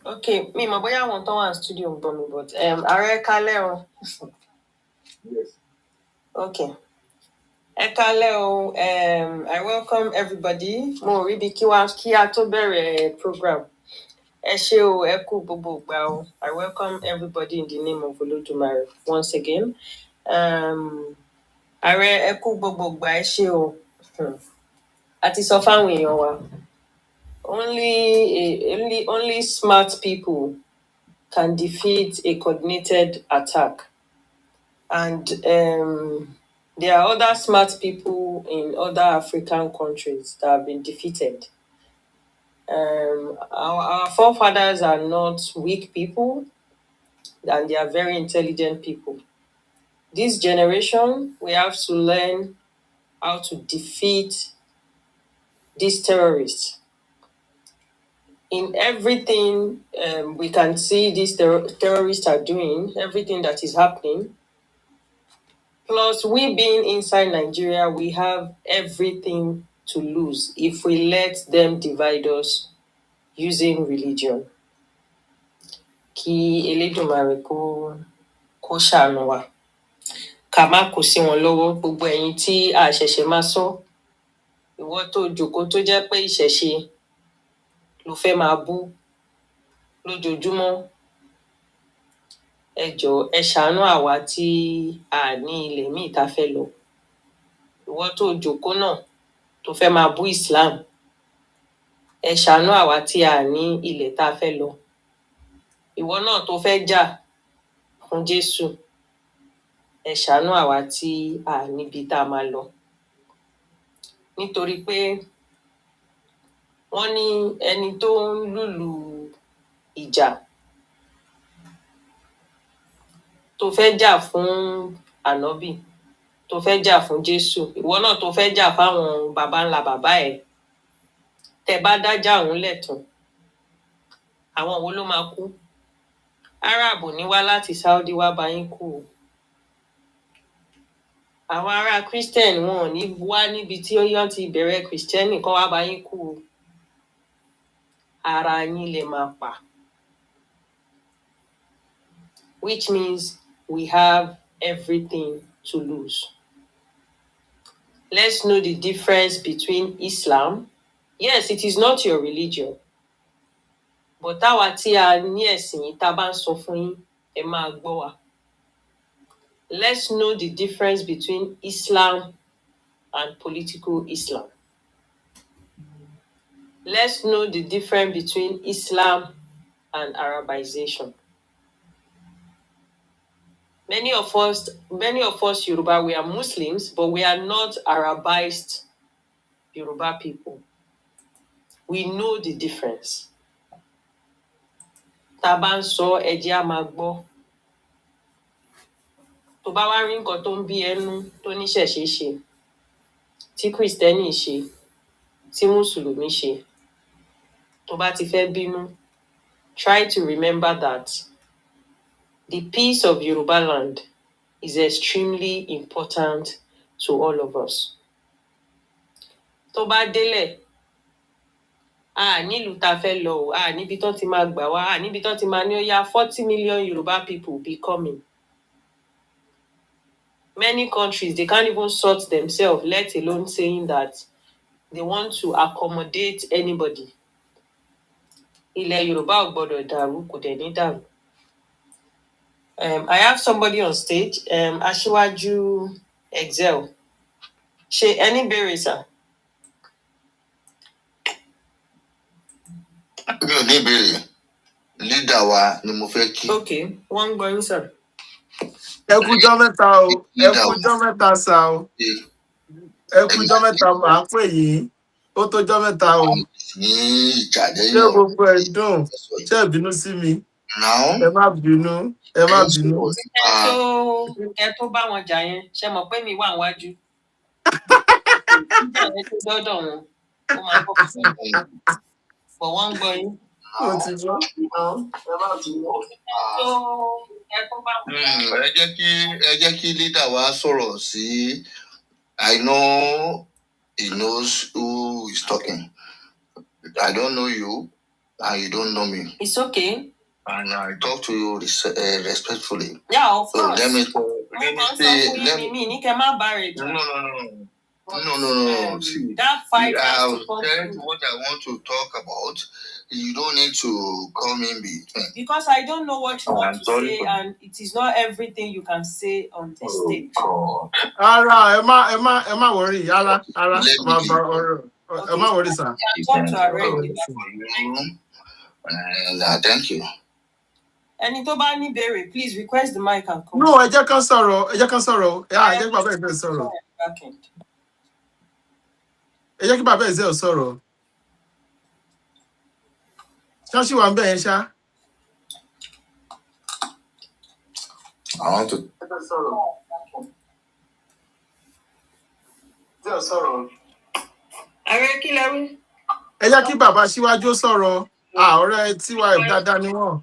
Okay, me, my boy, I want to one studio, but Are Kaleo. Yes. Okay. Ekaleo, I welcome everybody. Mo ribi kia to bere program. Ẹ o, ẹ kú gbogbo ìgbà o. I welcome everybody in the name of Olódùmarè once again. Ààrẹ ẹ kú gbogbo ìgbà, ẹ ṣé o. A ti sọ fáwọn èèyàn wa. Only smart people can defeat a coordinated attack. And there are other smart people in other African countries that have been defeated. Our forefathers are not weak people, and they are very intelligent people. This generation, we have to learn how to defeat these terrorists. In everything we can see these terrorists are doing, everything that is happening, plus we being inside Nigeria, we have everything to lose if we let them divide us using religion. Kí Elédùmarè kó ṣàánú wa. Ká má kó sí wọn lọ́wọ́, gbogbo ẹ̀yin tí a ṣẹ̀ṣẹ̀ máa sọ. Ìwọ tó jókòó tó jẹ́ pé ìṣẹ̀ṣe ló fẹ́ máa bú lójoojúmọ́. Ẹ jọ̀ọ́, ẹ ṣàánú àwa tí a ní ilẹ̀ míì tá fẹ́ lọ. Ìwọ tó jókòó náà tó fẹ́ máa bú Islam. Ẹ ṣàánú àwa tí a ní ilẹ̀ tá fẹ́ lọ. Ìwọ náà tó fẹ́ jà fún Jésù. Ẹ ṣàánú àwa tí a níbi tá máa lọ. Nítorí pé wọ́n ní ẹni tó ń lùlù ìjà tó fẹ́ jà fún Ànábì, tó fẹ́ jà fún Jésù, ìwọ náà tó fẹ́ jà fáwọn baba ńlá bàbá ẹ̀. Tẹ́ bá dájà òun lẹ́tàn, àwọn wo ló máa kú? Arab ní wá láti Saudi wá bá yín kú o. Àwọn ará Christian wọn ò ní wá níbi tí yán ti bẹ̀rẹ̀ Christian kan wá bá yín kú o. Ara yín lè máa pa. Which means we have everything to lose. Let's know the difference between Islam. Yes, it is not your religion. But táwa tí a ní ẹ̀sìn yìí tá bá ń sọ fún yín, ẹ máa gbọ́ wa. Let's know the difference between Islam and political Islam. Let's know the difference between Islam and Arabization. Many of us Yoruba, we are Muslims, but we are not Arabized Yoruba people. We know the difference. Tá bá ń sọ, ẹ jẹ́ á máa gbọ́. Tó bá wá rí nǹkan tó ń bí ẹnu tó níṣẹ̀ṣe ṣe, tí Kristẹni ṣe, tí Mùsùlùmí ṣe, tó bá ti fẹ́ bínú, try to remember that the peace of Yoruba land is extremely important to all of us. Tó bá délẹ̀, nílùú tá fẹ́ lọ o, níbi tán ti máa gbà wá, níbi tán ti máa ní ó yá 40 million Yoruba people be coming. Many countries, they can't even sort themselves, let alone saying that they want to accommodate anybody. Ilẹ̀ Yorùbá ò gbọdọ̀ dàrú, kò dẹ̀ ní dàrú. I have somebody on stage, Aṣíwájú Excel. Ṣé ẹni béèrè sà? Mi ò ní ìbéèrè. Leader wa ni mo fẹ́ kí. Okay, wọ́n ń gbọ́ yín sà. Ẹ kújọ́ mẹ́ta o. Ẹ kújọ́ mẹ́ta sà o. Ẹ kújọ́ mẹ́ta máa pè yín. Ó tójọ́ mẹ́ta o. Ní ìjàdẹ́ Ṣé yàn. gbogbo ẹ̀ dùn? Ṣé ẹ bínú sí mi? Now. Ẹ má bínú. Ẹ má bínú. Ẹ tó bá wọn jà yẹn, ṣé mọ̀ pé mi wà níwájú? Nígbà yẹn tó dọ́dọ̀ wọn, ó máa kọ́kọ́ sọ. Bọ̀ wọ́n ń gbọ́ yín. Mo ti gbọ́. Ẹ má bínú. Ẹ tó bá wọn jà yẹn. Ẹ jẹ́ kí leader wa sọ̀rọ̀ sí. I know he knows who is talking. I don't know you. and you don't know me. It's okay. And I talk to you respectfully. Yeah, of So course. let me say, no. See, that fight has I'll to come tell through. what I want to talk about. You don't need to come in between. Because I don't know what you want to say, and it is not everything you can say on the stage. God. Ara, ẹ má worry, ara, Let ma me ba ọ̀rọ̀. Ẹ má worry, sir. Talk to Ẹ má arrange worry, it. sir. and thank you. Ẹni tó bá ní béèrè, please request the mic and come. No, ẹ jẹ́ kán sọ̀rọ̀, ẹ jẹ́ kán sọ̀rọ̀. Ẹ jẹ́ kí bàbá ẹ̀ bẹ́ẹ̀ sọ̀rọ̀. Backend. Ẹ jẹ́ kí bàbá ẹ̀ zẹ́ sọ̀rọ̀. Ṣáṣì wà ń bẹ̀ yẹn ṣá. I want to. Zẹ́ sọ̀rọ̀. Ààrẹ kí lẹ wí? Ẹ jẹ́ kí bàbá síwájú sọ̀rọ̀. Ọ̀rẹ́ TY dáadáa ni wọ́n.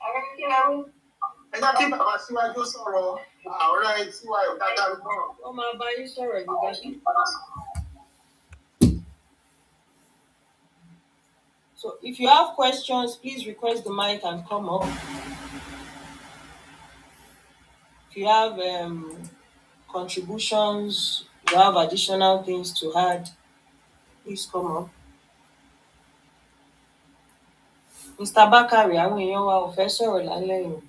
Ààrẹ kí lẹ wí? Ẹ jẹ́ kí bàbá síwájú sọ̀rọ̀. Ọ̀rẹ́ TY dáadáa ni wọ́n. Wọ́n máa bá yín sọ̀rọ̀ ìgbà kí. So if you have questions, please request the mic and come up. If you have contributions, you have additional things to add, please come up. Mr. Bakari, àwọn èèyàn wa ò fẹ́ sọ̀rọ̀ lálẹ́ yìí.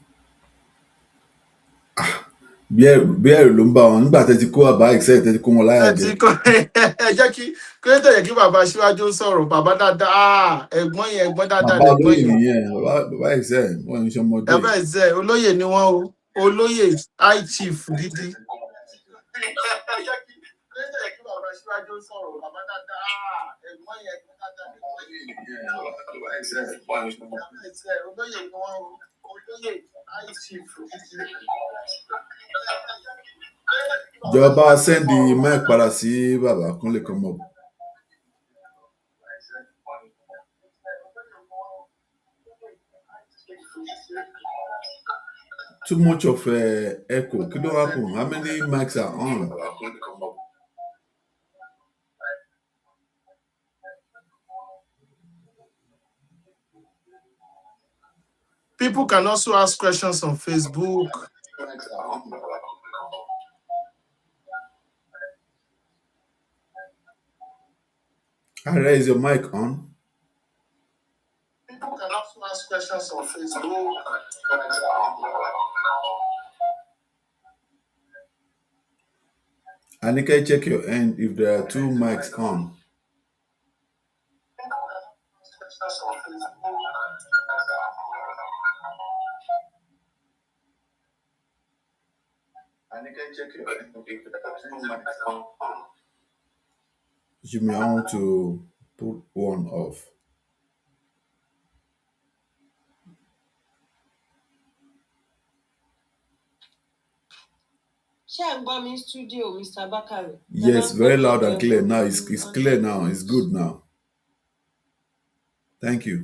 bí ẹ̀rù ló ń bá wọn nígbà tẹ́ ti kó àbá ìṣe tẹ́ ti kó wọn láyà jẹ. Ẹ jẹ́ kí kí yẹ kí bàbá síwájú sọ̀rọ̀. Bàbá dáadáa, ẹ̀gbọ́n dáadáa bàbá lẹ̀gbọ́n olóyè yẹn. nìyẹn bàbá ìṣe wọn ń ṣọmọdé. Bàbá ẹ̀zẹ̀ olóyè ni wọ́n o. Olóyè high chief gidi. Ẹ jẹ́ kí bàbá síwájú sọ̀rọ̀. Bàbá dáadáa, ẹ̀gbọ́n dáadáa lẹ̀gbọ́n yẹn. Bàbá ẹ̀zẹ̀ olóyè ni wọ́n o. Olóyè high chief gidi. Ìjọba sẹ́ndì mic padà sí bàbá Kúnlé come up. Too much of echo. Kí ló happen? How many mics are on? People can also ask questions on Facebook. Ara, is your mic on? People can also ask questions on Facebook. Anike, check your end if there are two mics on. You may want to put one off. Ṣé ẹ̀ ń gbọ́ mi studio, Mr. Bakari? Yes, very loud and clear. Now it's clear now. It's good now. Thank you.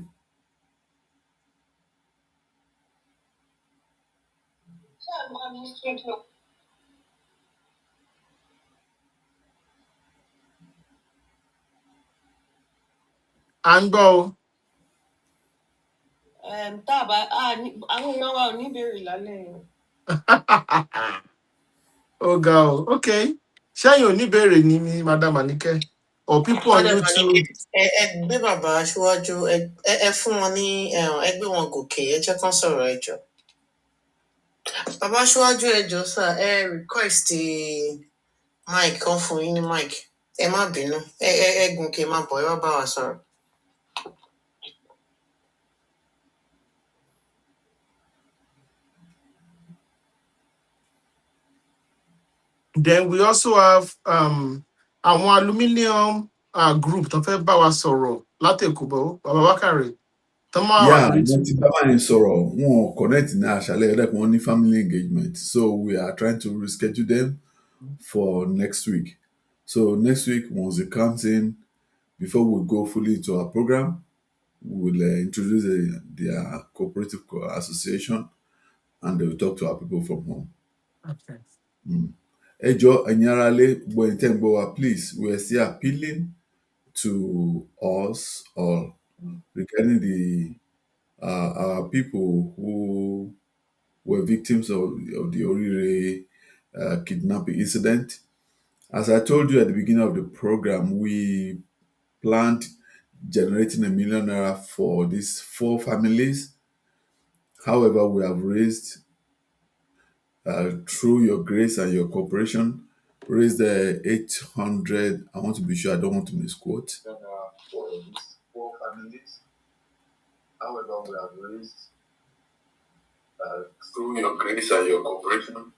Ṣé ẹ̀ ń gbọ́ mi studio? À ń gbọ́ o. Táàbà àwọn èèyàn wa ò ní béèrè lálẹ́ yìí. Ó ga o. Okay. Ṣẹ́yìn ò ní béèrè ní Madam Anike? Or people on YouTube? Ẹ gbé bàbá aṣíwájú ẹ fún wọn ní ẹ gbé wọn gòkè ẹ jẹ́ kán sọ̀rọ̀ ẹ jọ̀ọ́. Bàbá aṣíwájú ẹ jọ̀ọ́ sà ẹ request mic kan fún yín ní mic. Ẹ má bínú ẹ gòkè má bọ̀ ẹ wá bá wa sọ̀rọ̀. Then we also have àwọn aluminium group tó fẹ́ bá wa sọ̀rọ̀ láti Èkó bọ̀, Bàbá Bákàrè. Yeah, ti bá wà ní sọ̀rọ̀ wọn connect ní àṣálẹ́ ẹlẹ́kùn wọn ní family engagement, so we are trying to reschedule them for next week. So next week, once it comes in, before we go fully into our program, we will introduce their cooperative association, and they will talk to our people from home. Okay. Ejo Enyarale Boentengboa, please, we are still appealing to us all regarding the our people who were victims of the Orire kidnapping incident. As I told you at the beginning of the program, we planned generating £1 million for these 4 families. However, we have raised, through your grace and your cooperation, raised the 800. I want to be sure I don't want to misquote. For these 4 families. However, we have raised, through your grace and your cooperation,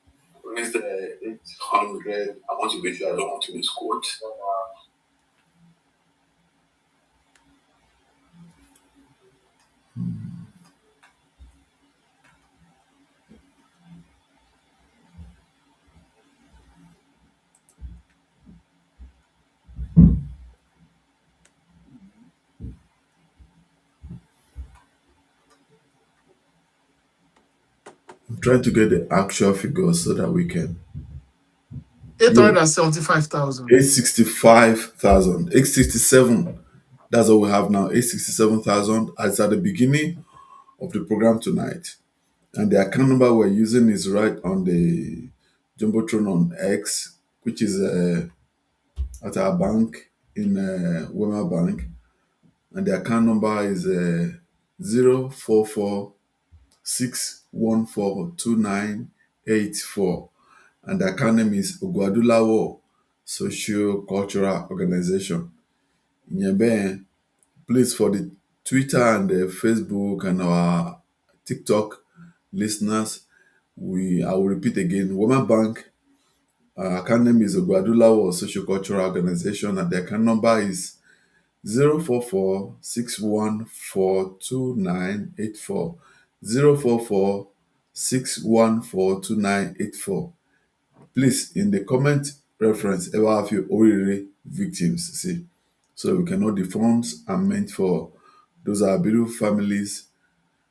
raised the 800. I want to be sure I don't want to misquote. I'm trying to get the actual figures so that we can. 875,000. 865,000. 867. That's what we have now. 867,000 as at the beginning of the program tonight. And the account number we're using is right on the Jumbotron on X, which is at our bank in Wema Bank. And the account number is 044 6142984, and the account name is Ogwadulawo Social Cultural Organization. Nyebe, please, for the Twitter and the Facebook and our TikTok listeners, I will repeat again. Women Bank account name is Ogwadulawo Social Cultural Organization, and the account number is 044 6142984. 044 6142984. Please, in the comment reference, ever have your Orire victims, see, so we can know the funds are meant for. Those are beautiful families,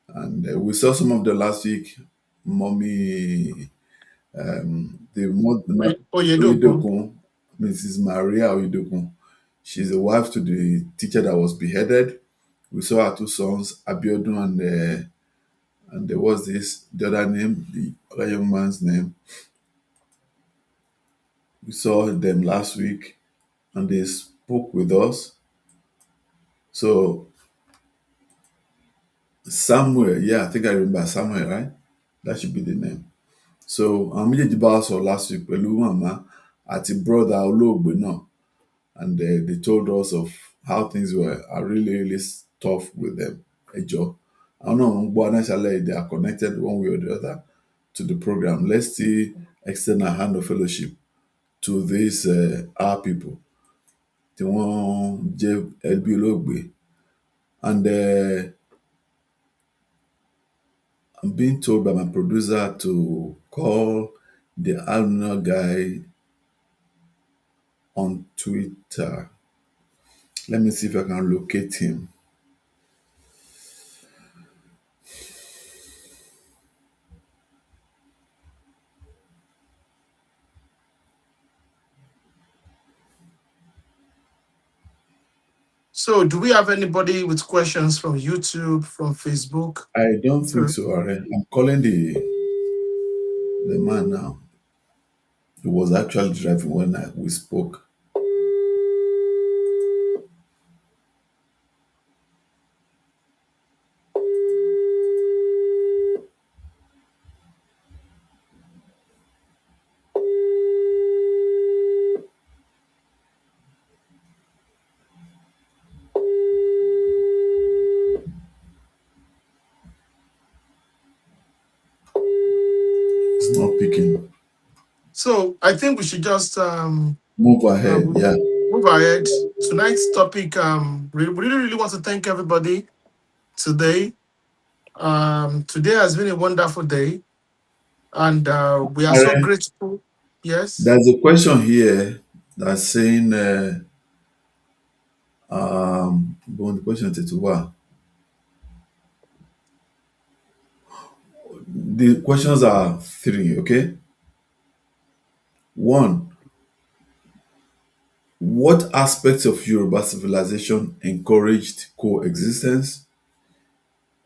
and we saw some of them last week. Mommy, Oyedokun. Oyedokun, Mrs. Maria Oyedokun. She's the wife to the teacher that was beheaded. We saw her 2 sons, Abiodun and there was the other name, the other young man's name. We saw them last week and they spoke with us. So Samuel, yeah, I think I remember Samuel, right? That should be the name. So méjèèjì bá wa sọ̀rọ̀ last week pẹ̀lú màmá àti brother olóògbé náà, and they told us of how things are really tough with them. Ẹjọ́, àwọn náà ń gbọ́ anáṣálẹ̀, they are connected one way or the other to the program. Let's still extend our hand of fellowship to these our people tí wọ́n jẹ́ ẹbí olóògbé. And I'm being told by my producer to call the Alumni guy on Twitter. Let me see if I can locate him. So, do we have anybody with questions from YouTube, from Facebook? I don't think so, Are. I'm calling the man now. He was actually driving when we spoke. It's not picking. So, I think we should just Move ahead, yeah. move ahead. Tonight's topic, we really want to thank everybody today. Today has been a wonderful day, and we are so grateful. Yes. There's a question here that's saying, the question is what? The questions are 3, okay? One, what aspects of Yoruba civilization encouraged coexistence?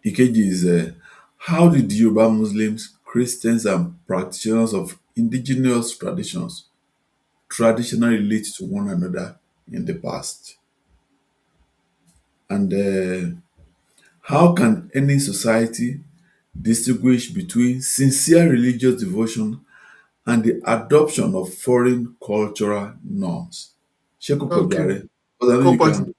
Ìkejì is how did Yoruba Muslims, Christians, and practitioners of indigenous traditions traditionally relate to one another in the past? And how can any society distinguish between sincere religious devotion and the adoption of foreign cultural norms? Ṣé kò pọ̀ Okay. jàre? Because I know you Kopoju, can. Ẹ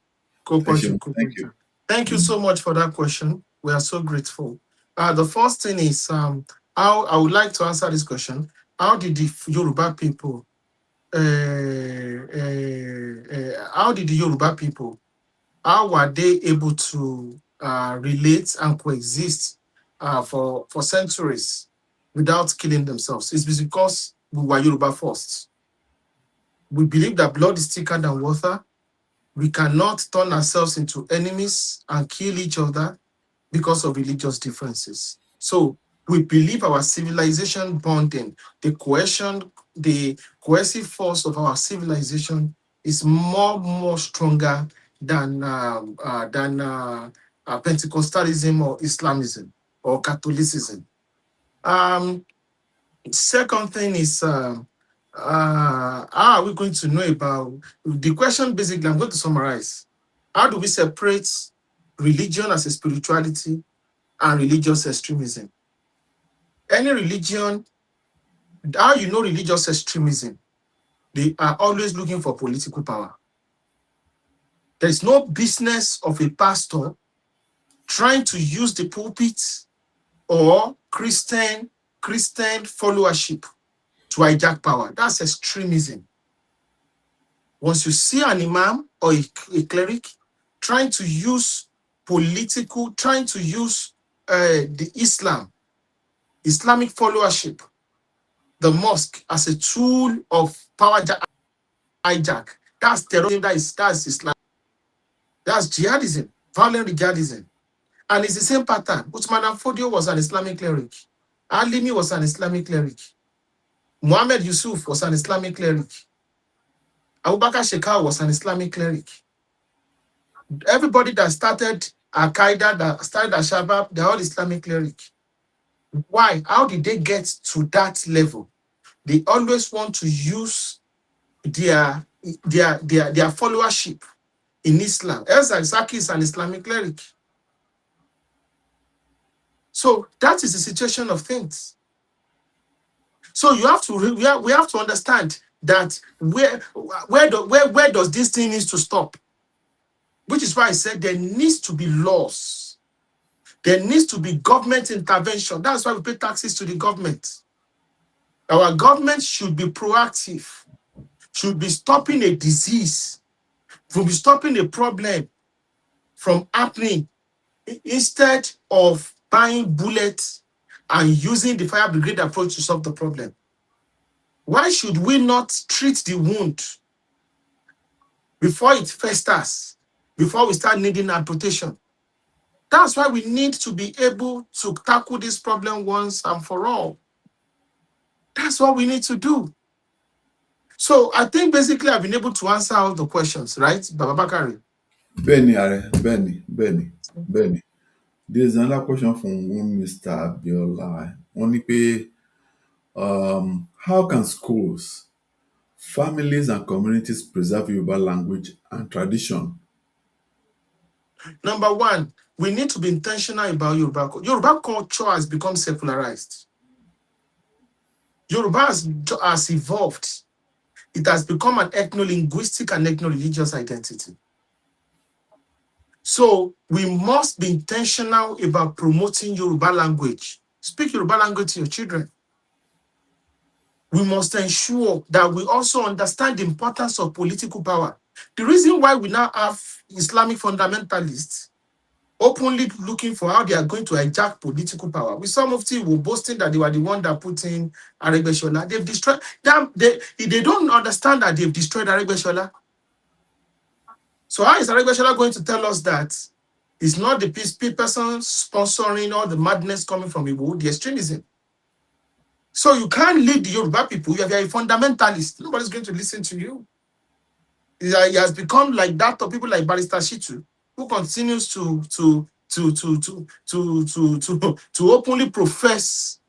Kopoju, ṣeun. Thank you. Kopoju. Thank you so much for that question. We are so grateful. The first thing is how I would like to answer this question. How did the Yoruba people how did the Yoruba people, how were they able to relate and coexist for centuries without killing themselves? It's because we were Yoruba first. We believe that blood is thicker than water. We cannot turn ourselves into enemies and kill each other because of religious differences. So we believe our civilization bonding, the cohesive force of our civilization is more stronger than Pentecostalism or Islamism or Catholicism. Second thing is how are we going to know about the question? Basically, I'm going to summarize. How do we separate religion as a spirituality and religious extremism? Any religion, how you know religious extremism, they are always looking for political power. There is no business of a pastor trying to use the pulpit or Christian followership to hijack power. That's extremism. Once you see an imam or a cleric trying to use trying to use the Islamic followership, the mosque as a tool of power hijack, that's terrorism, that's Islam, that's jihadism, violent jihadism. And it's the same pattern. Uthman Fodio was an Islamic cleric. Alimi was an Islamic cleric. Muhammad Yusuf was an Islamic cleric. Abu Bakr Shekau was an Islamic cleric. Everybody that started Al-Qaeda, that started Al-Shabaab, they're all Islamic cleric. Why? How did they get to that level? They always want to use their followership in Islam. El-Zaki is an Islamic cleric. So that is the situation of things. So you have to we have to understand that where does this thing need to stop? Which is why I said there needs to be laws. There needs to be government intervention. That's why we pay taxes to the government. Our government should be proactive, should be stopping a disease, should be stopping a problem from happening instead of buying bullets and using the fire brigade approach to solve the problem. Why should we not treat the wound before it festers, before we start needing amputation? That's why we need to be able to tackle this problem once and for all. That's what we need to do. So I think basically I've been able to answer all the questions, right, Baba Bakari? Benny, Benny. There's another question from one Mr. Abiola. Only pay, how can schools, families, and communities preserve Yoruba language and tradition? Number one, we need to be intentional about Yoruba. Yoruba culture has become secularized. Yoruba has evolved. It has become an ethno-linguistic and ethno-religious identity. So we must be intentional about promoting Yoruba language. Speak Yoruba language to your children. We must ensure that we also understand the importance of political power. The reason why we now have Islamic fundamentalists openly looking for how they are going to hijack political power. With some of them were boasting that they were the one that put in Arabization. They've destroyed them. They don't understand that they've destroyed Arabization. So how is Arabization going to tell us that it's not the person sponsoring all the madness coming from Igbo, the extremism? So you can't lead the Yoruba people. If you're a fundamentalist, nobody's going to listen to you. It has become like that of people like Barrister Shitu, who continues to openly profess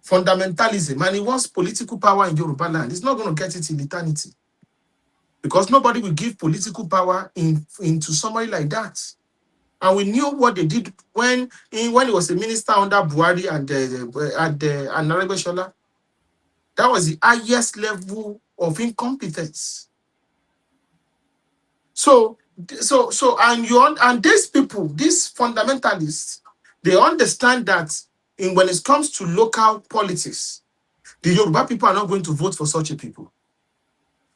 fundamentalism, and he wants political power in Yoruba land. He's not going to get it in eternity, because nobody will give political power into somebody like that. And we knew what they did when he was a minister under Buhari and Arabization. That was the highest level of incompetence. And these people, these fundamentalists, they understand that when it comes to local politics, the Yoruba people are not going to vote for such a people.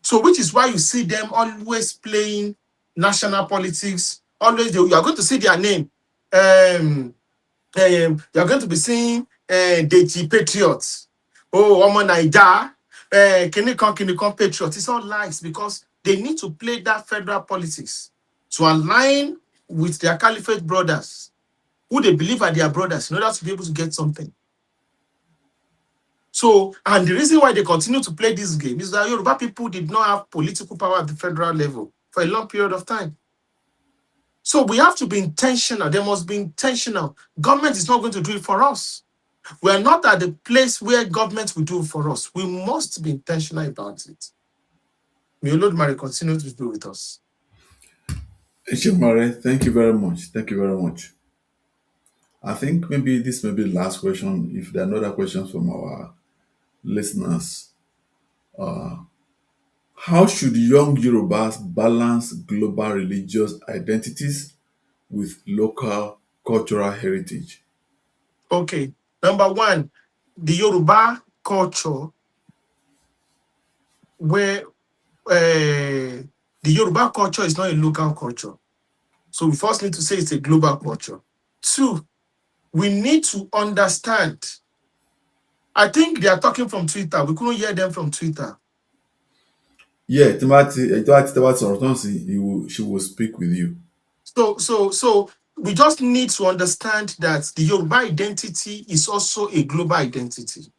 So, which is why you see them always playing national politics. Always, you are going to see their name. You are going to be seeing Deji Patriots. Oh, Omo Naija, Kinikan Patriots. It's all lies, because they need to play that federal politics to align with their caliphate brothers, who they believe are their brothers, in order to be able to get something. So, and the reason why they continue to play this game is that Yoruba people did not have political power at the federal level for a long period of time. So we have to be intentional. They must be intentional. Government is not going to do it for us. We are not at the place where government will do it for us. We must be intentional about it. May Lord Mary continue to be with us. Mare, thank you very much. Thank you very much. I think maybe this may be the last question. If there are no other questions from our listeners, how should young Yorubas balance global religious identities with local cultural heritage? Okay. Number one, the Yoruba culture, where the Yoruba culture is not a local culture. So we first need to say it's a global culture. Two, we need to understand. I think they are talking from Twitter. We couldn't hear them from Twitter. Yeah, she will speak with you. So we just need to understand that the Yoruba identity is also a global identity.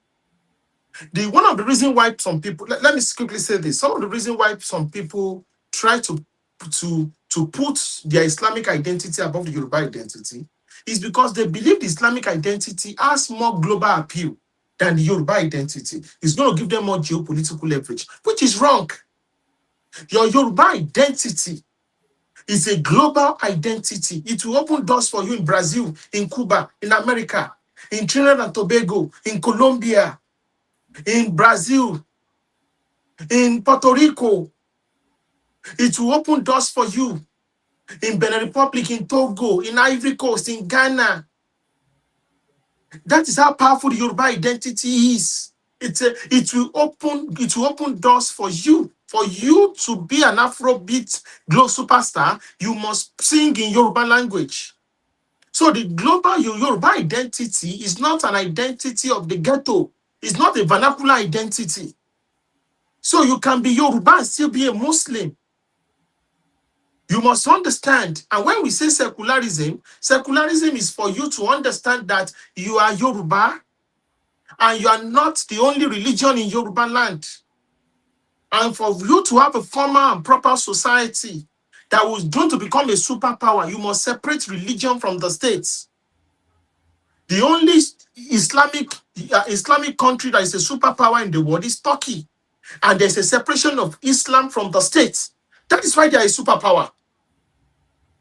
One of the reasons why some people, let me quickly say this, some of the reasons why some people try to put their Islamic identity above the Yoruba identity is because they believe the Islamic identity has more global appeal than the Yoruba identity. It's going to give them more geopolitical leverage, which is wrong. Your Yoruba identity is a global identity. It will open doors for you in Brazil, in Cuba, in America, in Trinidad and Tobago, in Colombia, in Brazil, in Puerto Rico. It will open doors for you in Benin Republic, in Togo, in Ivory Coast, in Ghana. That is how powerful the Yoruba identity is. It will open doors for you. For you to be an Afrobeat global superstar, you must sing in Yoruba language. So the global Yoruba identity is not an identity of the ghetto. It's not a vernacular identity. So you can be Yoruba and still be a Muslim. You must understand. And when we say secularism is for you to understand that you are Yoruba and you are not the only religion in Yoruba land. And for you to have a formal and proper society that was going to become a superpower, you must separate religion from the states. The only Islamic country that is a superpower in the world is Turkey. And there's a separation of Islam from the states. That is why they are a superpower.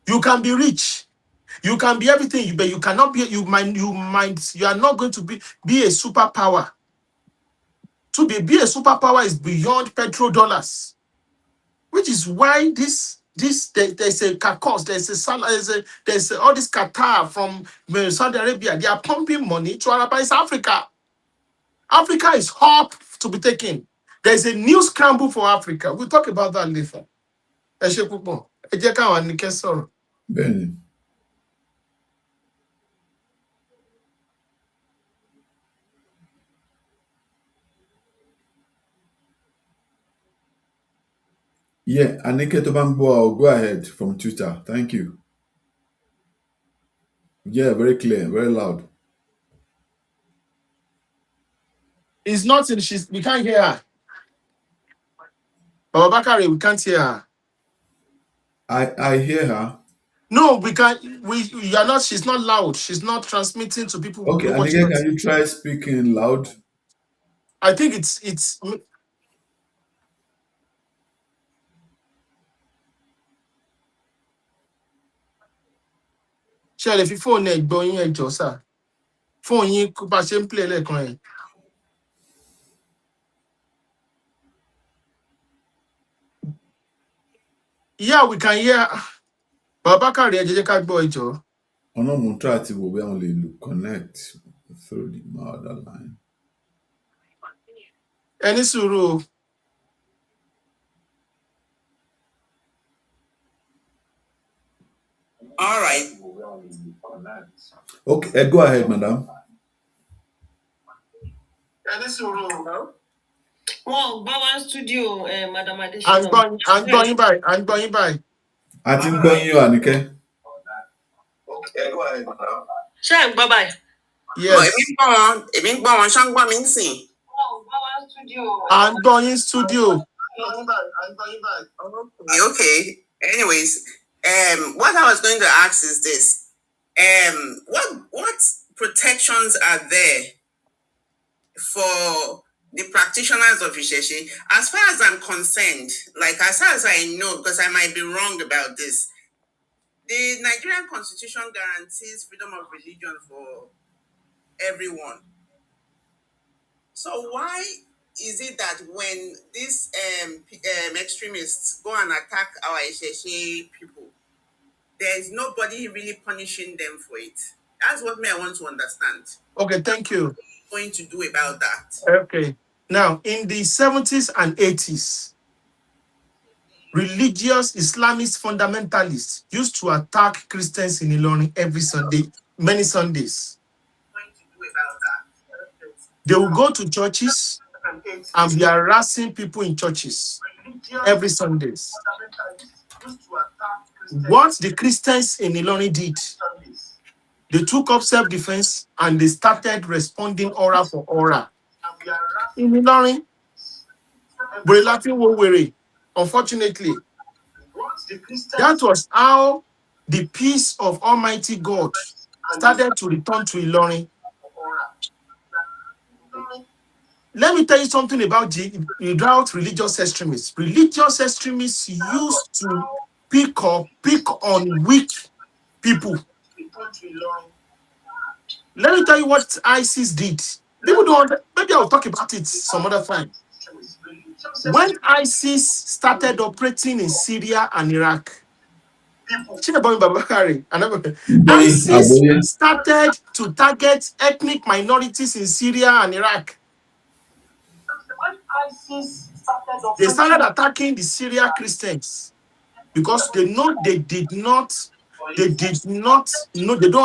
You can be rich. You can be everything, but you cannot be, you are not going to be a superpower. To be a superpower is beyond petrodollars, which is why there's a Kakos, there's all this Qatar from Saudi Arabia. They are pumping money to Arabize Africa. Africa is hot to be taken. There's a new scramble for Africa. We'll talk about that later. Ẹ ṣé púpọ̀. Ẹ jẹ́ káwọn Àníkẹ́ sọ̀rọ̀. Benny. Yeah, Anike Tobambo, I'll go ahead from Twitter. Thank you. Yeah, very clear, very loud. It's not in. We can't hear her. Baba Bakari, we can't hear her. I hear her. No, we can't. You are not. She's not loud. She's not transmitting to people. Okay, and Nobody again, knows. can you try speaking loud? I think it's. Ṣé ẹ fi fóònù ẹ̀ gbọ́ yín ẹjọ́ sà? Fóònù yín bá ṣe ń play lẹ́ẹ̀kan yẹn. Yeah, we can hear. Baba Bakari, ẹ jẹ́ ká gbọ́ ẹjọ́. Ọ̀nà mo try to wo bóyá mo lè connect through the other line. Ẹ ní sùúrù o. All right. Okay, go ahead, madam. Ẹ ní sùúrù o. Well, Bawa Studio, Madam À ń Adesina. gbọ́ yín báyìí. À ń gbọ́ yín báyìí. A ti ń gbọ́ yín o, Àníkẹ́. Okay, go ahead, madam. Ṣé ẹ̀ ń gbọ́ báyìí? Yes. Èmi ń gbọ́ wọn, ṣá ń gbọ́ mi ń sìn. Well, Bawa Studio. À ń gbọ́ yín studio. Okay. Anyways, what I was going to ask is this: what protections are there for the practitioners of Isheshe? As far as I'm concerned, like as far as I know, because I might be wrong about this, the Nigerian Constitution guarantees freedom of religion for everyone. So why is it that when these extremists go and attack our Isheshe people, there is nobody really punishing them for it? That's what I want to understand. Okay, thank you. What are you going to do about that? Okay. Now, in the 70s and 80s, religious Islamist fundamentalists used to attack Christians in Ilorin every Sunday, many Sundays. What are you going to do about that? They will go to churches and be harassing people in churches every Sundays. What the Christians in Ilorin did, they took up self-defense and they started responding aura for aura. In Ilorin, unfortunately, that was how the peace of Almighty God started to return to Ilorin. Let me tell you something about religious extremists. Religious extremists used to pick on weak people. Let me tell you what ISIS did. People don't. Maybe I'll talk about it some other time. When ISIS started operating in Syria and Iraq, ISIS started to target ethnic minorities in Syria and Iraq. They started attacking the Syrian Christians because they know they don't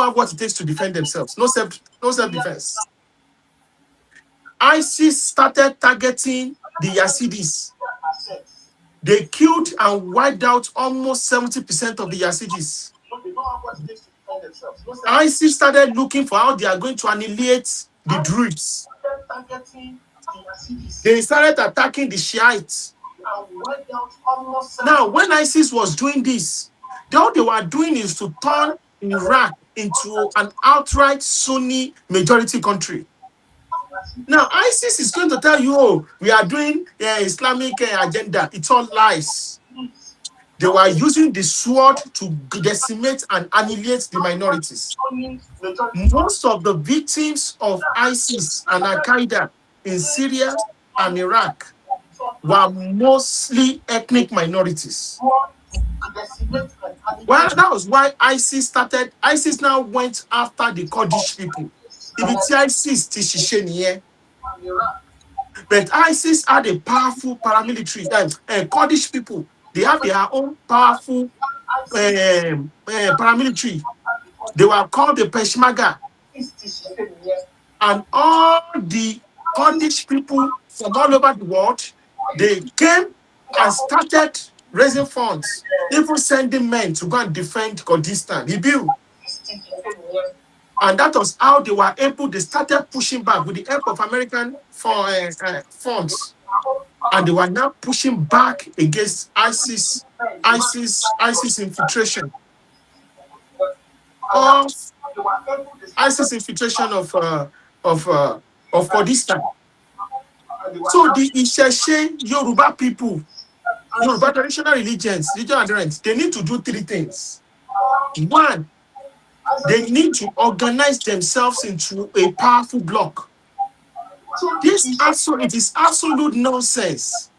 have what it takes to defend themselves. No self-defense. ISIS started targeting the Yazidis. They killed and wiped out almost 70% of the Yazidis. ISIS started looking for how they are going to annihilate the Druids. They started attacking the Shiites. Now, when ISIS was doing this, all they were doing is to turn Iraq into an outright Sunni majority country. Now, ISIS is going to tell you, oh, we are doing Islamic agenda. It's all lies. They were using the sword to decimate and annihilate the minorities. Most of the victims of ISIS and Al-Qaeda in Syria and Iraq were mostly ethnic minorities. Well, that was why ISIS now went after the Kurdish people. But ISIS had a powerful paramilitary, Kurdish people. They have their own powerful paramilitary. They were called the Peshmerga. And all the Kurdish people from all over the world, they came and started raising funds, even sending men to go and defend Kurdistan. And that was how they were able, they started pushing back with the help of American funds. And they were now pushing back against ISIS infiltration of ISIS infiltration of Kurdistan. So the Isheshe Yoruba people, Yoruba traditional religions, religion adherents, they need to do three things. One, they need to organize themselves into a powerful bloc. It is absolute nonsense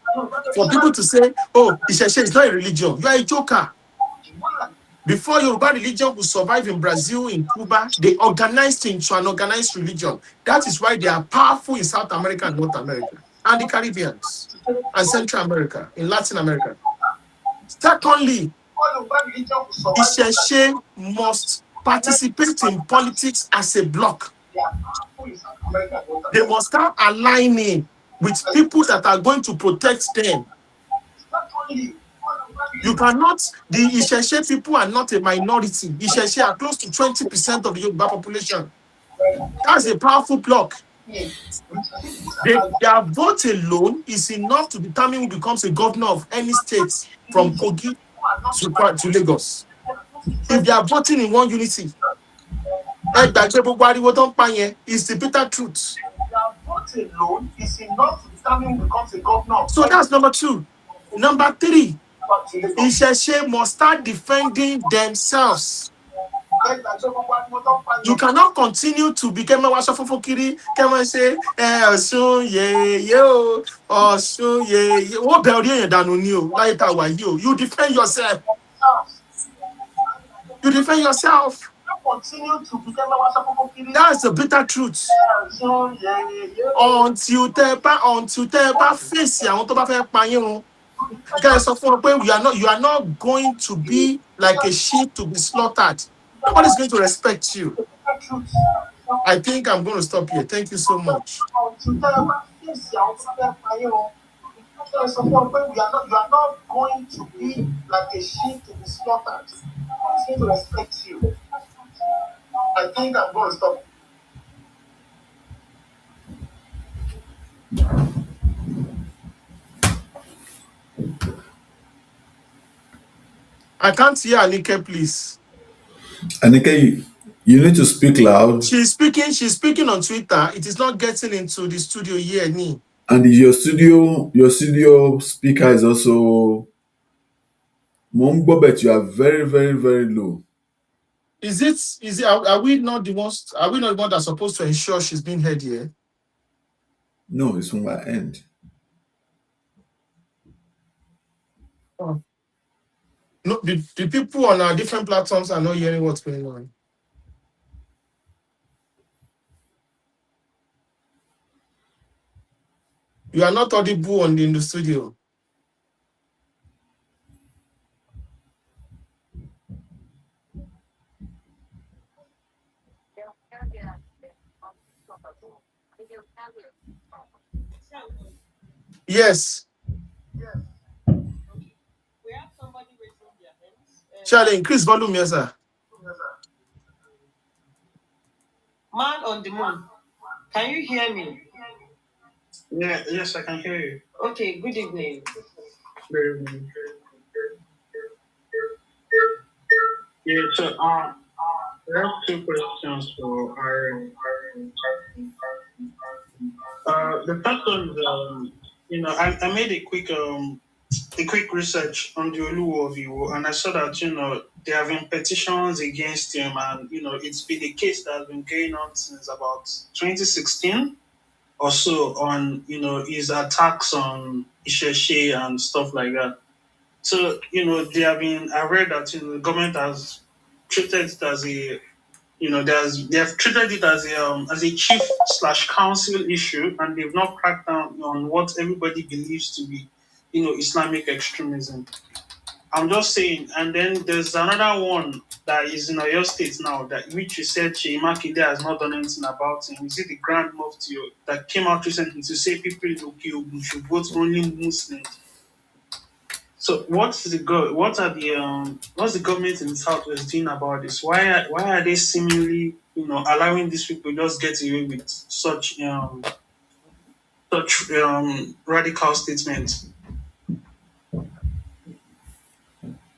for people to say, oh, Isheshe is not a religion. You are a joker. Before Yoruba religion would survive in Brazil, in Cuba, they organized into an organized religion. That is why they are powerful in South America and North America, and the Caribbeans, and Central America, in Latin America. Secondly, Isheshe must participate in politics as a bloc. They must start aligning with people that are going to protect them. You cannot, the Isheshe people are not a minority. Isheshe are close to 20% of the Yoruba population. That's a powerful bloc. Their vote alone is enough to determine who becomes a governor of any state from Kogi to Lagos. If they are voting in one unity, it's the bitter truth. So that's number two. Number three, Isheshe must start defending themselves. You cannot continue to become a Washafofokiri, come and say, you defend yourself. You defend yourself. That's the bitter truth. Until Teba face guys, you are not going to be like a sheep to be slaughtered. Nobody's going to respect you. I think I'm going to stop here. Thank you so much. You are not going to be like a sheep to be slaughtered. Nobody's going to respect you. I think I'm going to stop. I can't hear Anike, please. Anike, you need to speak loud. She's speaking on Twitter. It is not getting into the studio here, Ni. And your studio speaker is also Mumbo, but you are very, very, very low. Are we not the ones that are supposed to ensure she's being heard here? No, it's from my end. Oh. No, the people on our different platforms are not hearing what's going on. You are not audible in the studio. Yes. We have somebody raising their hands. Charlie, increase volume, yes, sir. Man on the moon, can you hear me? Yeah, yes, I can hear you. Okay, good evening. Very good. Yeah, so I have two questions for Aaron. The first one is, I made a quick research on the Oluwo of Iwo, and I saw that, there have been petitions against him, and, it's been a case that has been going on since about 2016 or so on, his attacks on Isheshe and stuff like that. So, I read that, the government has treated it as a, they have treated it as a chief/council issue, and they've not cracked down on what everybody believes to be, Islamic extremism. I'm just saying, and then there's another one that is in Oyo State now, which you said Sheyi Makinde has not done anything about him. Is it the Grand Mufti that came out recently to say people in Oki-Ogun should vote only Muslims? So what's the government in the Southwest doing about this? Why are they seemingly allowing these people just get away with such radical statements.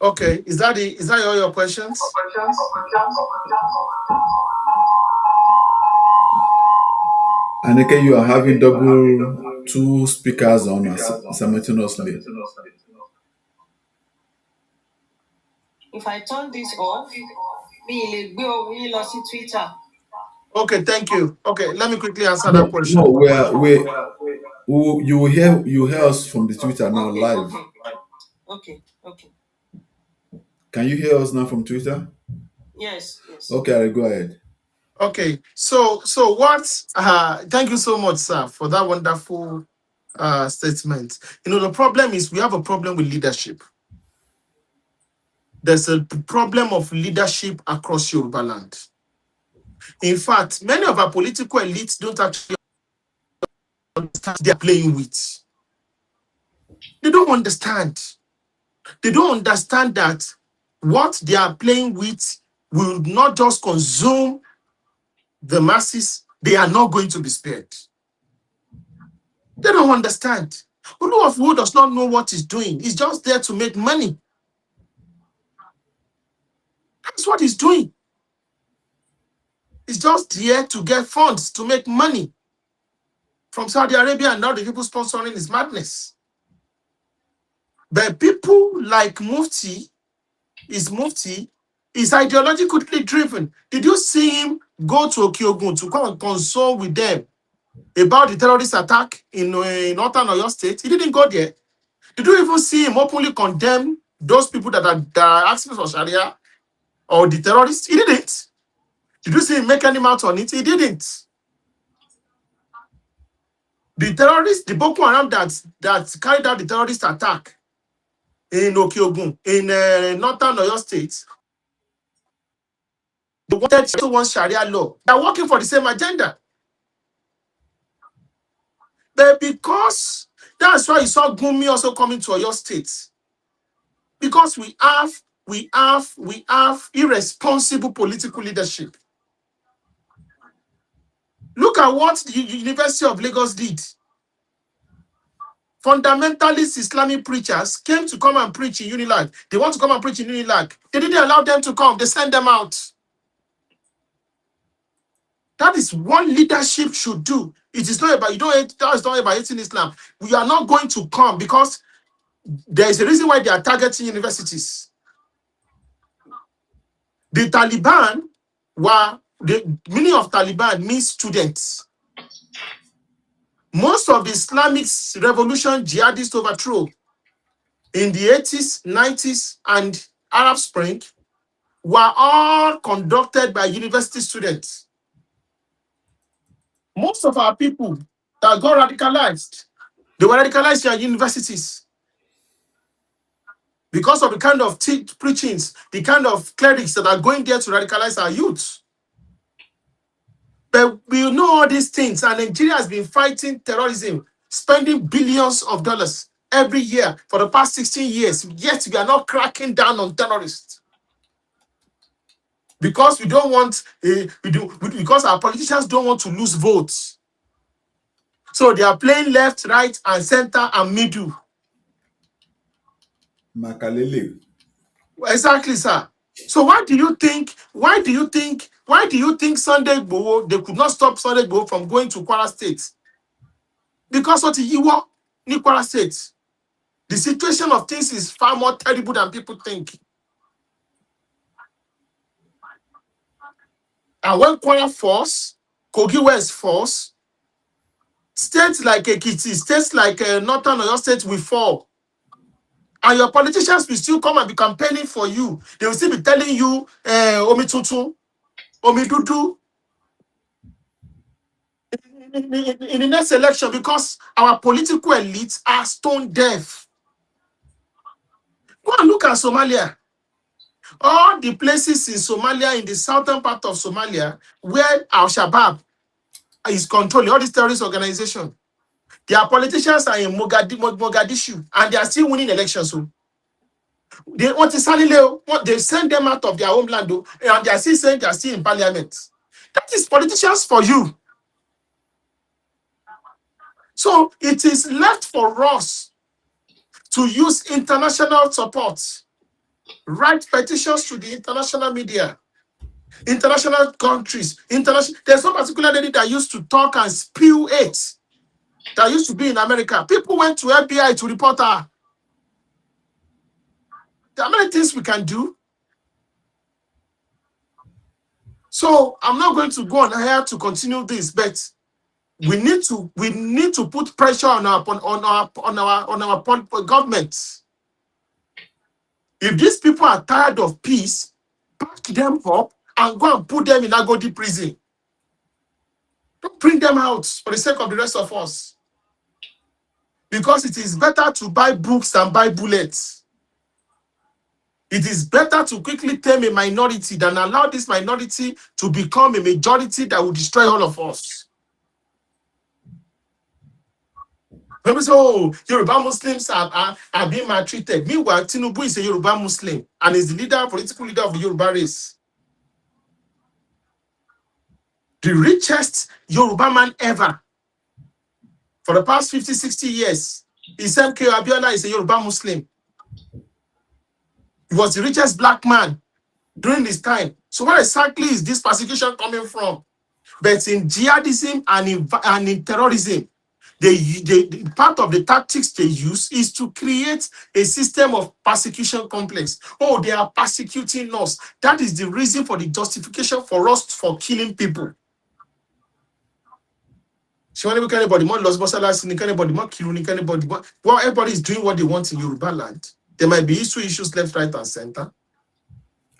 Okay, is that all your questions? Aneke, you are having double two speakers on simultaneously. If I turn this off, me will see Twitter. Okay, thank you. Okay, let me quickly answer that question. No, you hear us from the Twitter now live. Okay. Can you hear us now from Twitter? Yes. Okay, go ahead. Okay, so what? Thank you so much, sir, for that wonderful statement. The problem is we have a problem with leadership. There's a problem of leadership across Yoruba land. In fact, many of our political elites don't actually understand they're playing with. They don't understand. They don't understand that what they are playing with will not just consume the masses, they are not going to be spared. They don't understand. Olu of Wo does not know what he's doing. He's just there to make money. That's what he's doing. He's just there to get funds to make money from Saudi Arabia, and now the people sponsoring his madness. But people like Mufti is ideologically driven. Did you see him go to Okiogun to come and console with them about the terrorist attack in northern Oyo State? He didn't go there. Did you even see him openly condemn those people that are asking for Sharia or the terrorists? He didn't. Did you see him make any mouth on it? He didn't. The terrorists, the Boko Haram that carried out the terrorist attack in Okiogun, in northern Oyo State, they wanted to want Sharia law. They are working for the same agenda. But because that's why you saw Gumi also coming to Oyo State. Because we have irresponsible political leadership. Look at what the University of Lagos did. Fundamentalist Islamic preachers came to come and preach in Unilag. They want to come and preach in Unilag. They didn't allow them to come. They sent them out. That is what leadership should do. It is not about that is not about hating Islam. We are not going to come because there is a reason why they are targeting universities. The Taliban the meaning of Taliban means students. Most of the Islamic revolution jihadist overthrow in the 80s, 90s, and Arab Spring were all conducted by university students. Most of our people that got radicalized, they were radicalized at universities because of the kind of preachings, the kind of clerics that are going there to radicalize our youth. But we know all these things, and Nigeria has been fighting terrorism, spending billions of dollars every year for the past 16 years, yet we are not cracking down on terrorists. Because we don't want, because our politicians don't want to lose votes. So they are playing left, right, and center, and middle. Makalele. Exactly, sir. So why do you think Sunday Igboho, they could not stop Sunday Igboho from going to Kwara State? Because what he was in Kwara State. The situation of things is far more terrible than people think. And when Kwara falls, Kogi West falls, states like Ekiti, states like Northern Oyo State will fall. And your politicians will still come and be campaigning for you. They will still be telling you, Omi Tutu, Omi Dudu, in the next election, because our political elites are stone deaf. Go and look at Somalia. All the places in Somalia, in the southern part of Somalia, where Al-Shabaab is controlling all these terrorist organizations, their politicians are in Mogadishu, and they are still winning elections. So they want to they send them out of their homeland, and they are still saying they are still in parliament. That is politicians for you. So it is left for us to use international support, write petitions to the international media, international countries, international. There's one particular lady that used to talk and spew it that used to be in America. People went to FBI to report her. There are many things we can do. So I'm not going to go on here to continue this, but we need to put pressure on our government. If these people are tired of peace, back them up and go and put them in Agodi prison. Don't bring them out for the sake of the rest of us. Because it is better to buy books than buy bullets. It is better to quickly tame a minority than allow this minority to become a majority that will destroy all of us. People say, oh, Yoruba Muslims are being maltreated. Meanwhile, Tinubu is a Yoruba Muslim and is the political leader of the Yoruba race. The richest Yoruba man ever for the past 50, 60 years. Isemke Abiola is a Yoruba Muslim. He was the richest black man during this time. So where exactly is this persecution coming from? But in jihadism and in terrorism, part of the tactics they use is to create a system of persecution complex. Oh, they are persecuting us. That is the reason for the justification for us for killing people. So anybody more lost anybody more killing anybody. Well, everybody is doing what they want in Yoruba land. There might be issues left, right, and center.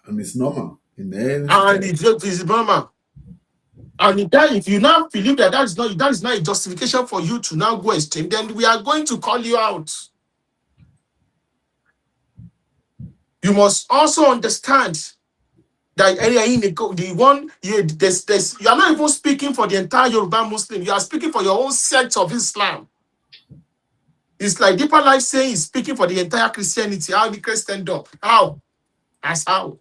And it's normal in any And it's normal. And if you now believe that that is not a justification for you to now go extreme, then we are going to call you out. You must also understand that you are not even speaking for the entire Yoruba Muslim. You are speaking for your own sect of Islam. It's like Deeper Life saying he's speaking for the entire Christianity. How the Christendom? How? As how?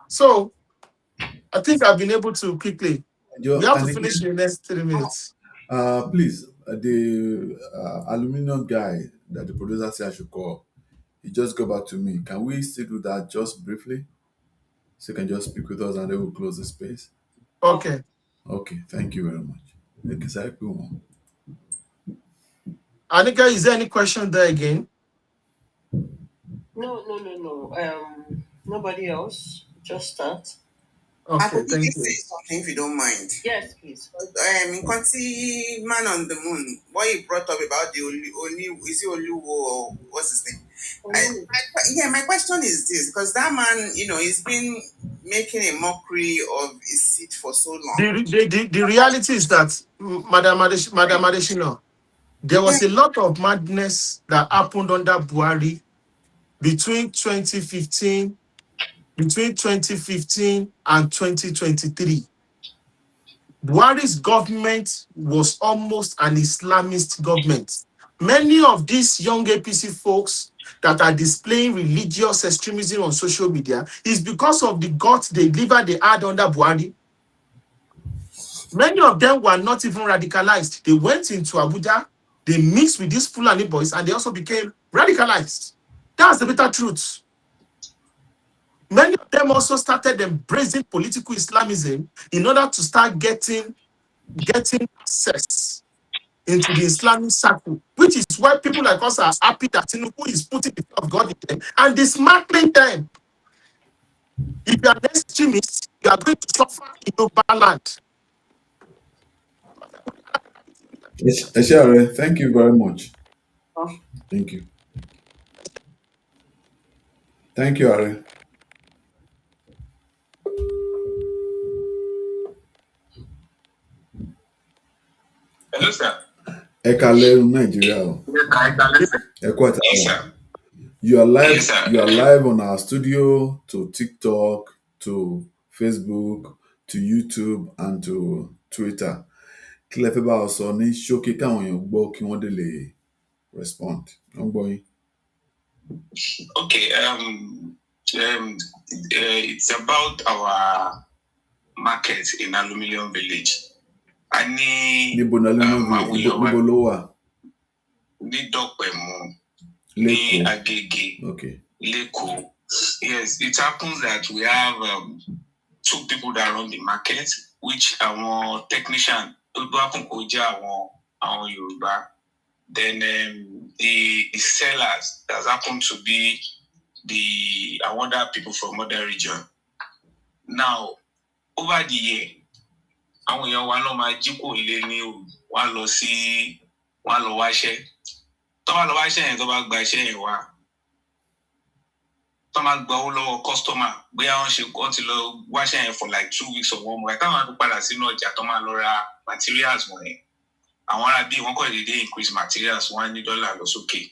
So I think I've been able to quickly. We have to finish in the next 3 minutes. Please, the aluminum guy that the producer said I should call, he just got back to me. Can we still do that just briefly? So you can just speak with us and then we'll close the space. Okay. Okay, thank you very much. Anika, is there any question there again? No. Nobody else. Just start. Okay, I could thank say you. something if you don't mind. Yes, please. In Conti Man on the Moon, what he brought up about the only is he Oluwo or what's his name? My question is this, because that man, he's been making a mockery of his seat for so long. The reality is that, Madam Adeshina, there was a lot of madness that happened under Buhari between 2015 and 2023. Buhari's government was almost an Islamist government. Many of these young APC folks that are displaying religious extremism on social media is because of the guts they had under Buhari. Many of them were not even radicalized. They went into Abuja, they mixed with these Fulani boys, and they also became radicalized. That's the bitter truth. Many of them also started embracing political Islamism in order to start getting access into the Islamic circle, which is why people like us are happy that Tinubu is putting the fear of God in them and dismantling them. If you are an extremist, you are going to suffer in your land. Eshare, thank you very much. Thank you. Thank you, Are. Hello, sir. Nigeria. You are live. Yes, sir. You are live on our studio, to TikTok, to Facebook, to YouTube, and to Twitter. Clever also ní ṣókí káwọn èèyàn gbọ́ kí wọ́n dé lè respond. I'm going. Okay. It's about our market in Aluminium Village. Níbo ni Aluminium ló wà? Ní Dọ́pẹ̀mú, Lẹ́kọ̀ọ́. ní Agége, Okay. Lẹ́kọ̀ọ́. Yes, it happens that we have 2 people that run the market, which our technician, our Yoruba. Then the sellers that happen to be the other people from other region. Now, over the year, àwọn èèyàn wa náà máa jí kò lé ní o, wọ́n á lọ wáṣẹ́. Tó bá lọ wáṣẹ́ yẹn, tó bá gba iṣẹ́ yẹn wá, tó máa gba owó lọ́wọ́ customer, bóyá wọ́n ti lọ wáṣẹ́ yẹn for like 2 weeks or 1 month. Táwọn á padà sínú ọjà tó máa lọ ra materials wọ̀nyẹn. Àwọn ará bí wọ́n kọ́ ìdílé increase materials $1 lọ sókè.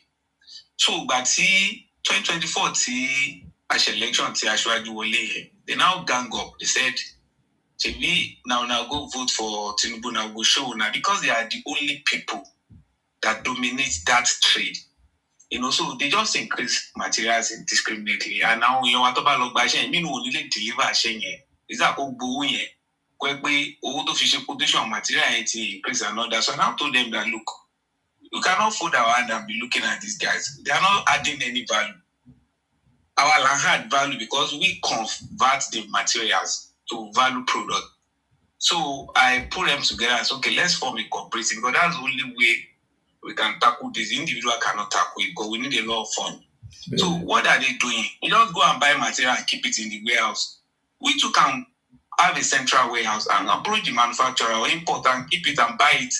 So ìgbà tí 2024 tí àṣẹ election tí aṣáájú wọlé yẹn, they now gang up. They said, now go vote for Tinubu, now go show now, because they are the only people that dominate that trade. So they just increase materials indiscriminately. And now you want to buy log by Shen, mean only deliver Shen. Is that all going? Pé owó tó fi ṣe quotation material yẹn ti increase and all that. So I now told them that, look, you cannot fold our hand and be looking at these guys. They are not adding any value. Our land had value because we convert the materials to value product. So I put them together and said, okay, let's form a cooperative, because that's the only way we can tackle this. The individual cannot tackle it, because we need a lot of fund. Yeah. So what are they doing? You don't go and buy material and keep it in the warehouse. We too can have a central warehouse and approach the manufacturer or import and keep it and buy it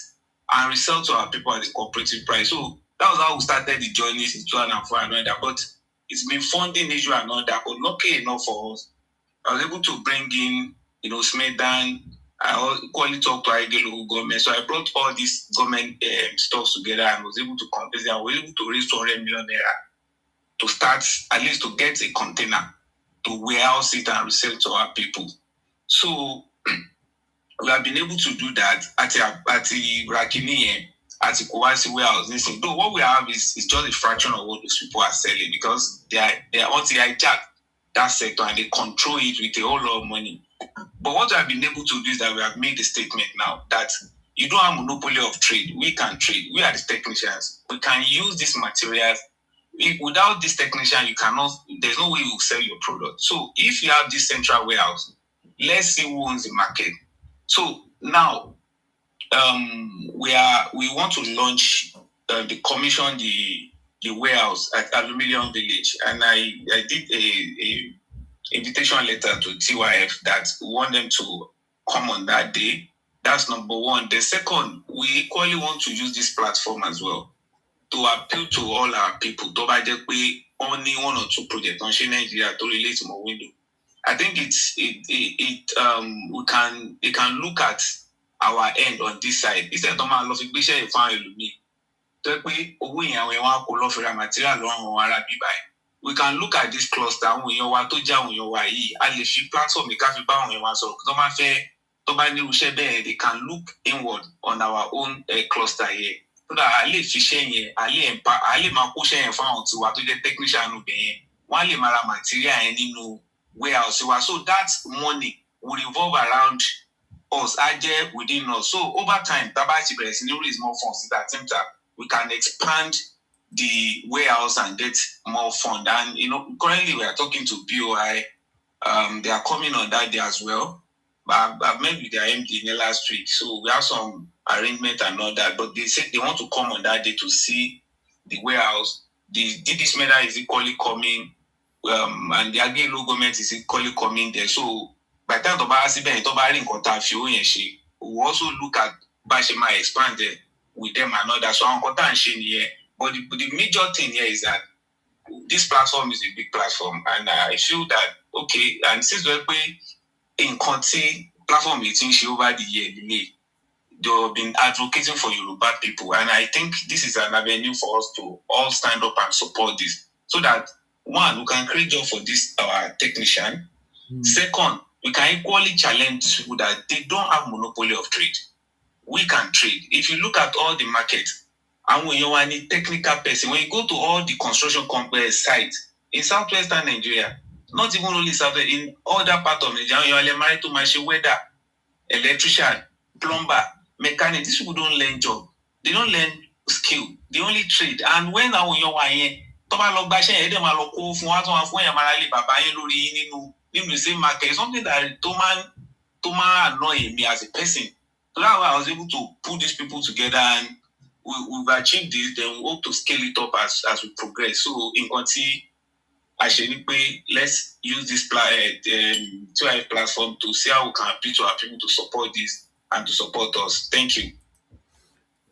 and resell to our people at the cooperative price. So that was how we started the journey in 2004 and all that. But it's been funding issue and all that, but lucky enough for us, I was able to bring in, Smedan. I equally talked to Aige local government. So I brought all these government stuff together and was able to compensate. I was able to raise 200 million naira to start, at least to get a container to warehouse it and resell to our people. So we have been able to do that at the Rakini, at the Kowasi warehouse. Though what we have is just a fraction of what those people are selling, because they want to hijack that sector and they control it with a whole lot of money. But what we have been able to do is that we have made a statement now that you don't have monopoly of trade. We can trade. We are the technicians. We can use these materials. Without this technician, you cannot. There's no way you will sell your product. So if you have this central warehouse, let's see who owns the market. So now we want to launch the commission the warehouse at Aluminium Village, and I did a invitation letter to TYF that we want them to come on that day. That's number one. The second, we equally want to use this platform as well to appeal to all our people. To buy only 1 or 2 projects on Nigeria to relate to my window. I think we can look at our end on this side. Instead of my love, we share a file with me. We can look at this cluster. We platform they can look inward on our own cluster here. So that I share technician material warehouse. So that money will revolve around us, within us. So over time, is more funds that attempt that we can expand the warehouse and get more fund. And currently we are talking to BOI. They are coming on that day as well. I've met with their MD in the last week, so we have some arrangement and all that. But they said they want to come on that day to see the warehouse. The DD Smeda is equally coming, and the Agri government is equally coming there. So by the time we also look at Bashema expand with them and all that. So I'm content here. But the major thing here is that this platform is a big platform, and I feel that okay. And since we're in Conti platform meeting over the year, they have been advocating for Yoruba people, and I think this is an avenue for us to all stand up and support this, so that one, we can create job for this our technician. Second, we can equally challenge people that they don't have monopoly of trade. We can trade. If you look at all the markets, and when you are a technical person, when you go to all the construction complex sites in southwestern Nigeria, not even only South, in other part of Nigeria, you're married to my weather, electrician, plumber, mechanic. These people don't learn job. They don't learn skill. They only trade. And when I was tó bá lọ gbàṣẹ́ yẹn dẹ̀ máa lọ kó fún wa tó máa fún èèyàn máa lè bàbá yín lórí yín nínú the same market. Something that tó máa annoy me as a person. So that's why I was able to put these people together, and we've achieved this. Then we hope to scale it up as we progress. So in Conti, let's use this platform to see how we can appeal to our people to support this and to support us. Thank you.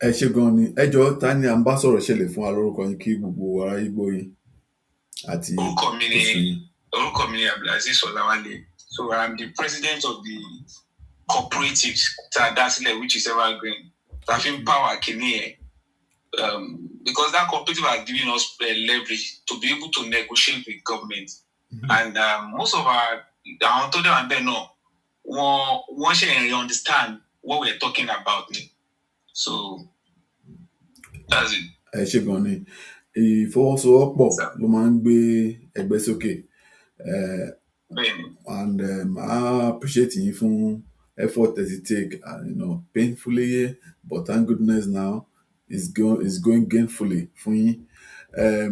Ẹ ṣé gan ni. Ẹ jọ̀ọ́ ta ni à ń bá sọ̀rọ̀ ṣe lè fún wa lórúkọ yín kí gbogbo ará Igbo yín àti orúkọ mi ni Abdulaziz Olawale. So I'm the president of the cooperative Tadasile, which is Evergreen. Having power kìíní because that cooperative has given us leverage to be able to negotiate with government. And most of our told them and then one should understand what we're talking about. So that's it. Ẹ ṣé gan ni. Ìfọwọ́sowọ́pọ̀ ló máa ń gbé ẹgbẹ́ sókè. And I appreciate yín fún effort that you take, painfully, but thank goodness now it's going gainfully fún yín.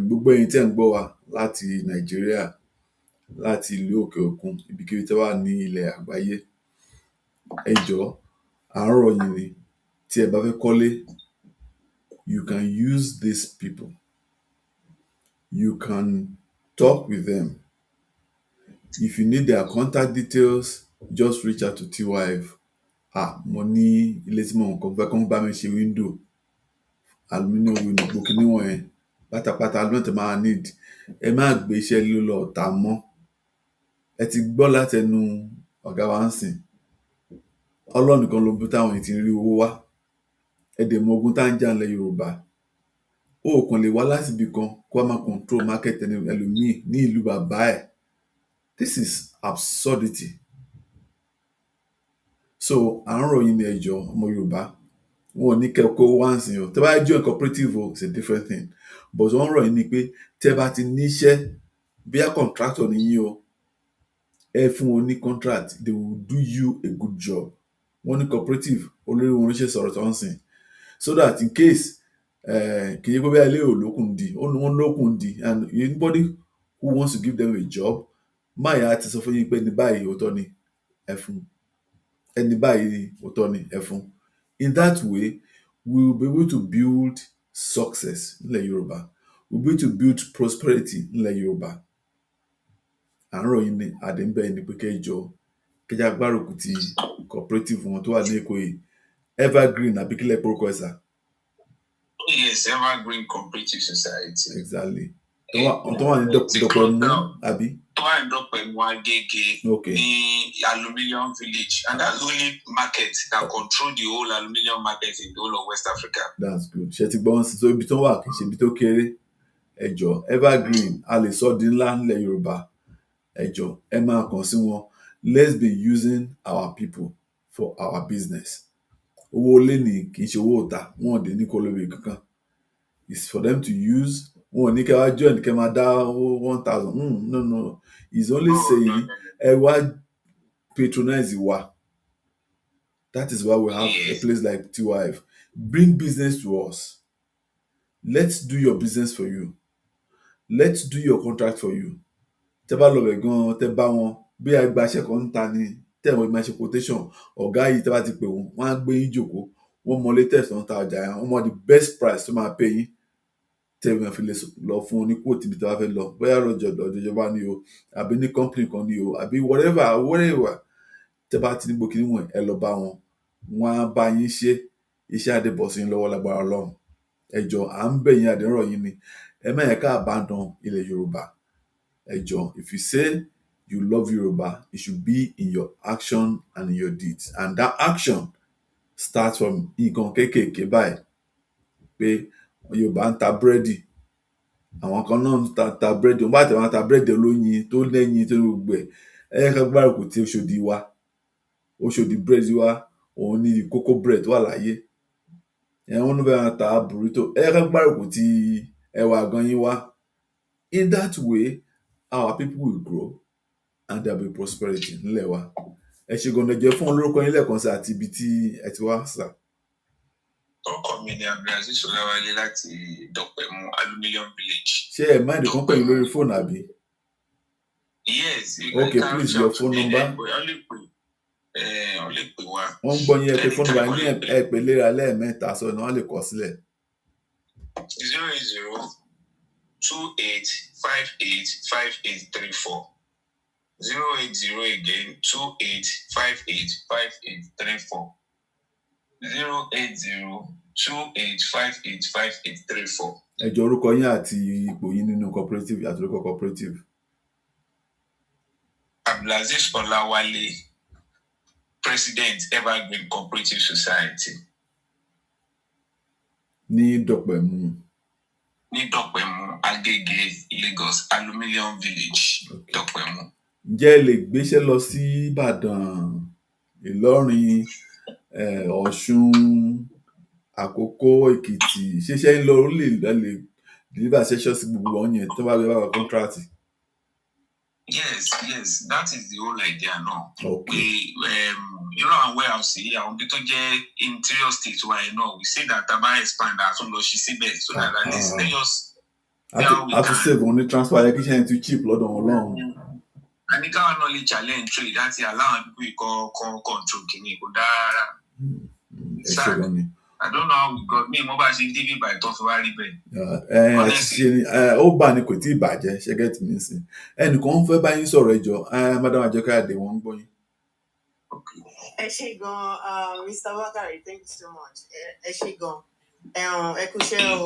Gbogbo ẹ̀yin tí ẹ̀ ń gbọ́ wa láti Nàìjíríà, láti ìlú òkè òkun, ibikíbi tí wà ní ilẹ̀ àgbáyé, ẹ jọ̀ọ́ à ń rọ̀ yín ni tí ẹ bá fẹ́ kọ́lé, you can use these people. You can talk with them. If you need their contact details, just reach out to T-Wife. Mo ní ilé tí mo nǹkan fẹ́ kọ́ bá mi ṣe window, aluminium window, gbogbo kíní wọ̀nyẹn, pátápátá aluminium tí máa need. Ẹ má gbé iṣẹ́ lílo lọ tà mọ́. Ẹ ti gbọ́ látẹnu ọ̀gá wa ń sìn. Ọlọ́run nìkan ló bí táwọn èèyàn ti ń rí owó wá. Ẹ dẹ̀ mọ ogun tá ń jà nílẹ̀ Yorùbá. Ó kàn lè wá láti ibì kan kó máa control market ẹlòmíì ní ìlú bàbá ẹ̀. This is absurdity. So à ń rọ̀ yín ní ẹ jọ̀ọ́ ọmọ Yorùbá. Wọn ò ní kẹ́ kó wá ń sìn o. Tẹ́ bá join cooperative it's a different thing. But wọ́n rọ̀ yín ni pé tẹ́ bá ti níṣẹ́ bí a contractor ni yín o, ẹ fún wọn ní contract, they will do you a good job. Wọ́n ní cooperative olórí wọn ṣe sọ̀rọ̀ tó ń sìn. So that in case kì í ṣe pé bí ilé ò lókun di, wọ́n lókun di, and anybody who wants to give them a job, máyà ti sọ fún yín pé ní báyìí òótọ́ ni ẹ fún. Ẹni báyìí òótọ́ ni ẹ fún. In that way, we will be able to build success nílẹ̀ Yorùbá. We will be able to build prosperity nílẹ̀ Yorùbá. À ń rọ̀ yín ní àdéhùnbẹ́ ni pé kẹjọ kẹjá gbárùkù ti cooperative wọn tó wà ní Èkó yìí. Evergreen àbí kílẹ̀ porúkọ ẹ̀ sà? Yes, Evergreen Cooperative Society. Exactly. Tó wà ní Dọ̀pẹ̀ mú àbí? Tó wà ní Dọ̀pẹ̀ mú Agége ní Aluminium Village, and that's the only market that control the whole aluminium market in the whole of West Africa. That's good. Ṣé ti gbọ́ wọn sí? So ibi tó wà kì í ṣe ibi tó kéré. Ẹ jọ̀ọ́ Evergreen a lè sọ di ńlá nílẹ̀ Yorùbá. Ẹ jọ̀ọ́ ẹ máa kàn sí wọn. Let's be using our people for our business. Owó lé ní kì í ṣe owó ọ̀tá. Wọn ò dé ní kólóbè kankan. It's for them to use. Wọn ò ní kẹ́ wá join kẹ́ máa dá 1,000. No. He's only saying ẹ wá patronize wa. That is why we have a place like T-Wife. Bring business to us. Let's do your business for you. Let's do your contract for you. Tẹ́ bá lọ bẹ̀ gan-an, tẹ́ bá wọn bí agbaṣẹ́ kan ń ta ni, tẹ́ wọ́n máa ṣe quotation. Ọ̀gá yìí tẹ́ bá ti pè wọ́n, wọ́n á gbé yín jókòó. Wọ́n mọ latest tó ń ta ọjà yẹn. Wọ́n mọ the best price tó máa pay yín. Tẹ́ wọ́n fi lè lọ fún un ní quote ibi tí wọ́n fẹ́ lọ. Bóyá lọ́jọ́ ìjọba ni o, àbí ní company kan ni o, àbí whatever. Tẹ́ bá ti ní gbòkì níwọ̀n ẹ lọ bá wọn. Wọ́n á bá yín ṣe iṣẹ́ àdébọ̀sí yín lọ́wọ́ lágbára Ọlọ́run. Ẹ jọ̀ọ́ à ń bẹ̀ yín àdéhùn yín ni. Ẹ má yẹ ká abandon ilẹ̀ Yorùbá. Ẹ jọ̀ọ́, if you say you love Yoruba, it should be in your action and in your deeds. And that action starts from nǹkan kéékèèké báyìí. Pé Yorùbá ń ta búrẹ́dì. Àwọn kan náà ń ta búrẹ́dì. Wọ́n bá tẹ̀ wọ́n ta búrẹ́dì olóyin tó lẹ́yìn tó gbogbo ẹ̀. Ẹ yẹ ká gbárùkù ti Oṣòdì wa. Oṣòdì búrẹ́dì wa, òun ni kókó bread wà láyé. Wọ́n ní bẹ́ẹ̀ ta burrito. Ẹ yẹ ká gbárùkù ti ẹwà gan yín wá. In that way, our people will grow, and there will be prosperity nílẹ̀ wa. Ẹ ṣe gan-an jẹ́ fún olórúkọ yín lẹ́ẹ̀kan sí àti ibi tí ẹ ti wá sà. Orúkọ mi ni Abdulaziz Ọláwálé láti Dọ̀pẹ̀mú Aluminium Village. Ṣé ẹ máa nìkan pẹ̀lú lórí fóònù àbí? Yes. Okay, please, your phone number. Wọ́n ń gbọ́ yín ẹ pé fóònù wa ní ẹ pè léra lẹ́ẹ̀mẹ́ta sọ ni wọ́n lè kọ sílẹ̀. 08028585834. 080 again 28585834. 08028585834. Ẹ jọ orúkọ yín àti ipò yín nínú cooperative àti orúkọ cooperative. Abdulaziz Ọláwálé, President Evergreen Cooperative Society. Ní Dọ̀pẹ̀mú. Ní Dọ̀pẹ̀mú, Agége, Lagos, Aluminium Village, Dọ̀pẹ̀mú. Ǹjẹ́ ẹ lè gbéṣẹ́ lọ sí Ìbàdàn, Ìlọrin, Ọ̀ṣun, Àkókò, Èkìtì? Ṣéṣẹ́ ń lọ lè deliver session sí gbogbo wọn yẹn tó bá gbé bá contract? Yes, that is the whole idea now. Okay. Àwọn warehouse yìí, àwọn bí tó jẹ́ interior state wa yẹn náà, we say that taba expand as wọ́n lọ ṣí síbẹ̀ so that at least let us. A tún save on the transfer yẹ kí ṣe yẹn tún cheap lọ́dọ̀ wọn lọ́hùn. And the káwọn náà lè challenge trade láti allow people control kìíní kò dára. Ẹ ṣe gan ni. I don't know how we got me mo bá ṣe David by tó fi wá rí bẹ́ẹ̀. Ó bà ní kò tí ì bàjẹ́ ṣe get me sí. Ẹnìkan ń fẹ́ bá yín sọ̀rọ̀ ẹjọ́ Madam Àjọkẹ́ Adé wọ́n ń gbọ́ yín. Ẹ ṣé gan, Mr. Bakare, thank you so much. Ẹ ṣé gan. Ẹ kú iṣẹ́ o,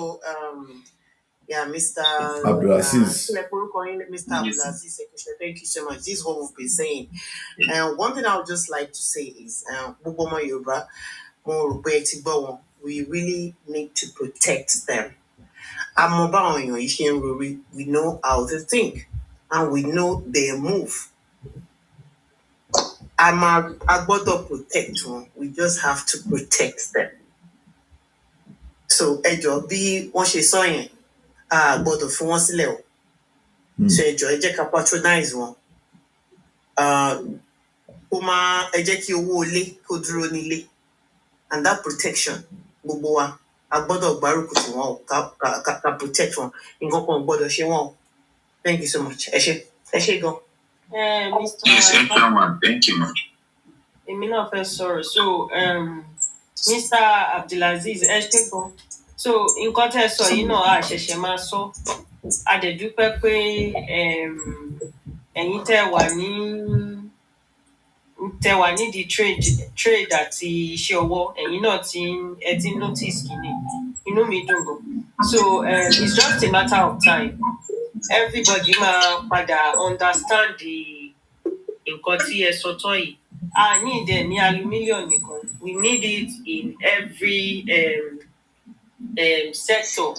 Mr. Abdulaziz. Mr. Abdulaziz, thank you so much. This is what we've been saying. One thing I would just like to say is, gbogbo ọmọ Yorùbá, mo rò pé ẹ ti gbọ́ wọn. We really need to protect them. Àmọ́ báwọn èèyàn yìí ṣe ń rori, we know how they think and we know their move. A gbọ́dọ̀ protect wọn. We just have to protect them. So ẹ jọ̀ọ́ bí wọ́n ṣe sọ yẹn, a gbọ́dọ̀ fún wọn sílẹ̀ o. So ẹ jọ̀ọ́ ẹ jẹ́ ká patronize wọn. Ẹ jẹ́ kí owó ilé kó dúró nílé. And that protection, gbogbo wa, a gbọ́dọ̀ gbárùkù tí wọn ká protect wọn. Nǹkan kan gbọ́dọ̀ ṣe wọn. Thank you so much. Ẹ ṣé gan. Yes, thank you, ma'am. Èmi náà fẹ́ sọ̀rọ̀. So, Mr. Abdulaziz, ẹ ṣé gan. So, nǹkan tẹ́ sọ yìí náà a ṣẹ̀ṣẹ̀ máa sọ. A dẹ̀ dúpẹ́ pé ẹ̀yin tẹ́ wà nídìí trade àti iṣẹ́ ọwọ́, ẹ̀yin náà ẹ ti notice kìíní. Inú mi dùn gan. So, it's just a matter of time. Everybody máa padà understand nǹkan tí ẹ sọ tán yìí. A need ẹ̀ ní aluminium nìkan. We need it in every sector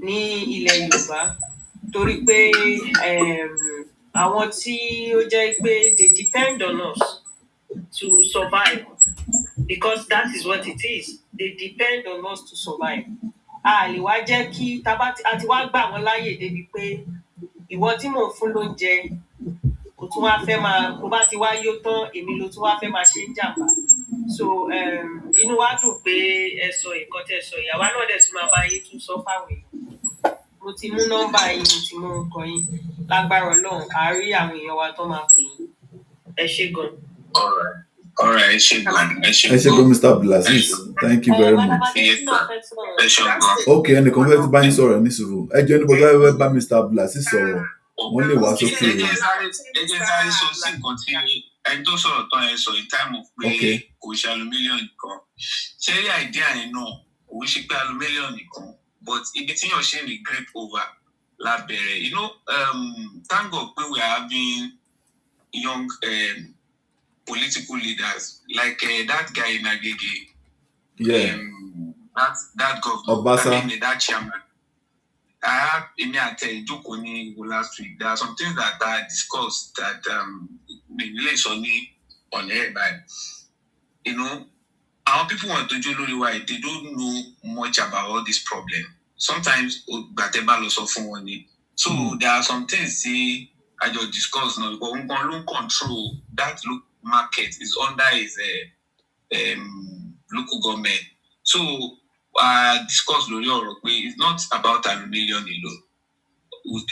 ní ilẹ̀ Yorùbá. Torí pé àwọn tí ó jẹ́ pé they depend on us to survive, because that is what it is. They depend on us to survive. A lè wá jẹ́ kí àti wá gbà wọ́n láyè débi pé ìwọ tí mò ń fún lóúnjẹ kò tún wá fẹ́ máa kó bá ti wá yó tán èmi ló tún wá fẹ́ máa ṣe ń jàmbá. So inú wa dùn pé ẹ sọ nǹkan tẹ́ sọ ìyàwó náà dẹ̀ tún máa bá yín tún sọ fáwọn èèyàn. Mo ti mú nọ́mbà yín, mo ti mú nǹkan yín. Lágbára Ọlọ́run a rí àwọn èèyàn wa tó máa pè yín. Ẹ ṣé gan. All right, ẹ ṣé gan. Ẹ ṣé gan, Mr. Abdulaziz. Thank you very much. Okay, ẹnìkan fẹ́ bá yín sọ̀rọ̀ ní sùúrù. Ẹ jẹ́ níbo bá bá Mr. Abdulaziz sọ̀rọ̀. Wọ́n lè wá sókè. Ẹ jẹ́ sáré sọ sí nǹkan tí ẹni tó sọ̀rọ̀ tán ẹ sọ in time of pé kò ṣe aluminium nìkan. Ṣé rí idea yẹn náà kò ń ṣe pé aluminium nìkan, but ibi tí yàn ṣe ní grip over lábẹ́rẹ̀. You know, thank God pé we are having young political leaders like that guy in Agege. Yeah. That governor, that chairman. I have in last week. There are some things that I discussed that relate only on air, but you know, our people want to do why they don't know much about all this problem. Sometimes so there are some things I just discussed now because loan control that local market is under his local government. So discuss lórí ọ̀rọ̀ pé it's not about aluminium alone.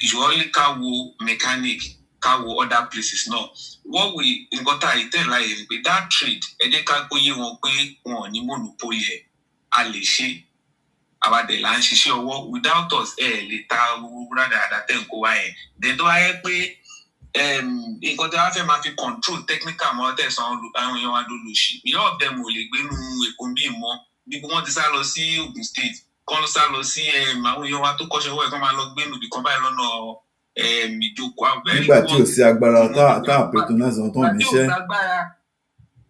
Usually káwo mechanic, káwo other places náà. What we nǹkan tá a tell láyé ni pé that trade ẹ jẹ́ ká gbóyè wọn pé wọn ò ní monopoly ẹ̀ a lè ṣe àbàdẹ̀ là ń ṣiṣẹ́ ọwọ́ without us lè ta gbogbo rádàràdà tẹ̀ ń kó wá yẹn. Then tó wáyé pé nǹkan tí wọ́n fẹ́ máa fi control technical mọ́ tẹ̀sán àwọn èèyàn wa ló lò sí. Ìyá ọ̀bẹ mo lè gbénu Èkó bí mọ́ bí wọ́n ti sá lọ sí Ogun State kọ́ ló sá lọ sí àwọn èèyàn wa tó kọ́ṣẹ́ ọwọ́ ẹ̀ kọ́ máa lọ gbénu bí kan báyìí lọ́nà ìjókòó àbẹ́. Nígbà tí ò sí agbára tá a patronize wọn tó ń níṣẹ́.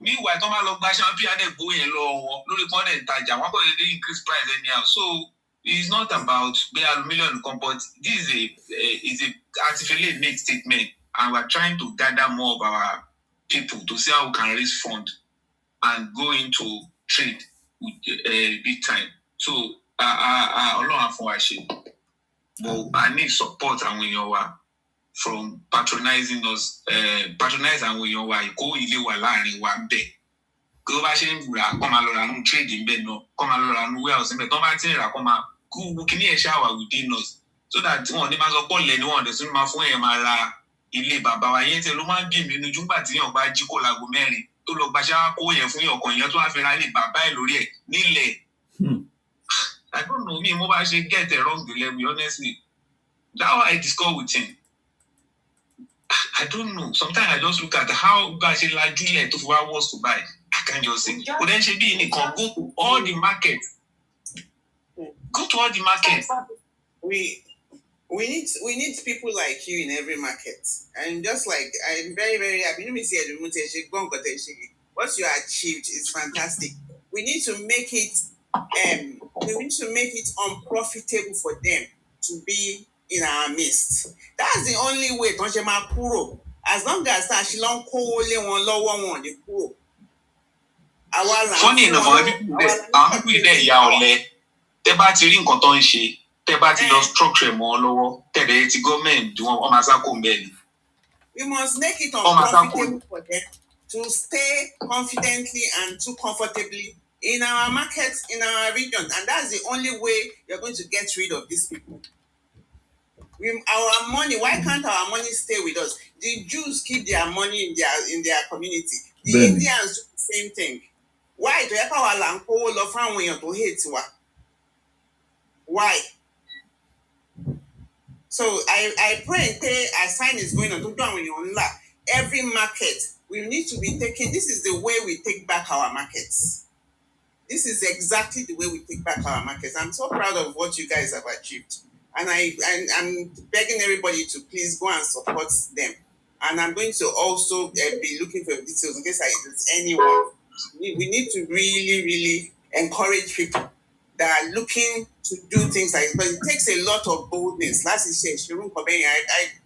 Ní ìwà ìtọ́ máa lọ gba aṣọ bí adẹ́gbó yẹn lọ wọn lórí pọ́ndẹ̀ ìtajà wọn kò lè dé increase price anyhow. So it's not about pé aluminium nìkan but this is a artificially made statement. And we're trying to gather more of our people to see how we can raise funds and go into trade with big time. So, Ọlọ́run fún wa ṣe. But I need support àwọn èèyàn wa from patronizing us, patronize àwọn èèyàn wa ìkó ilé wa láàrin wa ń bẹ̀. Kí ó bá ṣe ń rà kọ́ máa lọ ra nù trade ń bẹ̀ náà, kọ́ máa lọ ra nù warehouse ń bẹ̀, tó bá ti ń rà kọ́ máa kú kí ní ẹ̀ ṣáwà within us. So that wọn ní máa sọ pọ̀ lẹ́ni wọn ọ̀dẹ̀ sí máa fún ẹ̀ máa ra ilé bàbá wa yẹn tẹ ló máa ń bí mi níjú nígbà tí èèyàn bá jí kó láago 4 tó lọ gbaṣẹ́ kó yẹn fún ọkàn yẹn tó wá fi ra ilé bàbá ẹ̀ lórí ẹ̀ nílẹ̀. I don't know me mo bá ṣe get it wrong the level honestly. That why I discuss with him. I don't know. Sometimes I just look at how bá ṣe lajú ilẹ̀ tó fi wá wants to buy. I can't just say. Kò dẹ́n ṣe bí nìkan go to all the market. Go to all the market. We need people like you in every market. And just like I'm very, very happy. What you achieved is fantastic. We need to make it unprofitable for them to be in our midst. That's the only way. As long as she long funny enough, àwọn people there ìyá ọ̀lẹ tẹ́ bá ti rí nǹkan tó ń ṣe tẹ́ bá ti lọ structure mọ́ lọ́wọ́ tẹ́lẹ̀ ti gọ́ọ̀mẹ̀ntì wọn ọmọ àṣàkó ń bẹ̀ ni. We must make it unprofitable for them to stay confidently and too comfortably in our markets, in our region. And that's the only way you're going to get rid of these people. Our money, why can't our money stay with us? The Jews keep their money in their community. The Indians do the same thing. Why? Why? So I pray a sign is going on. Every market, we need to be taking, this is the way we take back our markets. This is exactly the way we take back our markets. I'm so proud of what you guys have achieved. And I'm begging everybody to please go and support them. And I'm going to also be looking for details in case there's anyone. We need to really, really encourage people that are looking to do things like this. But it takes a lot of boldness. Last is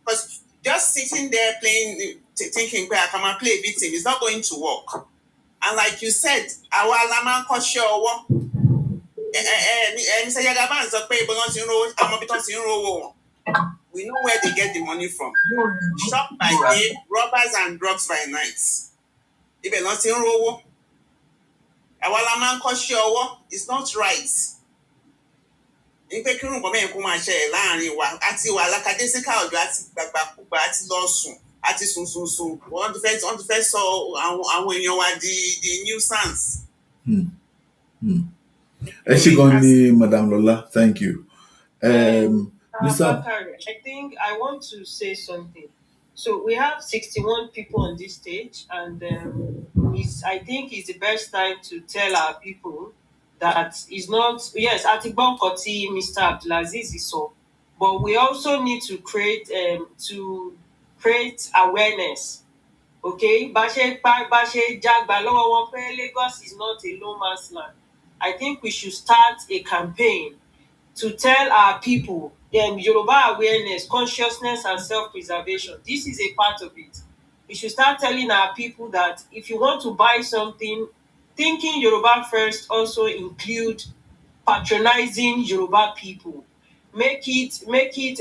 because just sitting there playing, thinking, I can play a victim, it's not going to work. And like you said, our Lama Kosho, we know where they get the money from. Shop by day, robbers and drugs by night. Even not in Rowo. Our Lama Kosho is not right. In Pekuru, àti sunsunsun wọ́n ti fẹ́ sọ àwọn èèyàn wa di nuisance. Ẹ ṣé gan ni Madam Lola, thank you. Mr. I think I want to say something. So we have 61 people on this stage, and I think it's the best time to tell our people that it's not, yes, Atigbon Koti, Mr. Abdulaziz is so, but we also need to create awareness. Okay? Bashe Jagba Lagos is not a no man's land. I think we should start a campaign to tell our people Yoruba awareness, consciousness, and self-preservation. This is a part of it. We should start telling our people that if you want to buy something, thinking Yoruba first also include patronizing Yoruba people. Make it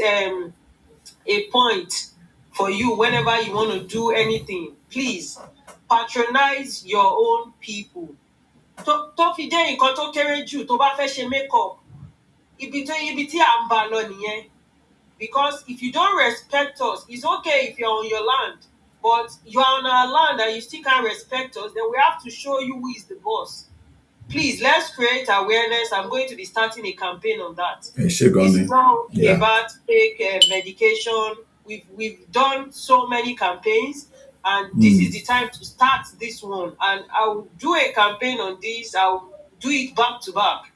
a point for you whenever you want to do anything. Please patronize your own people. Tó fi jẹ́ nǹkan tó kéré jù tó bá fẹ́ ṣe makeup, ibi tí à ń bá lọ nìyẹn. Because if you don't respect us, it's okay if you're on your land, but you're on our land and you still can't respect us, then we have to show you who is the boss. Please, let's create awareness. I'm going to be starting a campaign on that. This is not about fake medication. We've done so many campaigns, and this is the time to start this one. And I'll do a campaign on this. I'll do it back to back.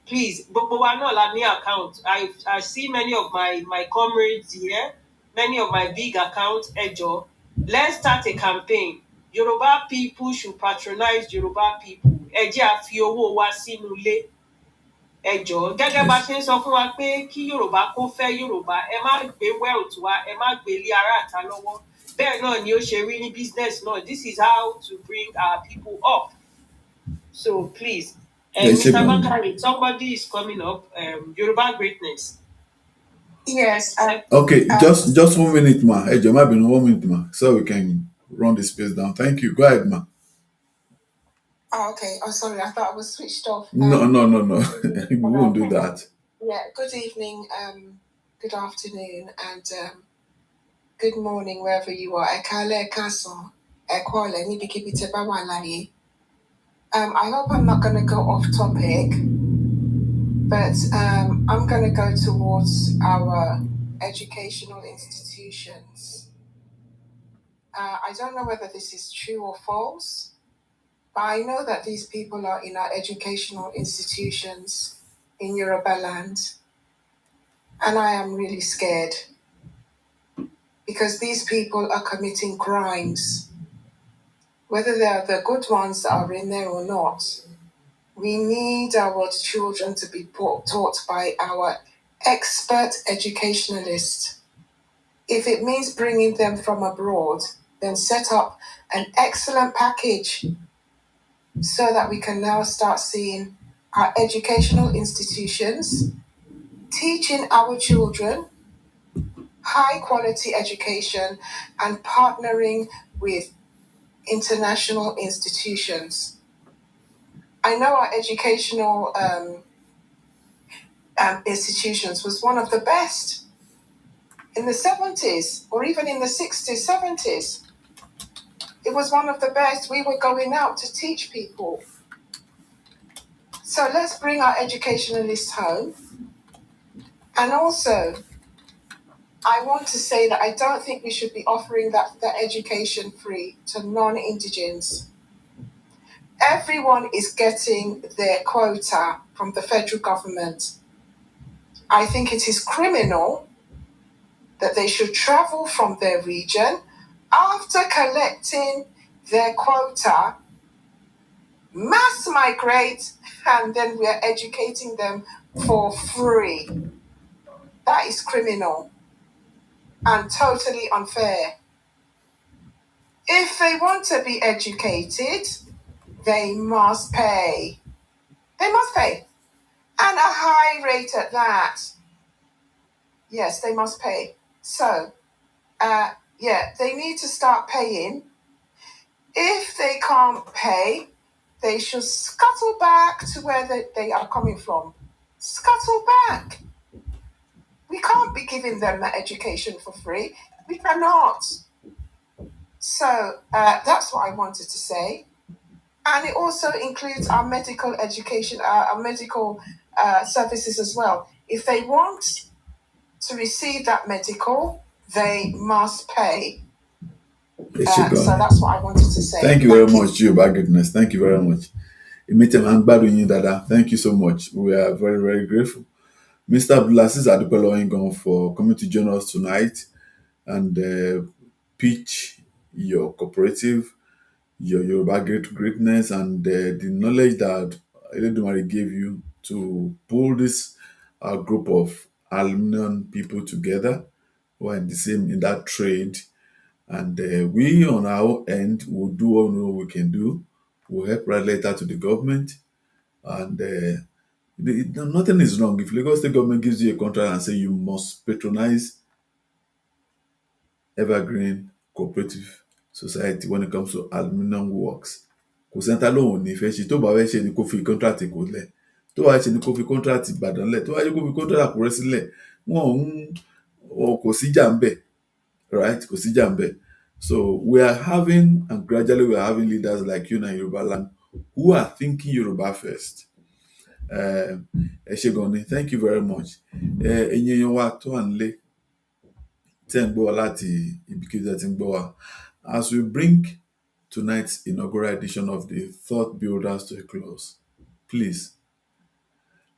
Please, but we're not on the account. I see many of my comrades here, many of my big accounts, Ejo. Let's start a campaign. Yoruba people should patronize Yoruba people. Ẹ jẹ́ a fi owó wa sínú ilé. Ẹ jọ̀ọ́, gẹ́gẹ́ bá ṣe ń sọ fún wa pé kí Yorùbá kó fẹ́ Yorùbá, ẹ má gbé wealth wa, ẹ má gbé ilé ará àta lọ́wọ́. Bẹ́ẹ̀ náà ni ó ṣe rí ní business náà. This is how to bring our people up. So please, Mr. Bakari, somebody is coming up. Yoruba greatness. Yes. Okay, just 1 minute, ma. Hey, Jama, been 1 minute, ma, so we can run the space down. Thank you. Go ahead, ma. Oh, okay. Oh, sorry. I thought I was switched off. No. We won't do that. Yeah. Good evening. Good afternoon, and good morning wherever you are. Ekale Kaso. Ekwale Nibikibi Tebawalaye. I hope I'm not going to go off topic, but I'm going to go towards our educational institutions. I don't know whether this is true or false, but I know that these people are in our educational institutions in Yoruba land, and I am really scared because these people are committing crimes. Whether they are the good ones that are in there or not, we need our children to be taught by our expert educationalists. If it means bringing them from abroad, then set up an excellent package so that we can now start seeing our educational institutions teaching our children high quality education and partnering with international institutions. I know our educational institutions was one of the best in the 70s or even in the 60s, 70s. It was one of the best. We were going out to teach people. So let's bring our educationalists home. And also, I want to say that I don't think we should be offering that education free to non-indigens. Everyone is getting their quota from the federal government. I think it is criminal that they should travel from their region after collecting their quota, mass migrate, and then we are educating them for free. That is criminal and totally unfair. If they want to be educated, they must pay. They must pay. And a high rate at that. Yes, they must pay. So, they need to start paying. If they can't pay, they should scuttle back to where they are coming from. Scuttle back. We can't be giving them that education for free. We cannot. So that's what I wanted to say. And it also includes our medical education, our medical services as well. If they want to receive that medical, they must pay. So that's what I wanted to say. Thank you very much, Yoruba Goodness. Thank you very much. Thank you so much. We are very, very grateful. Mr. Abdulaziz Adepeloingon for coming to join us tonight and pitch your cooperative, your Yoruba greatness, and the knowledge that Eledumare gave you to pull this group of aluminium people together who are in that trade. And we on our end will do what we can do. We'll help write letter to the government. And nothing is wrong. If Lagos State government gives you a contract and say you must patronize evergreen cooperative society when it comes to aluminium works. Kò sẹ́ńtà lóhùn ní fẹ́ ṣe tó bá fẹ́ ṣe ni kó fi contract Èkó lẹ̀ tó bá ṣe ni kó fi contract Ìbàdàn lẹ̀ tó bá ṣe kó fi contract Àkúrẹ́ sílẹ̀ kò síjà ń bẹ̀, right? Kò síjà ń bẹ̀. So we are having, and gradually we are having leaders like you in Yoruba land who are thinking Yoruba first. Ẹ ṣé gan ni, thank you very much. Ẹ̀yin èèyàn wa tó wà nílé tẹ́ ń gbọ́ wa láti ibikíbi tẹ́ ti ń gbọ́ wa. As we bring tonight's inaugural edition of the Thought Builders to a close, please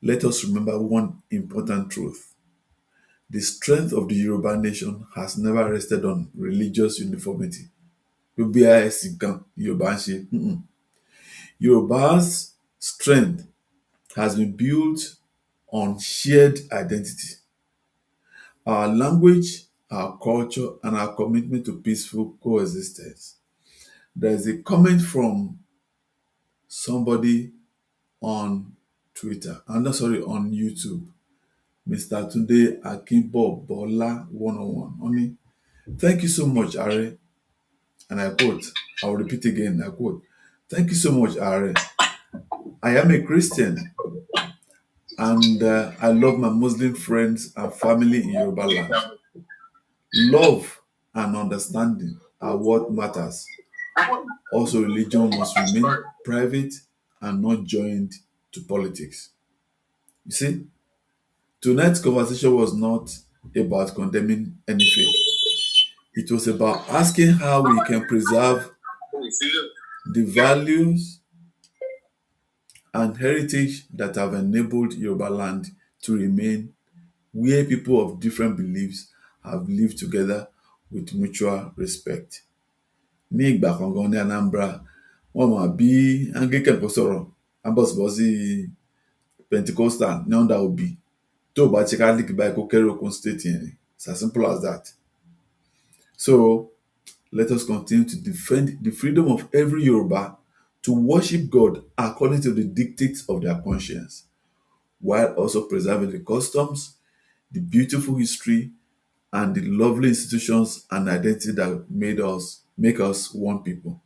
let us remember one important truth. The strength of the Yoruba nation has never rested on religious uniformity. Yoruba's strength has been built on shared identity. Our language, our culture, and our commitment to peaceful coexistence. There is a comment from somebody on Twitter, on YouTube, Mr. Tunde Akimbo Bola 101. Only, thank you so much, Are. And I quote, I will repeat again, I quote, thank you so much, Are. I am a Christian and I love my Muslim friends and family in Yoruba land. Love and understanding are what matters. Also, religion must remain private and not joined to politics. You see, tonight's conversation was not about condemning any faith. It was about asking how we can preserve the values and heritage that have enabled Yoruba land to remain where people of different beliefs have lived together with mutual respect. Ní ìgbà kan gan ní Anambra, wọ́n mọ̀ bí Anglican kò sọ̀rọ̀, ambọ̀sibọ́sí Pentecostal ní under Obi, tó bá ṣe Catholic báyìí kó kẹ́rù okun state yẹn. It's as simple as that. So let us continue to defend the freedom of every Yoruba to worship God according to the dictates of their conscience, while also preserving the customs, the beautiful history, and the lovely institutions and identity that make us one people.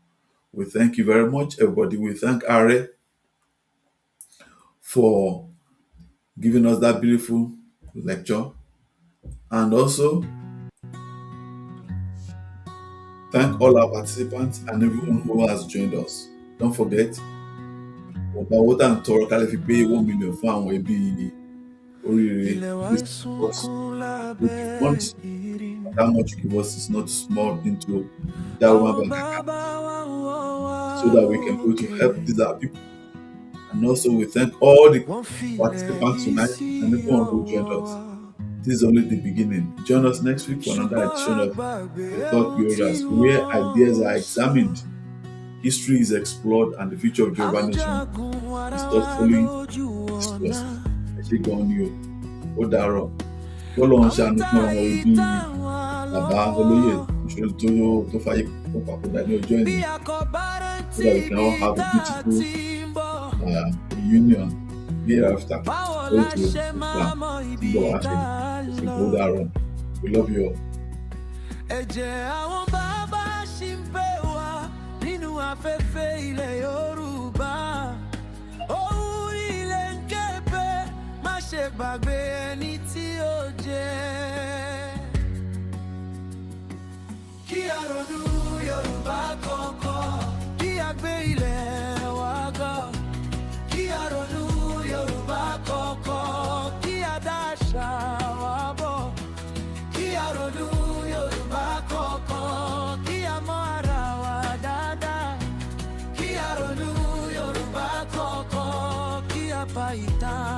We thank you very much, everybody. We thank Are for giving us that beautiful lecture, and also thank all our participants and everyone who has joined us. Don't forget, Water and Theocratic fi pé 1 million fún àwọn ẹbí oríire. Once how much you give us is not small into that one bank account, so that we can go to help these other people. And also we thank all the participants tonight and everyone who joined us. This is only the beginning. Join us next week for another edition of The Thought Builders, where ideas are examined, history is explored, and the future of the Yoruba nation is thoughtfully discussed. I say go on you. Odaro. Ọlọ́run ṣàánú fún àwọn ẹbí bàbá olóyè ìṣòro tó fàyè papòdà ní ọjọ́ ìní, so that we can all have a beautiful reunion hereafter. We love you all. Ẹ̀jẹ̀ àwọn bàbá ṣì ń pè wá nínú afẹ́fẹ́ ilẹ̀ Yorùbá. Ohùn ilẹ̀ ń ké pé má ṣe gbàgbé ẹni tí ó jẹ́. Kí a ronú Yorùbá kọ̀ọ̀kan, kí a gbé ilẹ̀ wa ga. Kí a ronú Yorùbá kọ̀ọ̀kan, kí a dá àṣà wa bọ̀. Kí a ronú Yorùbá kọ̀ọ̀kan, kí a mọ ara wa dáadáa. Kí a ronú Yorùbá kọ̀ọ̀kan, kí a pa ìtàn